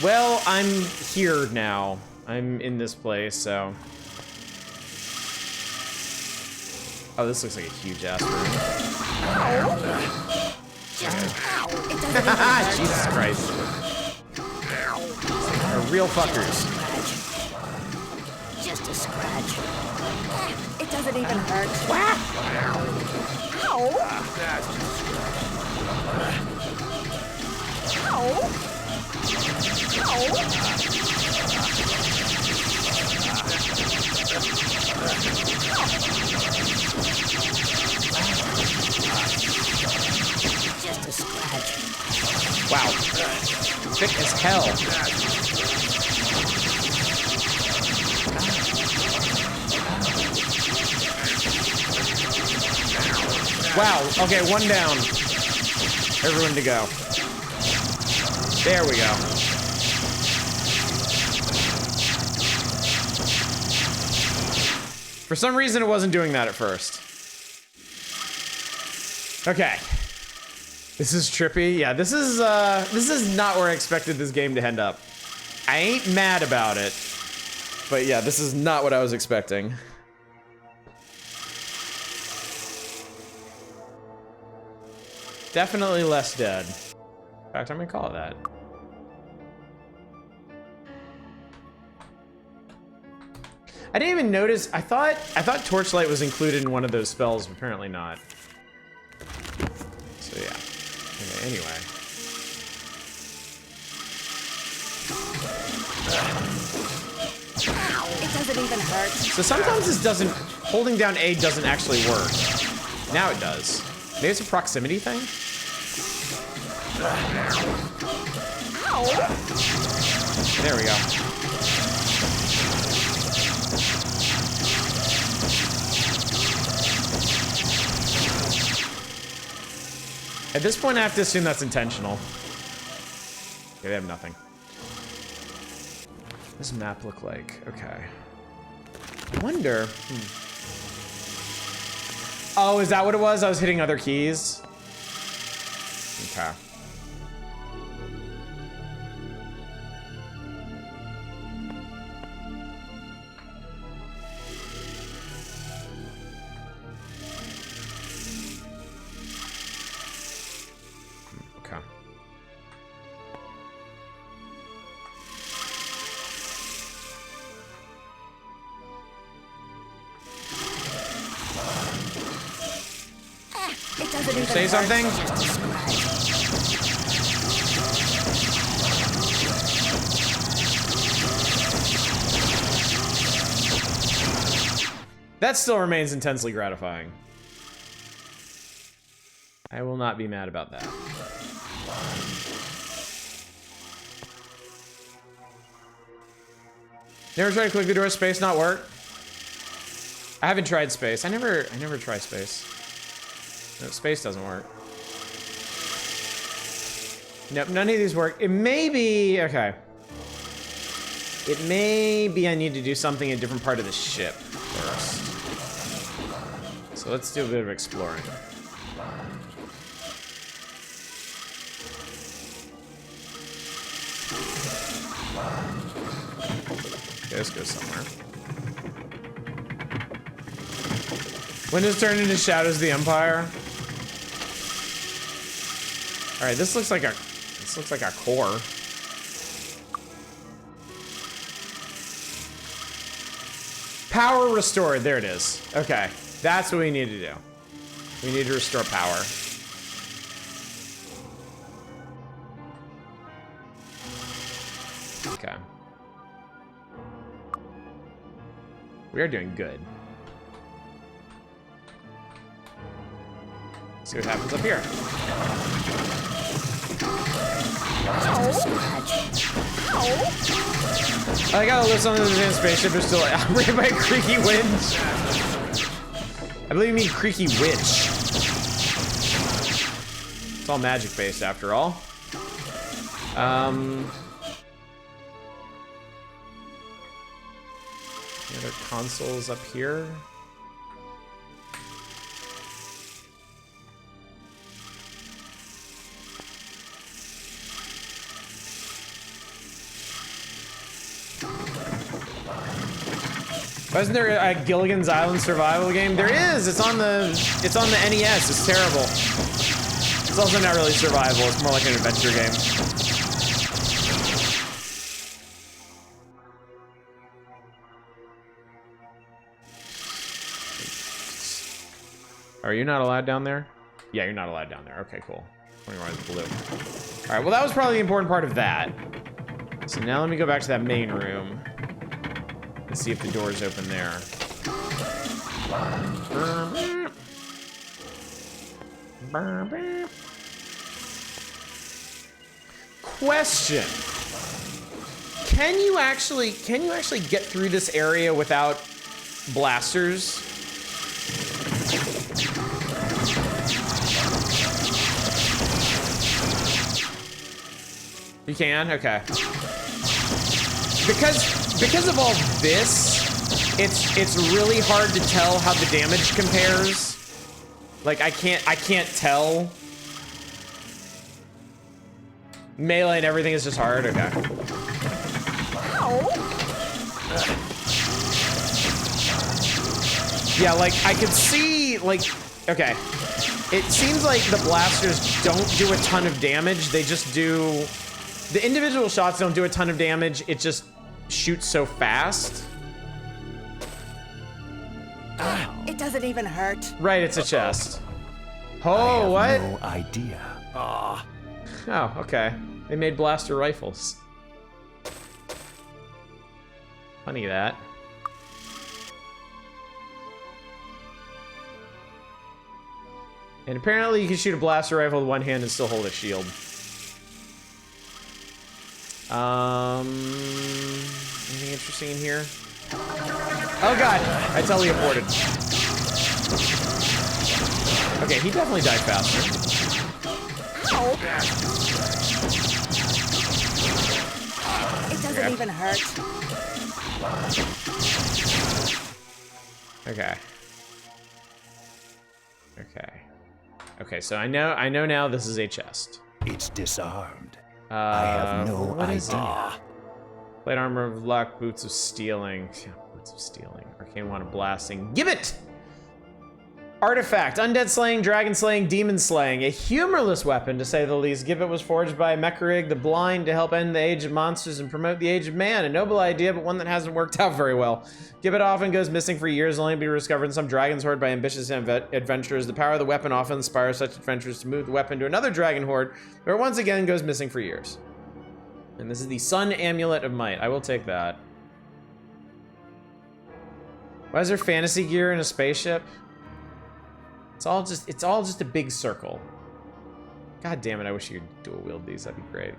Well, I'm here now. I'm in this place, so. Oh, this looks like a huge ass room. Jesus Christ. They're real fuckers. Just a scratch. It doesn't even hurt. Ow! Ow! Just a scratch. Wow. Thick as hell. Wow. Okay, one down. Everyone to go. There we go. For some reason, it wasn't doing that at first. Okay. This is trippy. Yeah, this is not where I expected this game to end up. I ain't mad about it. But yeah, this is not what I was expecting. Definitely less dead. In fact, I'm gonna call it that. I didn't even notice. I thought Torchlight was included in one of those spells. Apparently not. So yeah. Okay, anyway. It doesn't even hurt. So sometimes this doesn't. Holding down A doesn't actually work. Now it does. Maybe it's a proximity thing. There we go. At this point, I have to assume that's intentional. Okay, they have nothing. What does map look like? Okay. I wonder. Oh, is that what it was? I was hitting other keys? Okay. Say something? That still remains intensely gratifying. I will not be mad about that. Never tried to click the door, space not work? I haven't tried space. I never try space. No, space doesn't work. Nope, none of these work. It may be, okay. It may be I need to do something in a different part of the ship first. So let's do a bit of exploring. Okay, let's go somewhere. Windows turn into Shadows of the Empire. All right, this looks like a core. Power restored. There it is. Okay, that's what we need to do. We need to restore power. Okay. We are doing good. See what happens up here. I gotta live something in the spaceship is still operated by a creaky winch. I believe you mean creaky witch. It's all magic based after all. The other consoles up here. Wasn't there a Gilligan's Island survival game? There is. It's on the NES. It's terrible. It's also not really survival. It's more like an adventure game. Are you not allowed down there? Yeah, you're not allowed down there. Okay, cool. Blue. All right. Well, that was probably the important part of that. So now let me go back to that main room. Let's see if the door's open there. Question. Can you actually get through this area without blasters? You can? Okay. Because of all this, it's really hard to tell how the damage compares. Like I can't tell. Melee and everything is just hard. Okay. Yeah, like I could see like okay. It seems like the blasters don't do a ton of damage. They just do the individual shots don't do a ton of damage. It just shoots so fast. It doesn't even hurt. Right, it's a chest. Oh, what? I have no idea. Oh, okay. They made blaster rifles. Funny that. And apparently you can shoot a blaster rifle with one hand and still hold a shield. Anything interesting in here? Oh god, I teleported. Okay, he definitely died faster. It doesn't even hurt. Okay. Okay, so I know now this is a chest. It's disarmed. I have no idea. Plate armor of luck, boots of stealing. Yeah, boots of stealing. Arcane wand of blasting. Give it! Artifact, undead slaying, dragon slaying, demon slaying. A humorless weapon, to say the least. Gibbet was forged by Mekarig the Blind to help end the age of monsters and promote the age of man. A noble idea, but one that hasn't worked out very well. Gibbet often goes missing for years, only to be discovered in some dragon's horde by ambitious adventurers. The power of the weapon often inspires such adventurers to move the weapon to another dragon horde, where it once again goes missing for years. And this is the Sun Amulet of Might. I will take that. Why is there fantasy gear in a spaceship? It's all just a big circle. God damn it, I wish you could dual wield these, that'd be great.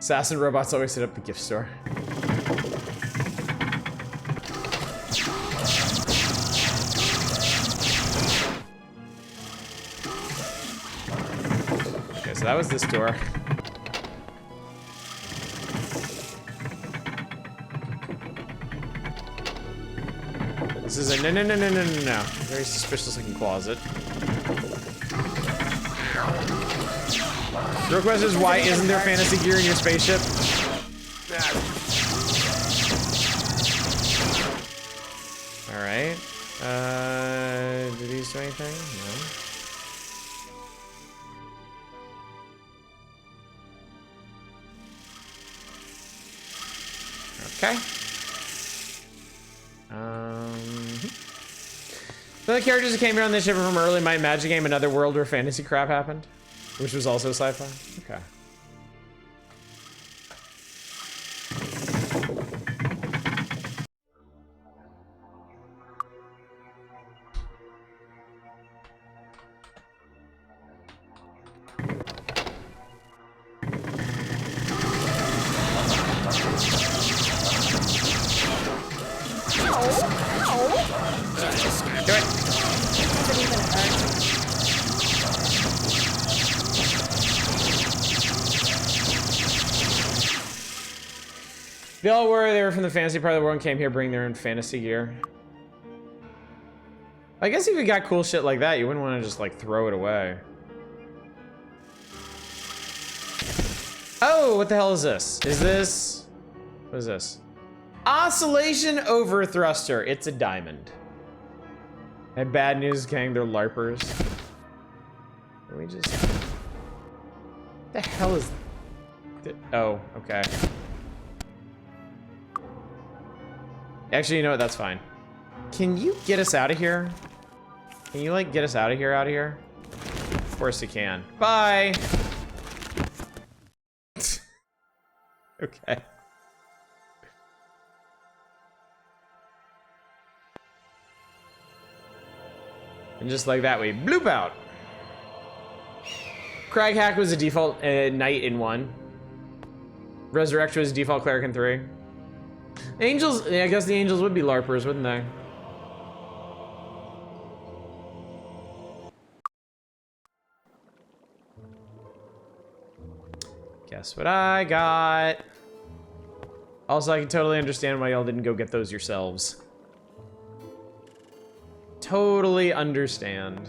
Assassin robots always hit up the gift store. Okay, so that was this door. This is a no. Very suspicious looking closet. The real question is, why isn't there fantasy gear in your spaceship? Alright. Do these do anything? No. Okay. So the characters that came here on this ship are from early Might and Magic game, another world where fantasy crap happened, which was also sci-fi. Okay. They all were. They were from the fantasy part of the world and came here bringing their own fantasy gear. I guess if you got cool shit like that, you wouldn't want to just, like, throw it away. Oh, what the hell is this? Is this... What is this? Oscillation over thruster. It's a diamond. And bad news, gang, they're LARPers. Let me just... What the hell is... Oh, okay. Actually, you know what? That's fine. Can you get us out of here? Can you, like, get us out of here, Of course you can. Bye! Okay. And just like that, we bloop out. Crag Hack was a default knight in 1. Resurrection was a default cleric in 3. Angels, yeah, I guess the angels would be LARPers, wouldn't they? Guess what I got? Also, I can totally understand why y'all didn't go get those yourselves. Totally understand.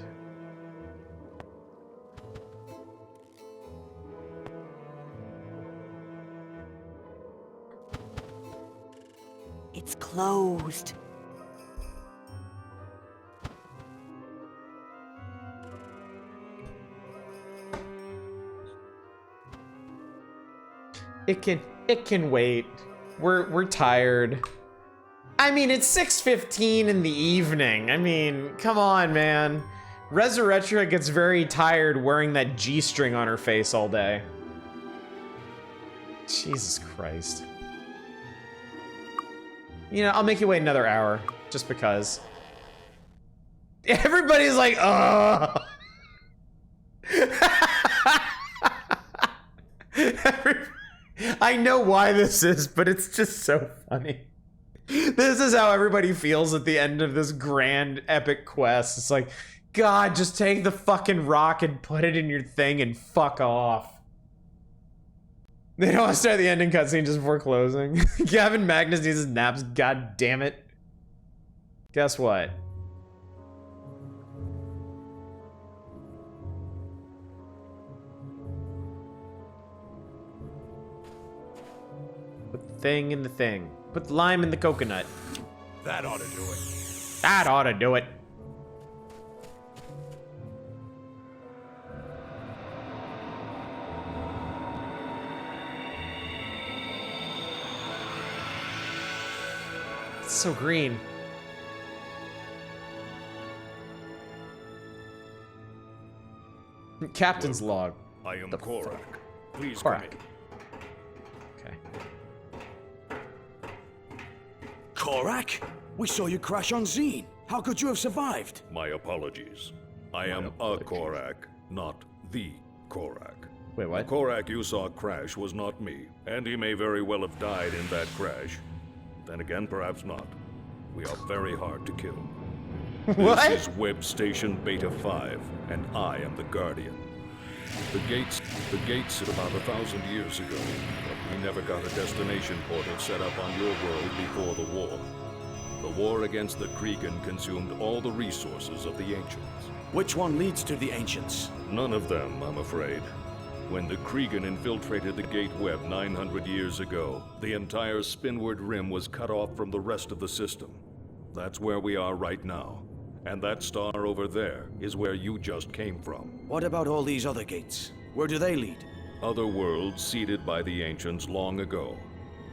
It's closed. It can wait. We're tired. I mean, it's 6:15 in the evening. I mean, come on, man. Resurrection gets very tired wearing that G-string on her face all day. Jesus Christ. You know, I'll make you wait another hour, just because. Everybody's like, oh. I know why this is, but it's just so funny. This is how everybody feels at the end of this grand epic quest. It's like, God, just take the fucking rock and put it in your thing and fuck off. They don't want to start the ending cutscene just before closing. Gavin Magnus needs his naps, god damn it. Guess what? Put the thing in the thing. Put the lime in the coconut. That ought to do it. That ought to do it. It's so green. Captain's log. I am Korak. Please Korak. come Okay. Korak? We saw you crash on Zine. How could you have survived? My apologies. I am a Korak, not the Korak. Wait, what? The Korak you saw crash was not me, and he may very well have died in that crash. Then again, perhaps not. We are very hard to kill. What? This is Web Station Beta 5, and I am the Guardian. The gates about 1,000 years ago, but we never got a destination portal set up on your world before the war. The war against the Krigan consumed all the resources of the Ancients. Which one leads to the Ancients? None of them, I'm afraid. When the Krigan infiltrated the Gate Web 900 years ago, the entire Spinward Rim was cut off from the rest of the system. That's where we are right now. And that star over there is where you just came from. What about all these other gates? Where do they lead? Other worlds seeded by the Ancients long ago.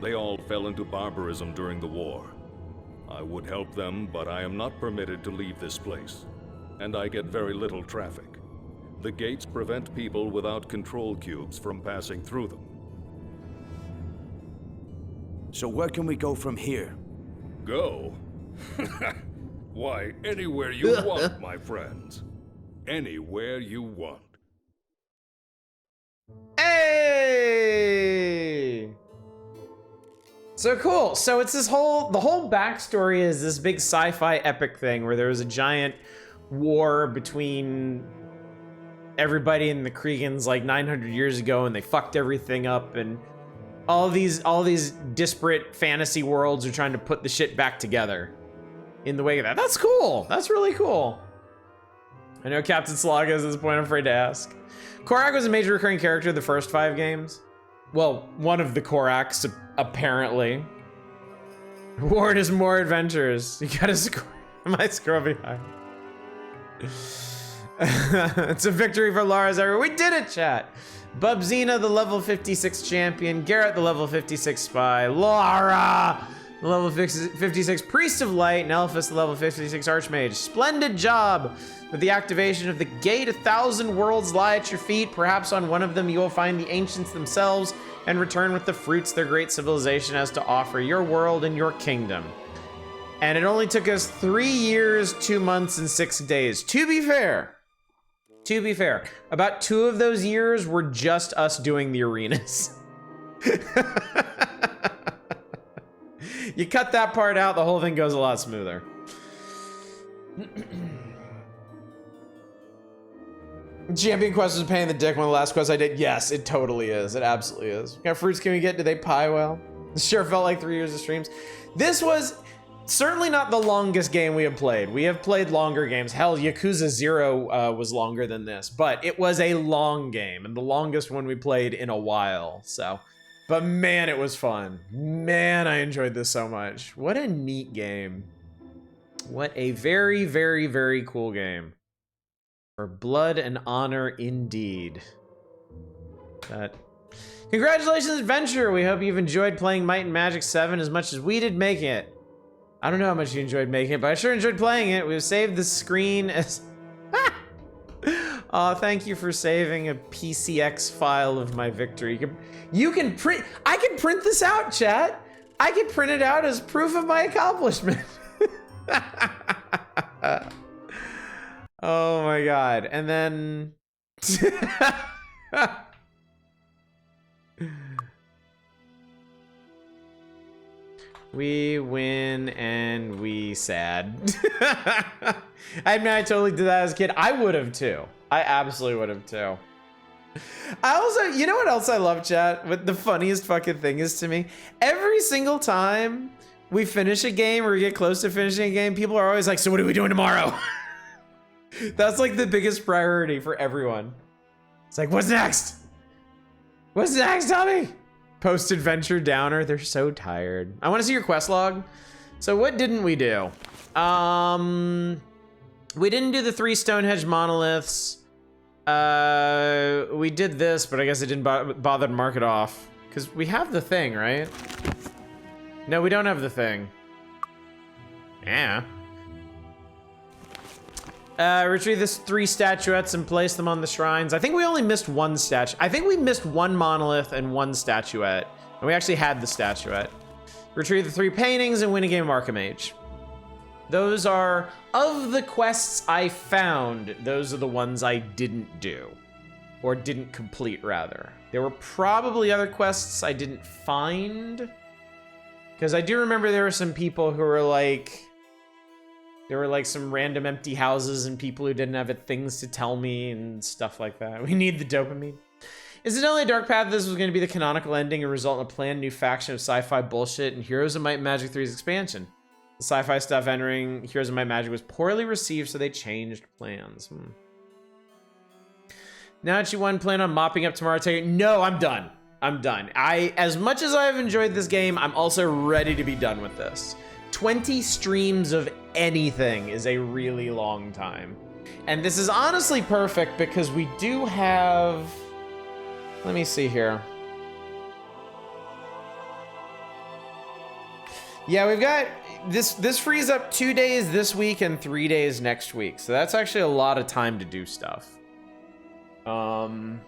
They all fell into barbarism during the war. I would help them, but I am not permitted to leave this place. And I get very little traffic. The gates prevent people without control cubes from passing through them. So where can we go from here? Go? Why, anywhere you want, my friends. Anywhere you want. Hey! So cool. So it's the whole backstory is this big sci-fi epic thing where there was a giant war between everybody and the Kriegans like 900 years ago, and they fucked everything up, and All these disparate fantasy worlds are trying to put the shit back together in the wake of that. That's cool. That's really cool. I know Captain Slaga is at this point, I'm afraid to ask. Korak was a major recurring character of the first 5 games. Well, one of the Koraks, apparently. Ward is more adventures. You gotta scroll. Am I scrolling behind? It's a victory for Lara's ever. We did it, chat. Bubzina, the level 56 champion. Garrett, the level 56 spy. Lara, the level 56 priest of light. And Elphus, the level 56 archmage. Splendid job with the activation of the gate. 1,000 worlds lie at your feet. Perhaps on one of them you will find the ancients themselves and return with the fruits their great civilization has to offer your world and your kingdom. And it only took us 3 years, 2 months, and 6 days. To be fair, about 2 of those years were just us doing the arenas. You cut that part out, the whole thing goes a lot smoother. Champion quest was a pain in the dick. One of the last quests I did. Yes, it totally is. It absolutely is. What kind of fruits can we get? Do they pie well? This sure felt like 3 years of streams. This was certainly not the longest game we have played. We have played longer games. Hell, Yakuza 0 was longer than this, but it was a long game and the longest one we played in a while. So, but man, it was fun. Man, I enjoyed this so much. What a neat game. What a very, very, very cool game. For blood and honor indeed. Congratulations, Adventure! We hope you've enjoyed playing Might and Magic 7 as much as we did making it. I don't know how much you enjoyed making it, but I sure enjoyed playing it. We've saved the screen as... Oh, thank you for saving a PCX file of my victory. You can print... I can print this out, chat! I can print it out as proof of my accomplishment. Oh my god. And then... We win and we sad. I mean, I totally did that as a kid. I would have too. I absolutely would have too. I also, you know what else I love, chat? What the funniest fucking thing is to me? Every single time we finish a game or we get close to finishing a game, people are always like, so what are we doing tomorrow? That's like the biggest priority for everyone. It's like, what's next? What's next, Tommy? Post-adventure downer. They're so tired. I want to see your quest log. So what didn't we do? We didn't do the 3 Stonehenge monoliths. We did this, but I guess I didn't bother to mark it off. Because we have the thing, right? No, we don't have the thing. Yeah. Retrieve this 3 statuettes and place them on the shrines. I think we only missed 1 statue. I think we missed 1 monolith and 1 statuette. And we actually had the statuette. Retrieve the 3 paintings and win a game of Archimage. Those are, of the quests I found, those are the ones I didn't do. Or didn't complete, rather. There were probably other quests I didn't find. Because I do remember there were some people who were like... There were like some random empty houses and people who didn't have things to tell me and stuff like that. We need the dopamine. Is it only a Dark Path this was going to be the canonical ending and result in a planned new faction of sci-fi bullshit and Heroes of Might and Magic 3's expansion? The sci-fi stuff entering Heroes of Might and Magic was poorly received, so they changed plans. Now that you won, plan on mopping up tomorrow? No, I'm done. I'm done. As much as I've enjoyed this game, I'm also ready to be done with this. 20 streams of anything is a really long time. And this is honestly perfect because we do have... Let me see here. Yeah, we've got... This frees up 2 days this week and 3 days next week. So that's actually a lot of time to do stuff. Time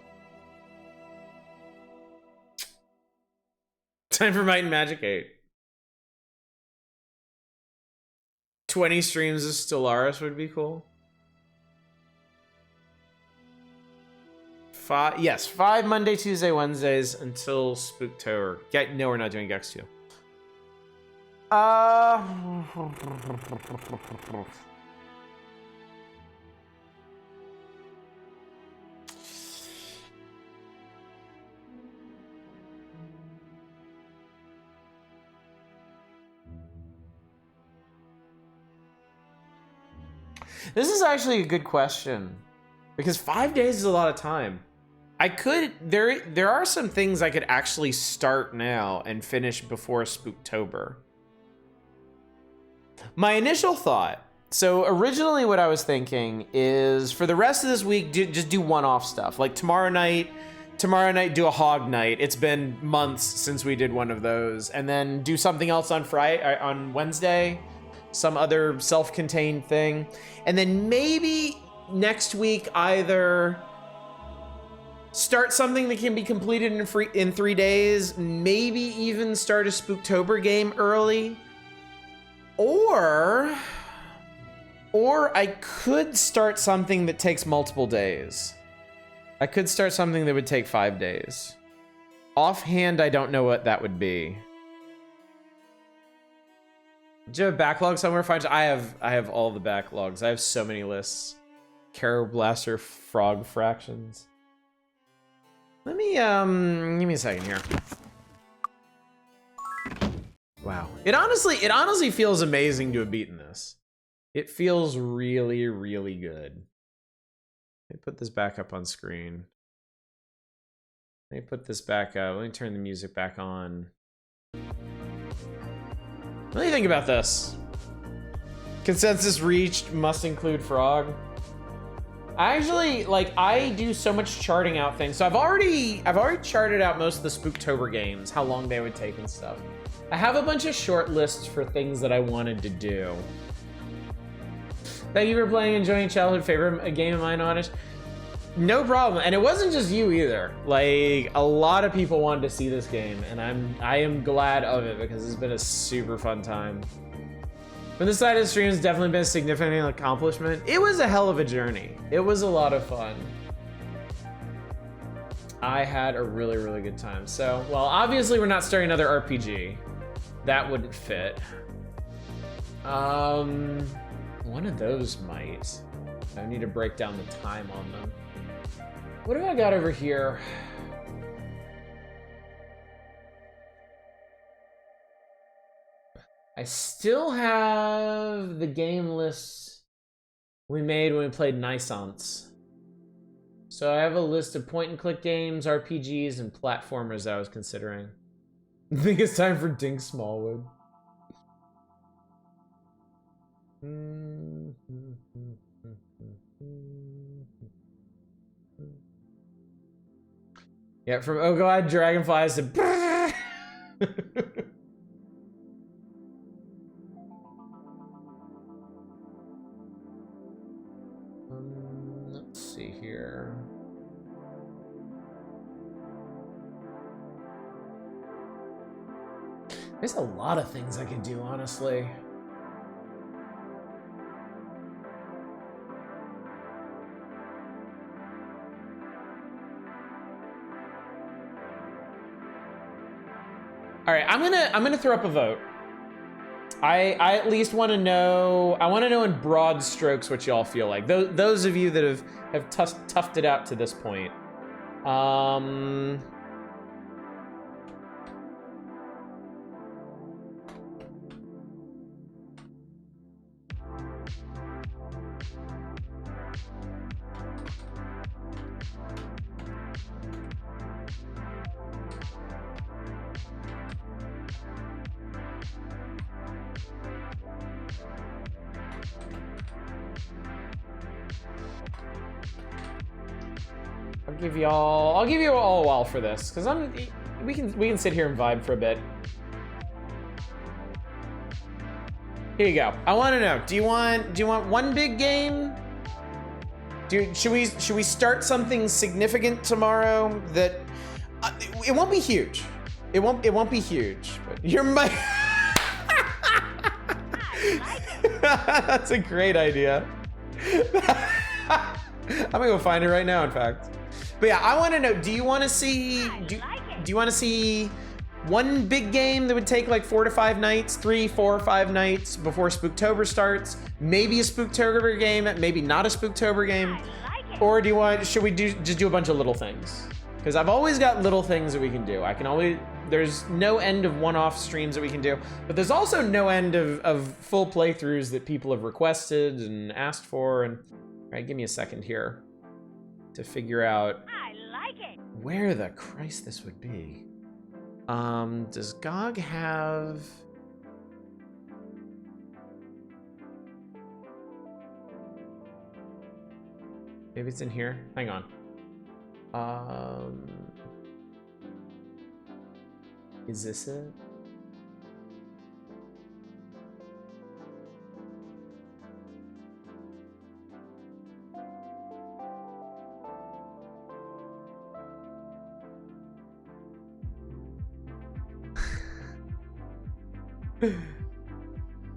for Might and Magic 8. 20 streams of Stellaris would be cool. 5, yes, 5 Monday, Tuesday, Wednesdays until Spooktober. No, we're not doing Gex 2. This is actually a good question because 5 days is a lot of time. There are some things I could actually start now and finish before Spooktober. My initial thought, so originally what I was thinking is for the rest of this week, just do one-off stuff. Like tomorrow night do a hog night. It's been months since we did one of those. And then do something else on Wednesday, some other self-contained thing. And then maybe next week either start something that can be completed in 3 days, maybe even start a Spooktober game early. Or I could start something that takes multiple days. I could start something that would take 5 days. Offhand, I don't know what that would be. Do you have a backlog somewhere? I have all the backlogs. I have so many lists. Carol Blaster Frog Fractions. Let me give me a second here. Wow. It honestly feels amazing to have beaten this. It feels really, really good. Let me put this back up on screen. Let me put this back up. Let me turn the music back on. What do you think about this? Consensus reached, must include frog. I do so much charting out things. So I've already charted out most of the Spooktober games, how long they would take and stuff. I have a bunch of short lists for things that I wanted to do. Thank you for playing, enjoying childhood favorite game of mine, Honest. No problem, and it wasn't just you either. Like, a lot of people wanted to see this game, and I am glad of it because it's been a super fun time. From this side of the stream has definitely been a significant accomplishment. It was a hell of a journey. It was a lot of fun. I had a really, really good time. So, well, obviously we're not starting another RPG. That wouldn't fit. One of those might. I need to break down the time on them. What have I got over here? I still have the game list we made when we played Nisance. So I have a list of point-and-click games, RPGs, and platformers that I was considering. I think it's time for Dink Smallwood. Yeah, from oh god, dragonflies to let's see here. There's a lot of things I could do, honestly. All right, I'm gonna throw up a vote. I at least want to know. I want to know in broad strokes what y'all feel like. Those of you that have toughed it out to this point. I'll give you all a while for this, because we can sit here and vibe for a bit. Here you go. I want to know. Do you want one big game? Should we start something significant tomorrow that it won't be huge. It won't be huge. But you're my That's a great idea. I'm gonna go find it right now, in fact. But yeah, I want to know, do you want to see do you want to see one big game that would take like 4 to 5 nights, 3, 4, or 5 nights before Spooktober starts? Maybe a Spooktober game, maybe not a Spooktober game. Or should we just do a bunch of little things? Because I've always got little things that we can do. I can always, There's no end of one-off streams that we can do, but there's also no end of full playthroughs that people have requested and asked for. And all right, give me a second here to figure out where the Christ this would be. Does GOG have... Maybe it's in here. Hang on. Is this it?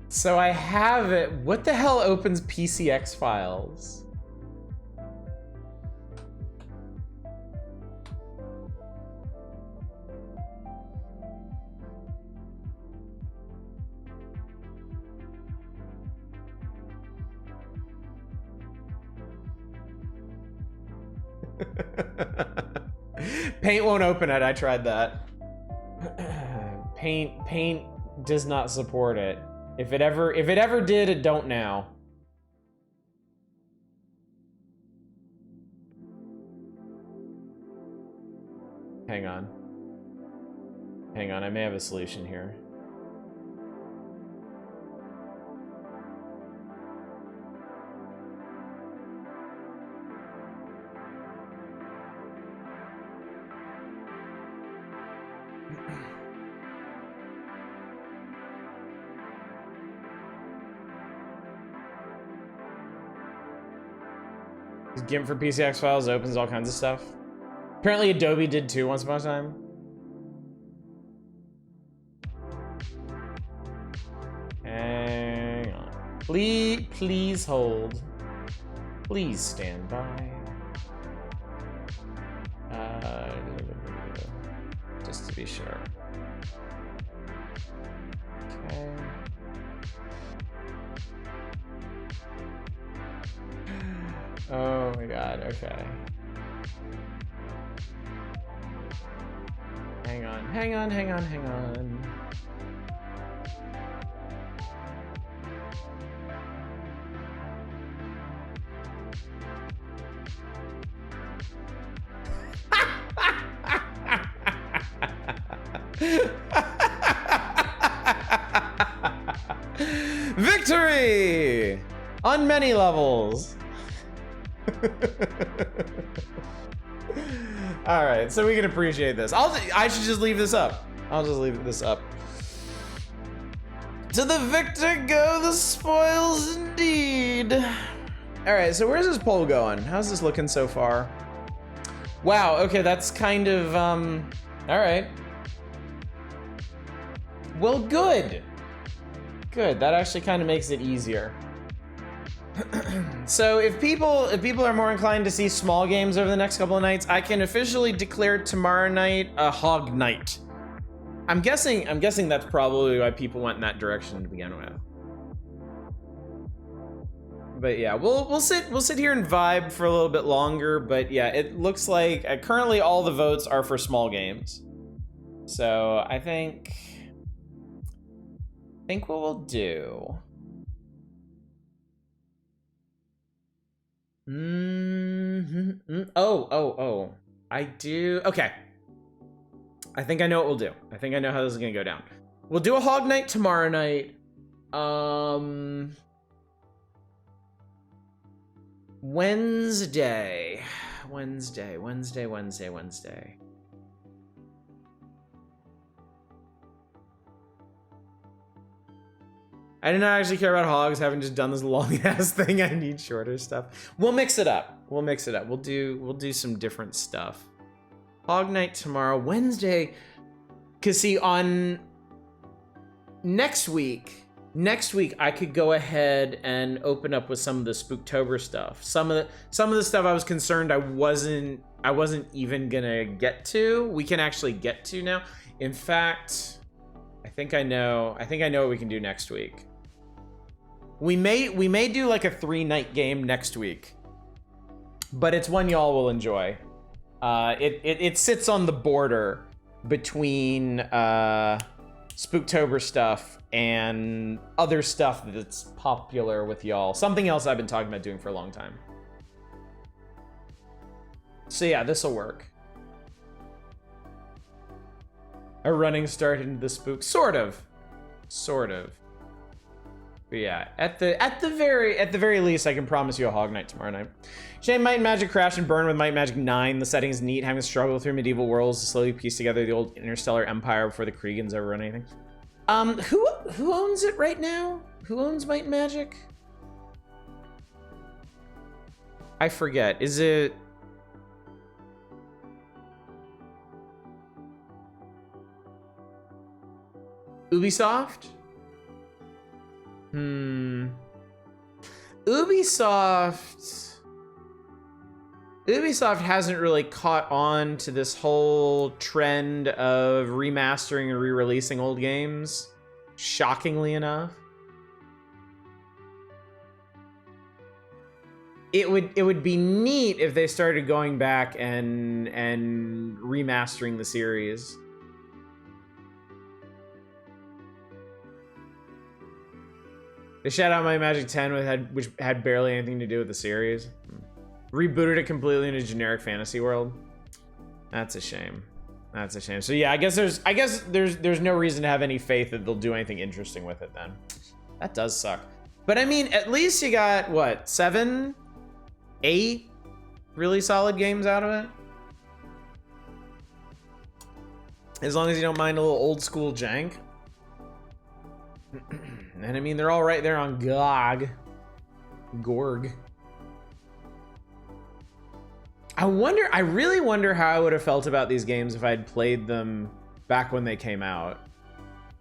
So I have it. What the hell opens PCX files? Paint won't open it. I tried that. Paint does not support it. If it ever did, it don't now. Hang on. Hang on, I may have a solution here. GIMP for PCX files opens all kinds of stuff. Apparently Adobe did too once upon a time. Hang on. Please hold. Please stand by. Just to be sure. Okay. Oh my god, okay. Hang on. Victory! On many levels. All right, so we can appreciate this. I should just leave this up. I'll just leave this up. To the victor go the spoils indeed. All right, so where's this poll going? How's this looking so far? Wow, okay, that's kind of, all right. Well, good. Good, that actually kind of makes it easier. So if people are more inclined to see small games over the next couple of nights, I can officially declare tomorrow night a hog night. I'm guessing that's probably why people went in that direction to begin with. But yeah, we'll sit here and vibe for a little bit longer. But yeah, it looks like currently all the votes are for small games. So I think what we'll do. Oh. I do. Okay. I think I know what we'll do. I think I know how this is gonna go down. We'll do a hog night tomorrow night. Wednesday. I do not actually care about hogs, having just done this long ass thing. I need shorter stuff. We'll mix it up. We'll do some different stuff. Hog night tomorrow, Wednesday. Cause see, on next week I could go ahead and open up with some of the Spooktober stuff. Some of the stuff I was concerned I wasn't even gonna get to. We can actually get to now. In fact, I think I know what we can do next week. We may do like a 3-night game next week, but it's one y'all will enjoy. It sits on the border between Spooktober stuff and other stuff that's popular with y'all. Something else I've been talking about doing for a long time. So yeah, this'll work. A running start into the spook, sort of. But yeah, at the very least, I can promise you a Hog Night tomorrow night. Shame Might and Magic crash and burn with Might and Magic 9. The setting is neat, having to struggle through medieval worlds to slowly piece together the old interstellar empire before the Kriegans ever run anything. Who owns it right now? Who owns Might and Magic? I forget. Is it... Ubisoft? Ubisoft hasn't really caught on to this whole trend of remastering and re-releasing old games, shockingly enough. It would be neat if they started going back and remastering the series. They shut out Might and Magic 10, which had barely anything to do with the series. Rebooted it completely in a generic fantasy world. That's a shame. That's a shame. So yeah, I guess there's no reason to have any faith that they'll do anything interesting with it then. That does suck. But I mean, at least you got what, 7, 8 really solid games out of it. As long as you don't mind a little old school jank. And I mean, they're all right there on Gorg. I really wonder how I would have felt about these games if I'd played them back when they came out.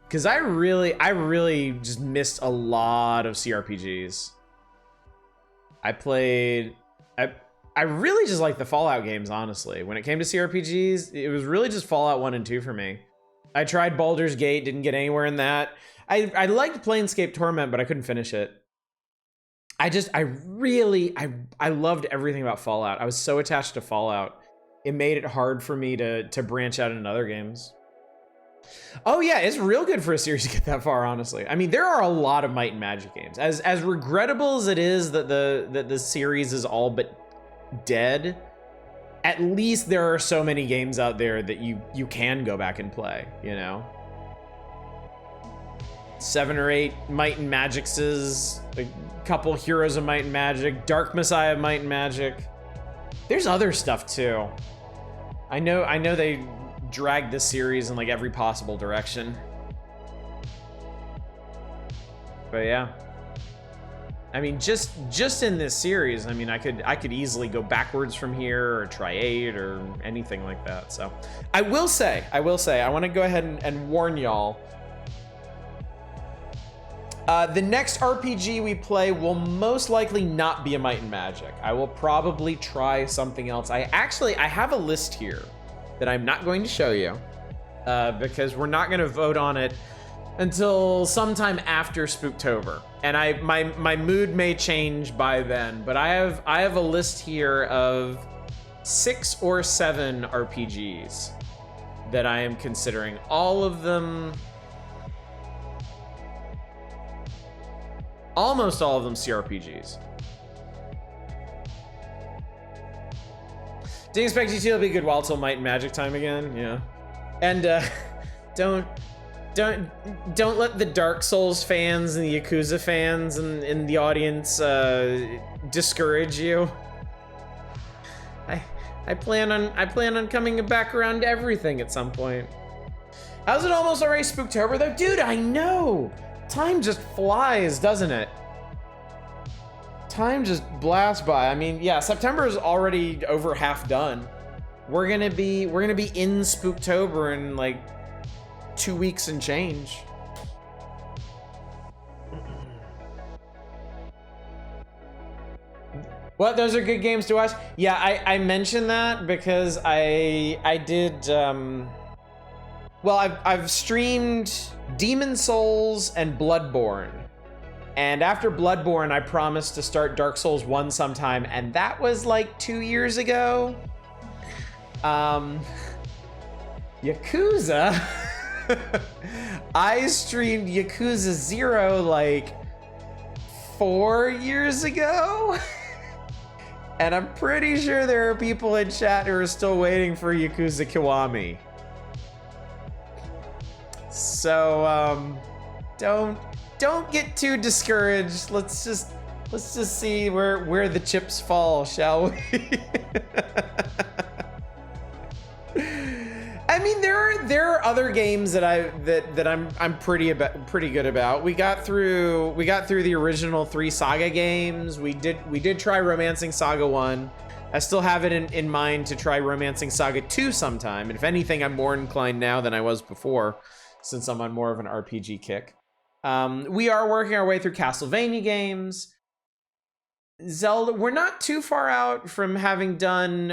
Because I really just missed a lot of CRPGs. I really just like the Fallout games, honestly. When it came to CRPGs, it was really just Fallout 1 and 2 for me. I tried Baldur's Gate, didn't get anywhere in that. I liked Planescape Torment, but I couldn't finish it. I loved everything about Fallout. I was so attached to Fallout. It made it hard for me to branch out into other games. Oh yeah, it's real good for a series to get that far, honestly. I mean, there are a lot of Might and Magic games. As regrettable as it is that the series is all but dead, at least there are so many games out there that you can go back and play, you know? 7 or 8 Might and Magic's, a couple Heroes of Might and Magic, Dark Messiah of Might and Magic. There's other stuff too. I know they dragged this series in like every possible direction. But yeah. I mean, just in this series, I mean, I could easily go backwards from here or try 8 or anything like that. So I will say, I want to go ahead and warn y'all. The next RPG we play will most likely not be a Might and Magic. I will probably try something else. I have a list here that I'm not going to show you because we're not going to vote on it until sometime after Spooktober. And my mood may change by then, but I have a list here of 6 or 7 RPGs that I am considering. All of them, almost all of them CRPGs. Didn't expect GT to be a good while till Might and Magic time again, yeah. And don't let the Dark Souls fans and the Yakuza fans in the audience discourage you. I plan on coming back around to everything at some point. How's it almost already Spooktober though? Dude, I know! Time just flies, doesn't it? Time just blasts by. I mean, yeah, September is already over half done. We're gonna be in Spooktober in like 2 weeks and change. What? Those are good games to watch? Yeah, I mentioned that because I did. Well, I've streamed Demon Souls and Bloodborne. And after Bloodborne, I promised to start Dark Souls 1 sometime, and that was like 2 years ago. Yakuza? I streamed Yakuza 0 like 4 years ago. And I'm pretty sure there are people in chat who are still waiting for Yakuza Kiwami. So don't get too discouraged. Let's just see where the chips fall, shall we? I mean, there are other games that I'm pretty good about. We got through the original 3 Saga games. We did try Romancing Saga 1. I still have it in mind to try Romancing Saga 2 sometime. And if anything, I'm more inclined now than I was before, since I'm on more of an RPG kick. We are working our way through Castlevania games. Zelda, we're not too far out from having done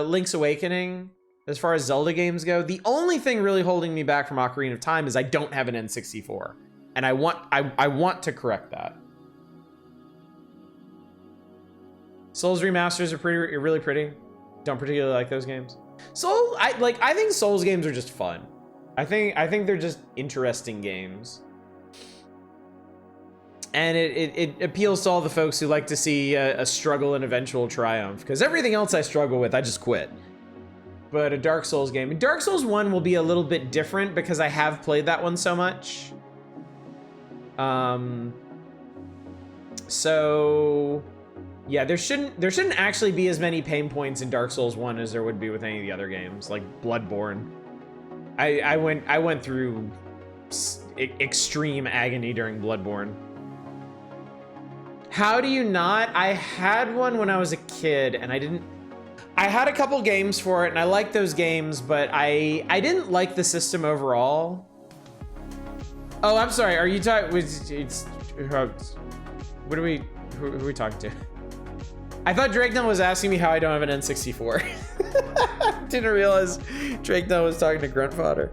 Link's Awakening. As far as Zelda games go, the only thing really holding me back from Ocarina of Time is I don't have an N64, and I want to correct that. Souls remasters are really pretty. Don't particularly like those games. I think Souls games are just fun. I think they're just interesting games, and it appeals to all the folks who like to see a struggle and eventual triumph. Because everything else I struggle with, I just quit. But a Dark Souls game. And Dark Souls 1 will be a little bit different because I have played that one so much. So yeah, there shouldn't actually be as many pain points in Dark Souls 1 as there would be with any of the other games, like Bloodborne. I went through extreme agony during Bloodborne. How do you not? I had one when I was a kid, and I had a couple games for it, and I liked those games, but I didn't like the system overall. Oh, I'm sorry. Are you talking? Who are we talking to? I thought Drake Nell was asking me how I don't have an N64. Didn't realize Drake Nell was talking to Grunt Fodder.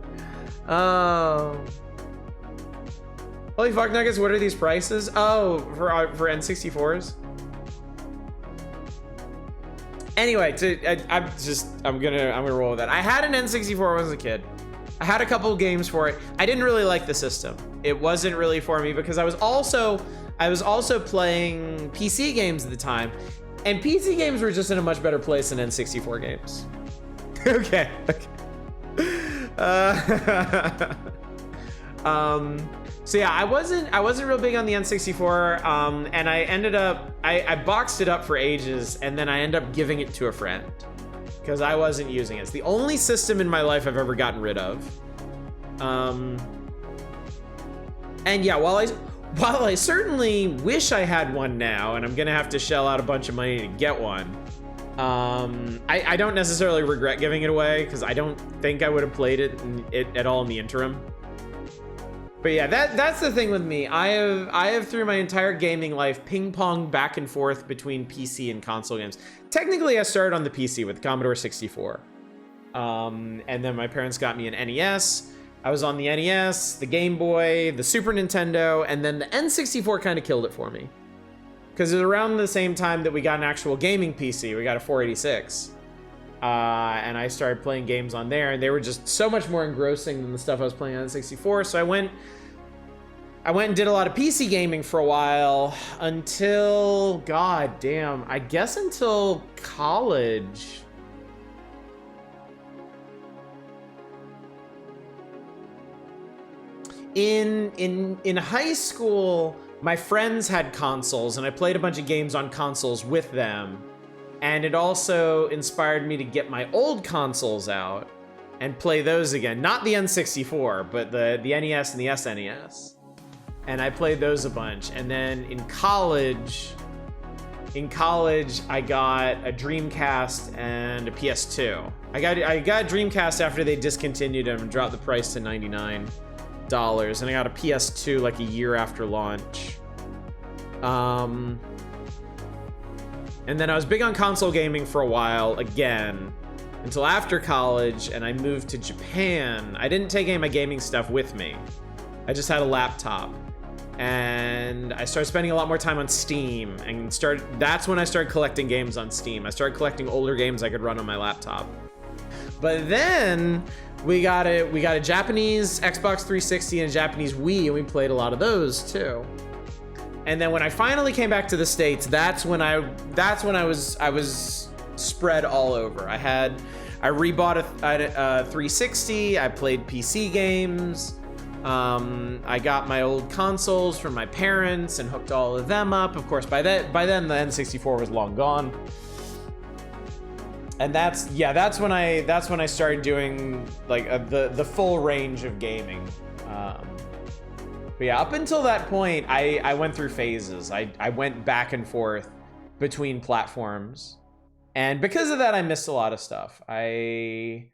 Holy fuck nuggets! What are these prices? Oh, for N64s. Anyway, I'm gonna roll with that. I had an N64 when I was a kid. I had a couple games for it. I didn't really like the system. It wasn't really for me because I was also playing PC games at the time, and PC games were just in a much better place than N64 games. Okay. So yeah, I wasn't real big on the N64, and I ended up, I boxed it up for ages, and then I ended up giving it to a friend because I wasn't using it. It's the only system in my life I've ever gotten rid of. And yeah, while I certainly wish I had one now, and I'm gonna have to shell out a bunch of money to get one, I don't necessarily regret giving it away because I don't think I would have played it at all in the interim. But yeah, that's the thing with me. I have through my entire gaming life ping-ponged back and forth between PC and console games. Technically, I started on the PC with the Commodore 64. And then my parents got me an NES. I was on the NES, the Game Boy, the Super Nintendo, and then the N64 kind of killed it for me. Because it was around the same time that we got an actual gaming PC. We got a 486. And I started playing games on there, and they were just so much more engrossing than the stuff I was playing on the 64. So I went and did a lot of PC gaming for a while until, god damn, I guess until college. In high school, my friends had consoles, and I played a bunch of games on consoles with them. And it also inspired me to get my old consoles out and play those again. Not the N64, but the NES and the SNES. And I played those a bunch. And then in college, I got a Dreamcast and a PS2. I got a Dreamcast after they discontinued them and dropped the price to $99. And I got a PS2 like a year after launch. And then I was big on console gaming for a while again, until after college, and I moved to Japan. I didn't take any of my gaming stuff with me. I just had a laptop. And I started spending a lot more time on Steam, and that's when I started collecting games on Steam. I started collecting older games I could run on my laptop. But then we got a Japanese Xbox 360 and a Japanese Wii, and we played a lot of those too. And then when I finally came back to the States, that's when I was spread all over. I rebought a 360. I played PC games. I got my old consoles from my parents and hooked all of them up. Of course, by then the N64 was long gone. And that's when I started doing like the full range of gaming. But yeah, up until that point, I went through phases. I went back and forth between platforms, and because of that, I missed a lot of stuff. I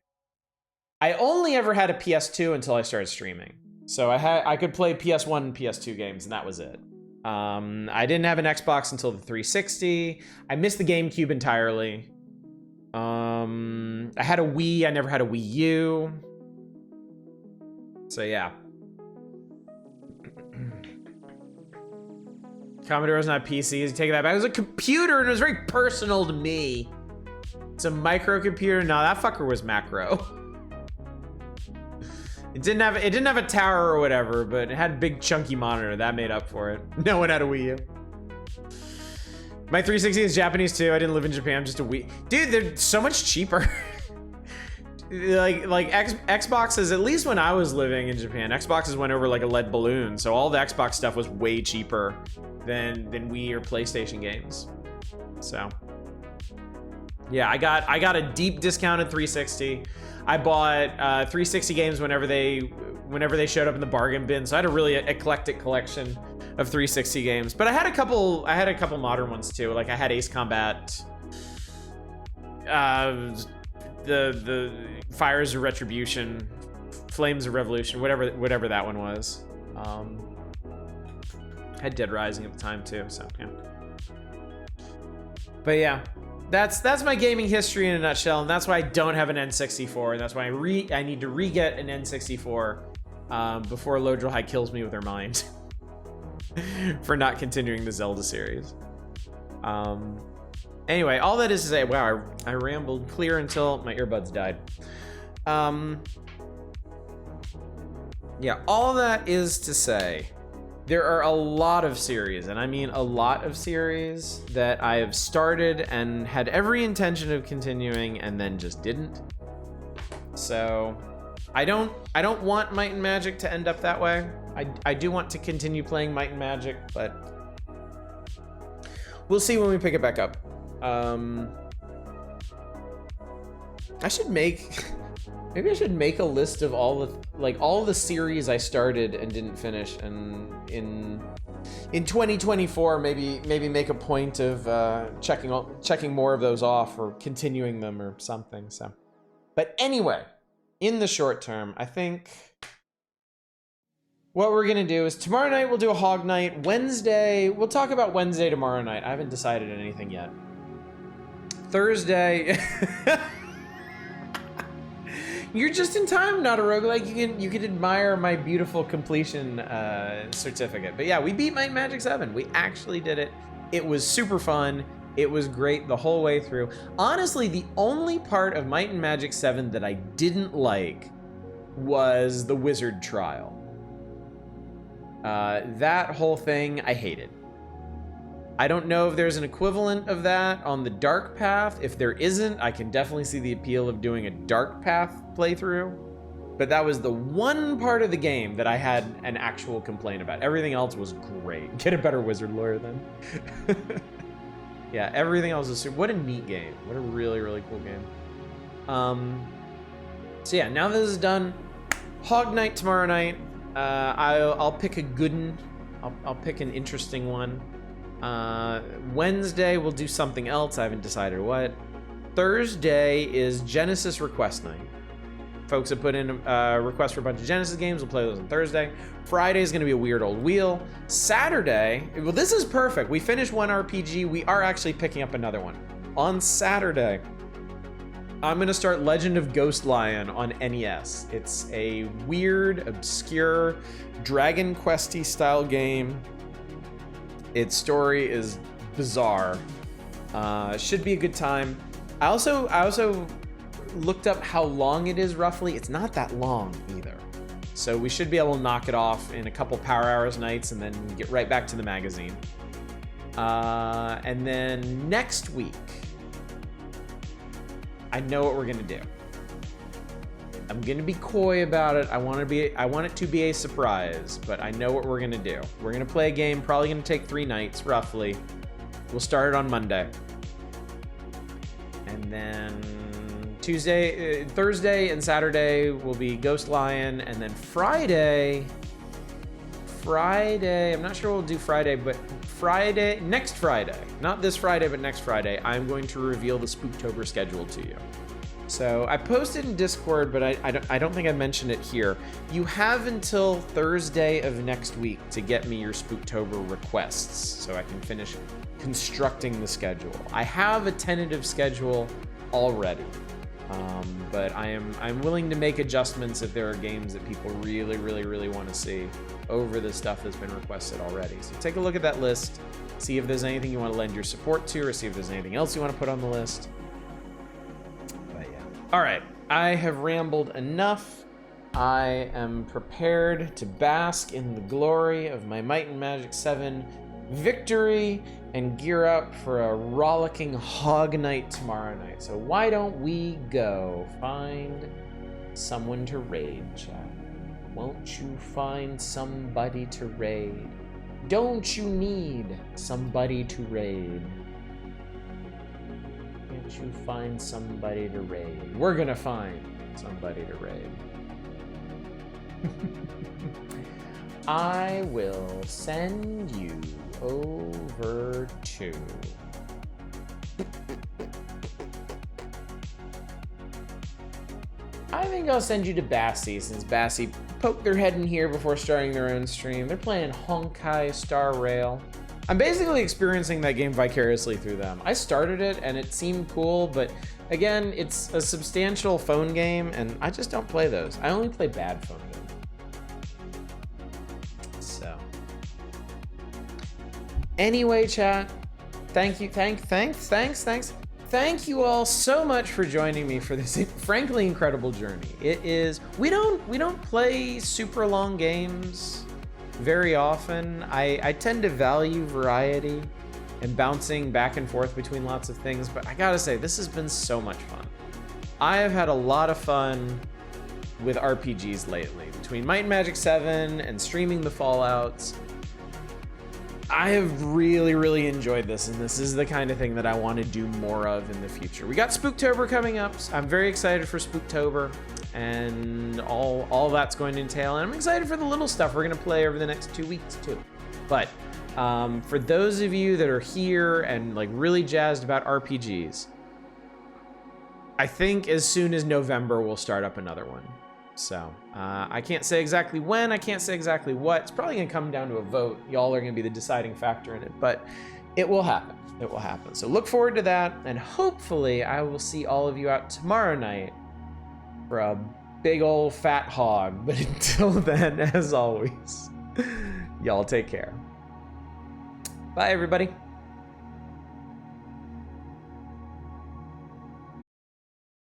only ever had a PS2 until I started streaming, so I could play PS1 and PS2 games, and that was it. I didn't have an Xbox until the 360. I missed the GameCube entirely. I had a Wii. I never had a Wii U. So yeah. Commodore was not PC. You take that back. It was a computer, and it was very personal to me. It's a microcomputer. No, that fucker was macro. It didn't have a tower or whatever, but it had a big chunky monitor. That made up for it. No one had a Wii U. My 360 is Japanese too. I didn't live in Japan. I'm just a Wii. Dude, they're so much cheaper. like Xboxes, at least when I was living in Japan, Xboxes went over like a lead balloon. So all the Xbox stuff was way cheaper than Wii or PlayStation games. So yeah, I got a deep discounted 360. I bought 360 games whenever they showed up in the bargain bin. So I had a really eclectic collection of 360 games. But I had a couple modern ones too. Like I had Ace Combat, the Fires of Retribution, Flames of Revolution, whatever that one was. Had Dead Rising at the time too, so yeah. But yeah, that's my gaming history in a nutshell, and that's why I don't have an N64, and that's why I need to re-get an N64 before Lodril High kills me with her mind for not continuing the Zelda series. Anyway, all that is to say, wow, I rambled clear until my earbuds died. Yeah, all that is to say, there are a lot of series, and I mean a lot of series, that I have started and had every intention of continuing and then just didn't. So I don't want Might and Magic to end up that way. I do want to continue playing Might and Magic, but we'll see when we pick it back up. Maybe I should make a list of all the series I started and didn't finish, and in 2024 maybe make a point of checking more of those off or continuing them or something. So, but anyway, in the short term, I think what we're gonna do is tomorrow night we'll do a Hog Night. Wednesday, we'll talk about Wednesday tomorrow night. I haven't decided anything yet. Thursday. You're just in time, not a roguelike. You can admire my beautiful completion certificate. But yeah, we beat Might and Magic 7. We actually did it. It was super fun. It was great the whole way through. Honestly, the only part of Might and Magic 7 that I didn't like was the wizard trial. That whole thing I hated. I don't know if there's an equivalent of that on the Dark Path. If there isn't, I can definitely see the appeal of doing a Dark Path playthrough. But that was the one part of the game that I had an actual complaint about. Everything else was great. Get a better wizard lawyer then. Yeah, everything else is super. What a neat game. What a really, really cool game. So yeah, now this is done. Hog Night tomorrow night. I'll pick a good one. I'll pick an interesting one. Wednesday we'll do something else. I haven't decided what. Thursday is Genesis request night. Folks have put in requests for a bunch of Genesis games. We'll play those on Thursday. Friday is going to be a weird old wheel. Saturday, well, this is perfect. We finished one RPG. We are actually picking up another one. On Saturday, I'm going to start Legend of Ghost Lion on NES. It's a weird, obscure, Dragon Quest-y style game. Its story is bizarre. Should be a good time. I also looked up how long it is roughly. It's not that long either. So we should be able to knock it off in a couple power hours nights and then get right back to the magazine. And then next week, I know what we're gonna do. I'm gonna be coy about it. I want it to be a surprise, but I know what we're gonna do. We're gonna play a game, probably gonna take 3 nights, roughly. We'll start it on Monday. And then Thursday and Saturday will be Ghost Lion, and then Friday, I'm not sure we'll do Friday, but next Friday, not this Friday, but next Friday, I'm going to reveal the Spooktober schedule to you. So I posted in Discord, but I don't think I mentioned it here. You have until Thursday of next week to get me your Spooktober requests so I can finish constructing the schedule. I have a tentative schedule already, but I'm willing to make adjustments if there are games that people really want to see over the stuff that's been requested already. So take a look at that list, see if there's anything you want to lend your support to, or see if there's anything else you want to put on the list. But yeah. All right, I have rambled enough. I am prepared to bask in the glory of my Might and Magic 7 victory and gear up for a rollicking hog night tomorrow night. So why don't we go find someone to raid, chat? Won't you find somebody to raid? Don't you need somebody to raid? Can't you find somebody to raid? We're gonna find somebody to raid. I will send you over to... I think I'll send you to Bassy, since Bassy poked their head in here before starting their own stream. They're playing Honkai Star Rail. I'm basically experiencing that game vicariously through them. I started it and it seemed cool, but again, it's a substantial phone game and I just don't play those. I only play bad phone games. So. Anyway, chat, thank you, thank you all so much for joining me for this frankly incredible journey. It is, we don't play super long games very often. I tend to value variety and bouncing back and forth between lots of things, but I gotta say, this has been so much fun. I have had a lot of fun with RPGs lately, between Might and Magic 7 and streaming the Fallouts. I have really enjoyed this, and this is the kind of thing that I want to do more of in the future. We got Spooktober coming up. So I'm very excited for Spooktober and all that's going to entail, and I'm excited for the little stuff we're going to play over the next 2 weeks too. But for those of you that are here and like really jazzed about RPGs, I think as soon as November we'll start up another one. So I can't say exactly when, I can't say exactly what. It's probably gonna come down to a vote. Y'all are gonna be the deciding factor in it, but it will happen. It will happen. So look forward to that, and hopefully I will see all of you out tomorrow night for a big old fat hog. But until then, as always, y'all take care. Bye, everybody.